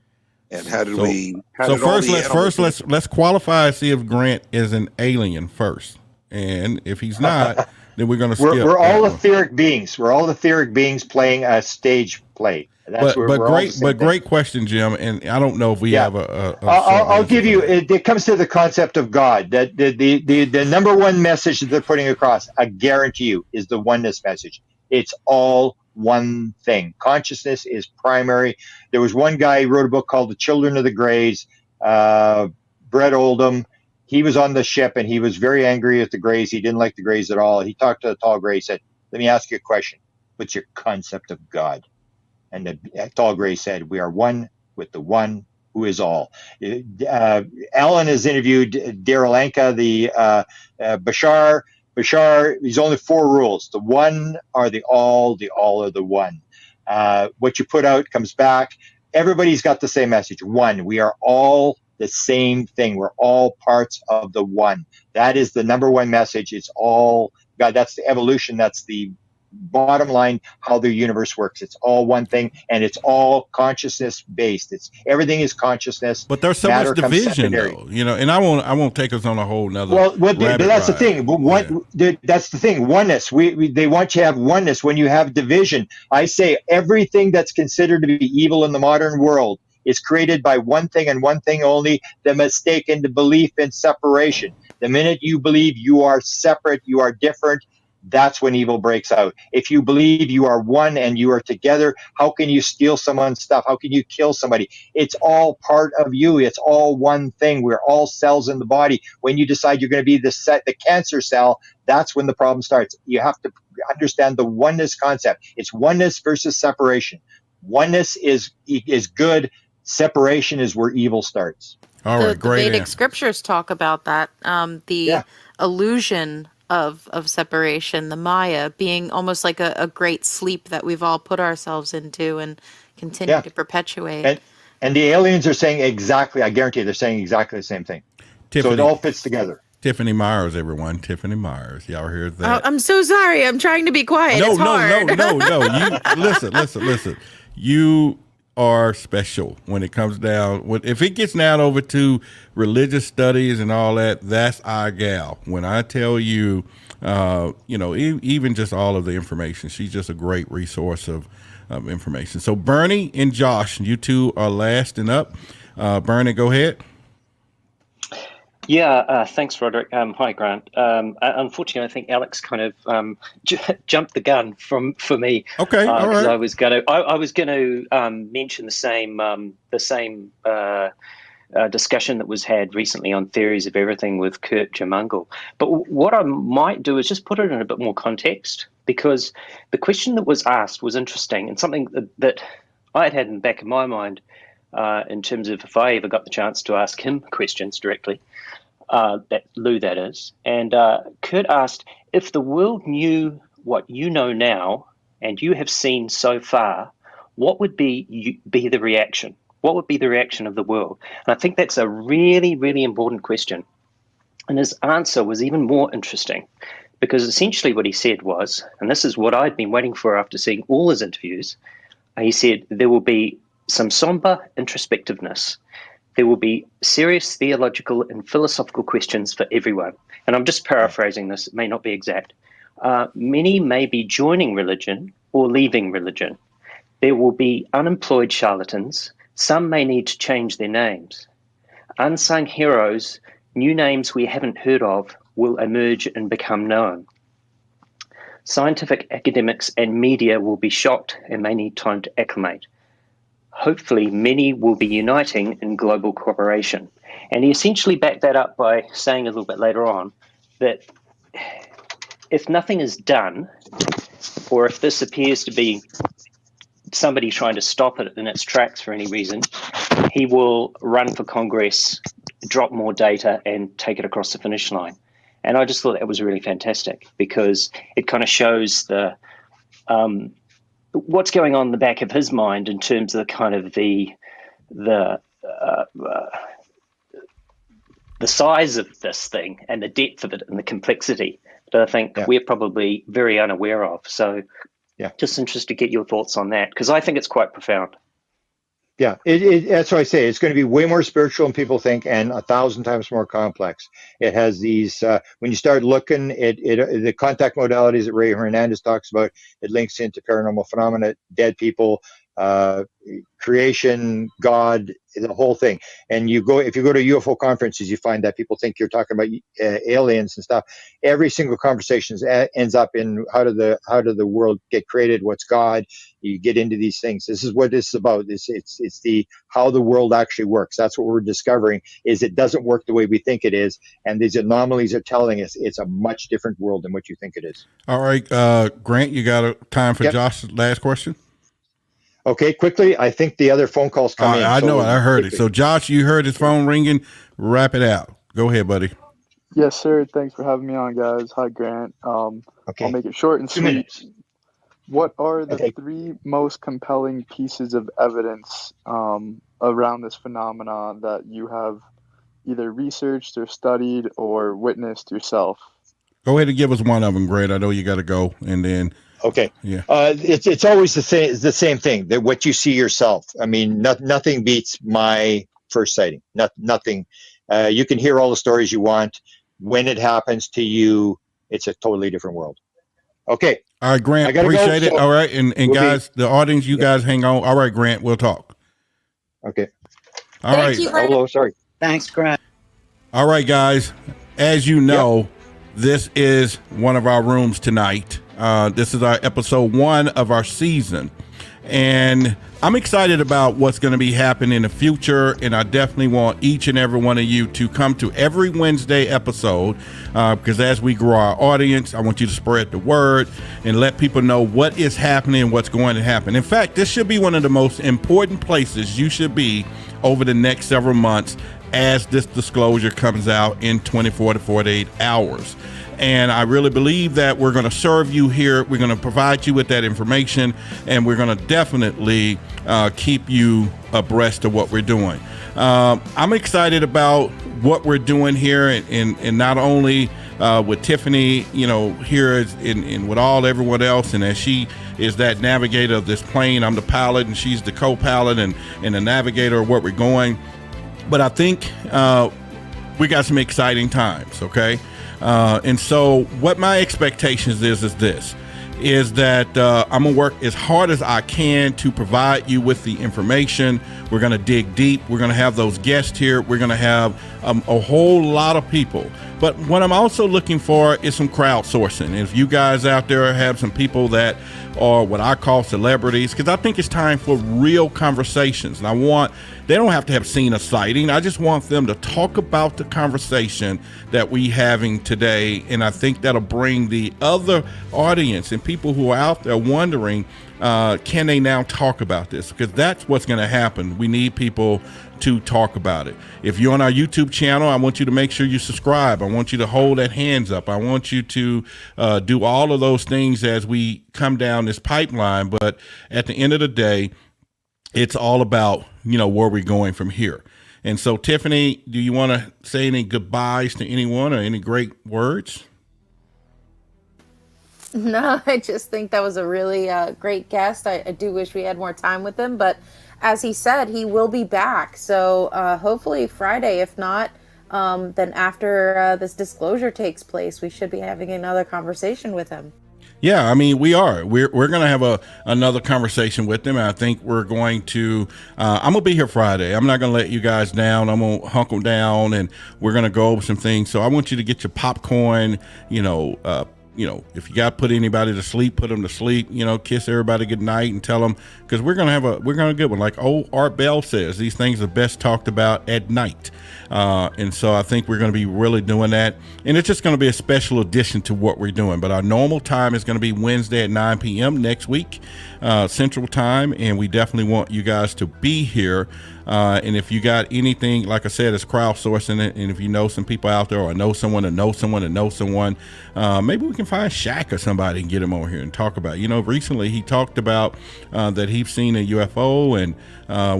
[SPEAKER 10] And how did we?
[SPEAKER 1] Let's qualify and see if Grant is an alien first. And if he's not, then we're going to skip
[SPEAKER 2] We're
[SPEAKER 1] that
[SPEAKER 2] all
[SPEAKER 1] one.
[SPEAKER 2] etheric beings. We're all etheric beings playing a stage play. That's where
[SPEAKER 1] But
[SPEAKER 2] we're all the same thing.
[SPEAKER 1] great question, Jim. And I don't know if we
[SPEAKER 2] Yeah.
[SPEAKER 1] have a short
[SPEAKER 2] I'll
[SPEAKER 1] answer
[SPEAKER 2] give
[SPEAKER 1] for
[SPEAKER 2] you.
[SPEAKER 1] that.
[SPEAKER 2] It comes to the concept of God. That the number one message that they're putting across, I guarantee you, is the oneness message. It's all one thing. Consciousness is primary. There was one guy who wrote a book called The Children of the Greys. Brett Oldham. He was on the ship and he was very angry at the Greys. He didn't like the Greys at all. He talked to the tall Grey. He said, "Let me ask you a question. What's your concept of God?" And the tall Gray said, "We are one with the one who is all." Alan has interviewed Daryl Anka, the Bashar. Bashar, there's only four rules. The one are the all are the one. What you put out comes back. Everybody's got the same message. One. We are all the same thing. We're all parts of the one. That is the number one message. It's all God. That's the evolution. That's the bottom line, how the universe works. It's all one thing, and it's all consciousness based. It's everything is consciousness.
[SPEAKER 1] But there's so much
[SPEAKER 2] Matter comes
[SPEAKER 1] division,
[SPEAKER 2] secondary.
[SPEAKER 1] though, and I won't take us on a whole nother
[SPEAKER 2] But
[SPEAKER 1] rabbit
[SPEAKER 2] that's the
[SPEAKER 1] ride.
[SPEAKER 2] thing. That's the thing. Oneness. They want you to have oneness when you have division. I say everything that's considered to be evil in the modern world is created by one thing and one thing only: the mistaken belief in separation. The minute you believe you are separate, you are different, that's when evil breaks out. If you believe you are one and you are together, how can you steal someone's stuff? How can you kill somebody? It's all part of you. It's all one thing. We're all cells in the body. When you decide you're going to be the cancer cell, that's when the problem starts. You have to understand the oneness concept. It's oneness versus separation. Oneness is good. Separation is where evil starts.
[SPEAKER 1] All
[SPEAKER 3] The
[SPEAKER 1] right, great
[SPEAKER 3] Vedic
[SPEAKER 1] answer.
[SPEAKER 3] scriptures talk about that. The
[SPEAKER 2] Yeah.
[SPEAKER 3] illusion of separation, the Maya, being almost like a great sleep that we've all put ourselves into and continue
[SPEAKER 2] Yeah.
[SPEAKER 3] to perpetuate.
[SPEAKER 2] And the aliens are saying exactly, I guarantee you, they're saying exactly the same thing. So it
[SPEAKER 1] Tiffany
[SPEAKER 2] all fits together.
[SPEAKER 1] Tiffany Myers, everyone. Tiffany Myers. Y'all hear
[SPEAKER 3] Oh,
[SPEAKER 1] that?
[SPEAKER 3] I'm so sorry. I'm trying to be quiet.
[SPEAKER 1] No,
[SPEAKER 3] It's hard.
[SPEAKER 1] no. You listen. You are special when it comes down. If it gets down over to religious studies and all that, that's our gal. When I tell you, even just all of the information, she's just a great resource of information. So Bernie and Josh, you two are last and up. Bernie, go ahead.
[SPEAKER 11] Yeah, thanks, Roderick. Hi, Grant. Unfortunately, I think Alex kind of jumped the gun for me.
[SPEAKER 1] Okay, all
[SPEAKER 11] Because
[SPEAKER 1] right.
[SPEAKER 11] I was going to mention the same discussion that was had recently on theories of everything with Kurt Jamungal. But what I might do is just put it in a bit more context, because the question that was asked was interesting and something that I had in the back of my mind in terms of if I ever got the chance to ask him questions directly. That is. And Kurt asked, if the world knew what you know now and you have seen so far, what would be the reaction? What would be the reaction of the world? And I think that's a really, really important question. And his answer was even more interesting, because essentially what he said was, and this is what I'd been waiting for after seeing all his interviews, he said there will be some somber introspectiveness. There will be serious theological and philosophical questions for everyone. And I'm just paraphrasing this, it may not be exact. Many may be joining religion or leaving religion. There will be unemployed charlatans. Some may need to change their names. Unsung heroes, new names we haven't heard of, will emerge and become known. Scientific academics and media will be shocked and may need time to acclimate. Hopefully, many will be uniting in global cooperation. And he essentially backed that up by saying a little bit later on that if nothing is done, or if this appears to be somebody trying to stop it in its tracks for any reason, he will run for Congress, drop more data, and take it across the finish line. And I just thought that was really fantastic, because it kind of shows what's going on in the back of his mind in terms of the kind of the size of this thing and the depth of it and the complexity that I think we're probably very unaware of. So just interested to get your thoughts on that, because I think it's quite profound.
[SPEAKER 2] Yeah, that's what I say. It's going to be way more spiritual than people think, and 1,000 times more complex. It has these. When you start looking, the contact modalities that Ray Hernandez talks about, it links into paranormal phenomena, dead people, uh, creation, God, the whole thing. And if you go to UFO conferences, you find that people think you're talking about aliens and stuff. Every single conversation ends up in how did the world get created? What's God? You get into these things. This is what this is about. It's the how the world actually works. That's what we're discovering. Is it doesn't work the way we think it is, and these anomalies are telling us it's a much different world than what you think it is.
[SPEAKER 1] All right, Grant, you got a time for
[SPEAKER 2] Yep.
[SPEAKER 1] Josh's last question?
[SPEAKER 2] Okay, quickly. I think the other phone calls come in.
[SPEAKER 1] I know it. I heard
[SPEAKER 2] quickly.
[SPEAKER 1] it. So, Josh, you heard his phone ringing. Wrap it out. Go ahead, buddy.
[SPEAKER 12] Yes, sir. Thanks for having me on, guys. Hi, Grant. I'll make it short and
[SPEAKER 2] 2
[SPEAKER 12] sweet.
[SPEAKER 2] minutes.
[SPEAKER 12] What are the
[SPEAKER 2] Okay.
[SPEAKER 12] 3 most compelling pieces of evidence around this phenomenon that you have either researched or studied or witnessed yourself?
[SPEAKER 1] Go ahead and give us one of them, Grant. I know you got to go, and then
[SPEAKER 2] Okay.
[SPEAKER 1] Yeah.
[SPEAKER 2] It's always the same thing, that what you see yourself. I mean, nothing beats my first sighting. Nothing. You can hear all the stories you want. When it happens to you, it's a totally different world. Okay.
[SPEAKER 1] All right, Grant.
[SPEAKER 2] I gotta
[SPEAKER 1] Appreciate
[SPEAKER 2] go,
[SPEAKER 1] it.
[SPEAKER 2] so
[SPEAKER 1] All right, and
[SPEAKER 2] we'll
[SPEAKER 1] guys, the audience, you guys hang on. All right, Grant, we'll talk.
[SPEAKER 2] Okay.
[SPEAKER 1] All
[SPEAKER 7] Thank
[SPEAKER 1] right.
[SPEAKER 7] you, Grant.
[SPEAKER 2] Hello. Sorry.
[SPEAKER 5] Thanks, Grant.
[SPEAKER 1] All right, guys. As you know, this is one of our rooms tonight. This is our episode 1 of our season. And I'm excited about what's going to be happening in the future. And I definitely want each and every one of you to come to every Wednesday episode because as we grow our audience, I want you to spread the word and let people know what is happening and what's going to happen. In fact, this should be one of the most important places you should be over the next several months as this disclosure comes out in 24 to 48 hours. And I really believe that we're going to serve you here. We're going to provide you with that information, and we're going to definitely keep you abreast of what we're doing. I'm excited about what we're doing here, and not only with Tiffany, you know, here and with everyone else, and as she is that navigator of this plane, I'm the pilot, and she's the co-pilot and the navigator of what we're going. But I think we got some exciting times, okay? And so what my expectations is that I'm going to work as hard as I can to provide you with the information. We're going to dig deep. We're going to have those guests here. We're going to have a whole lot of people. But what I'm also looking for is some crowdsourcing. If you guys out there have some people that are what I call celebrities, because I think it's time for real conversations. And they don't have to have seen a sighting. I just want them to talk about the conversation that we having today. And I think that'll bring the other audience and people who are out there wondering, can they now talk about this? Because that's what's going to happen. We need people to talk about it. If you're on our YouTube channel, I want you to make sure you subscribe. I want you to hold that hands up. I want you to do all of those things as we come down this pipeline. But at the end of the day, it's all about, you know, where we're going from here. And so, Tiffany, do you want to say any goodbyes to anyone or any great words?
[SPEAKER 3] No, I just think that was a really great guest. I do wish we had more time with him, but as he said, he will be back. So hopefully Friday, if not, then after this disclosure takes place, we should be having another conversation with him.
[SPEAKER 1] Yeah, I mean, we're going to have another conversation with him. I think we're going to, I'm going to be here Friday. I'm not going to let you guys down. I'm going to hunker down and we're going to go over some things. So I want you to get your popcorn, if you got to put anybody to sleep, put them to sleep, kiss everybody good night and tell them, because we're going to get one. Like old Art Bell says, these things are best talked about at night. And so I think we're going to be really doing that. And it's just going to be a special addition to what we're doing. But our normal time is going to be Wednesday at 9 p.m. next week, Central Time. And we definitely want you guys to be here. And if you got anything, like I said, it's crowdsourcing it. And if you know some people out there or know someone that knows someone that knows someone, maybe we can find Shaq or somebody and get him over here and talk about it. Recently he talked about that he's seen a UFO and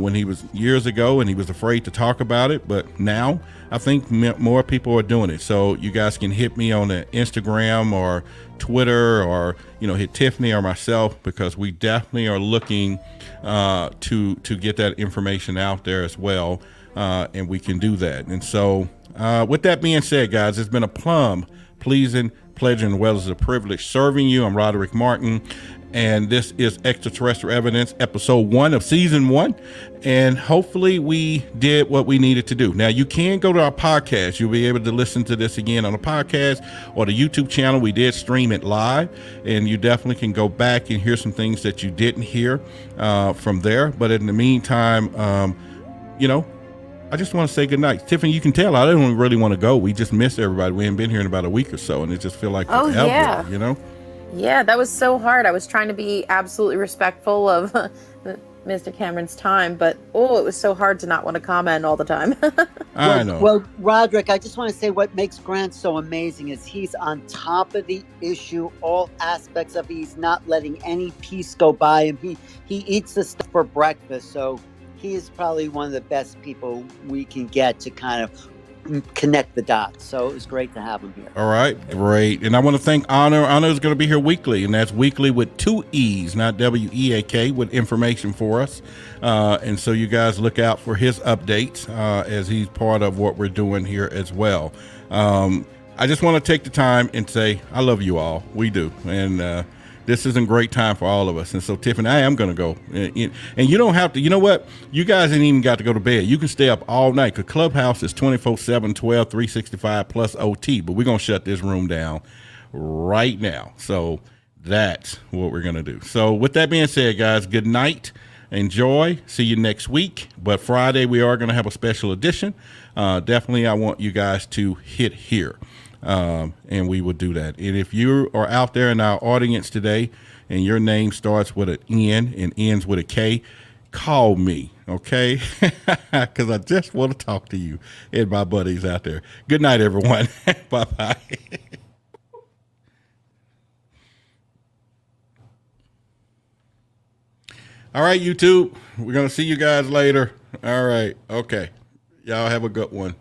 [SPEAKER 1] when he was years ago and he was afraid to talk about it. But now I think more people are doing it. So you guys can hit me on the Instagram or Twitter or, hit Tiffany or myself, because we definitely are looking to get that information out there as well. And we can do that. And so with that being said, guys, it's been a plum pleasing pleasure and well as a privilege serving you. I'm Roderick Martin, and this is Extraterrestrial Evidence, episode 1 of season 1. And hopefully we did what we needed to do. Now, you can go to our podcast. You'll be able to listen to this again on the podcast or the YouTube channel. We did stream it live, and you definitely can go back and hear some things that you didn't hear from there. But in the meantime, I just want to say good night. Tiffany, you can tell I don't really want to go. We just missed everybody. We haven't been here in about a week or so, and it just feels like forever,
[SPEAKER 3] yeah. Yeah, that was so hard. I was trying to be absolutely respectful of Mr. Cameron's time, but it was so hard to not want to comment all the time.
[SPEAKER 1] I know.
[SPEAKER 5] Well, Roderick, I just want to say what makes Grant so amazing is he's on top of the issue, all aspects of it. He's not letting any piece go by him. He eats the stuff for breakfast, so he is probably one of the best people we can get to kind of connect the dots. So it was great to have him here.
[SPEAKER 1] All right, great. And I want to thank Honor. Honor is going to be here weekly, and that's weekly with 2 E's, not W-E-A-K, with information for us. And so you guys look out for his updates as he's part of what we're doing here as well. I just want to take the time and say I love you all. We do. And this is a great time for all of us. And so, Tiffany, I am going to go. And you don't have to, you know what? You guys ain't even got to go to bed. You can stay up all night, because Clubhouse is 24/7, 12, 365 plus OT. But we're going to shut this room down right now. So that's what we're going to do. So with that being said, guys, good night. Enjoy. See you next week. But Friday, we are going to have a special edition. Definitely, I want you guys to hit here. And we will do that. And if you are out there in our audience today and your name starts with an N and ends with a K, call me, okay? Because I just want to talk to you and my buddies out there. Good night, everyone. Bye-bye. All right, YouTube. We're going to see you guys later. All right. Okay. Y'all have a good one.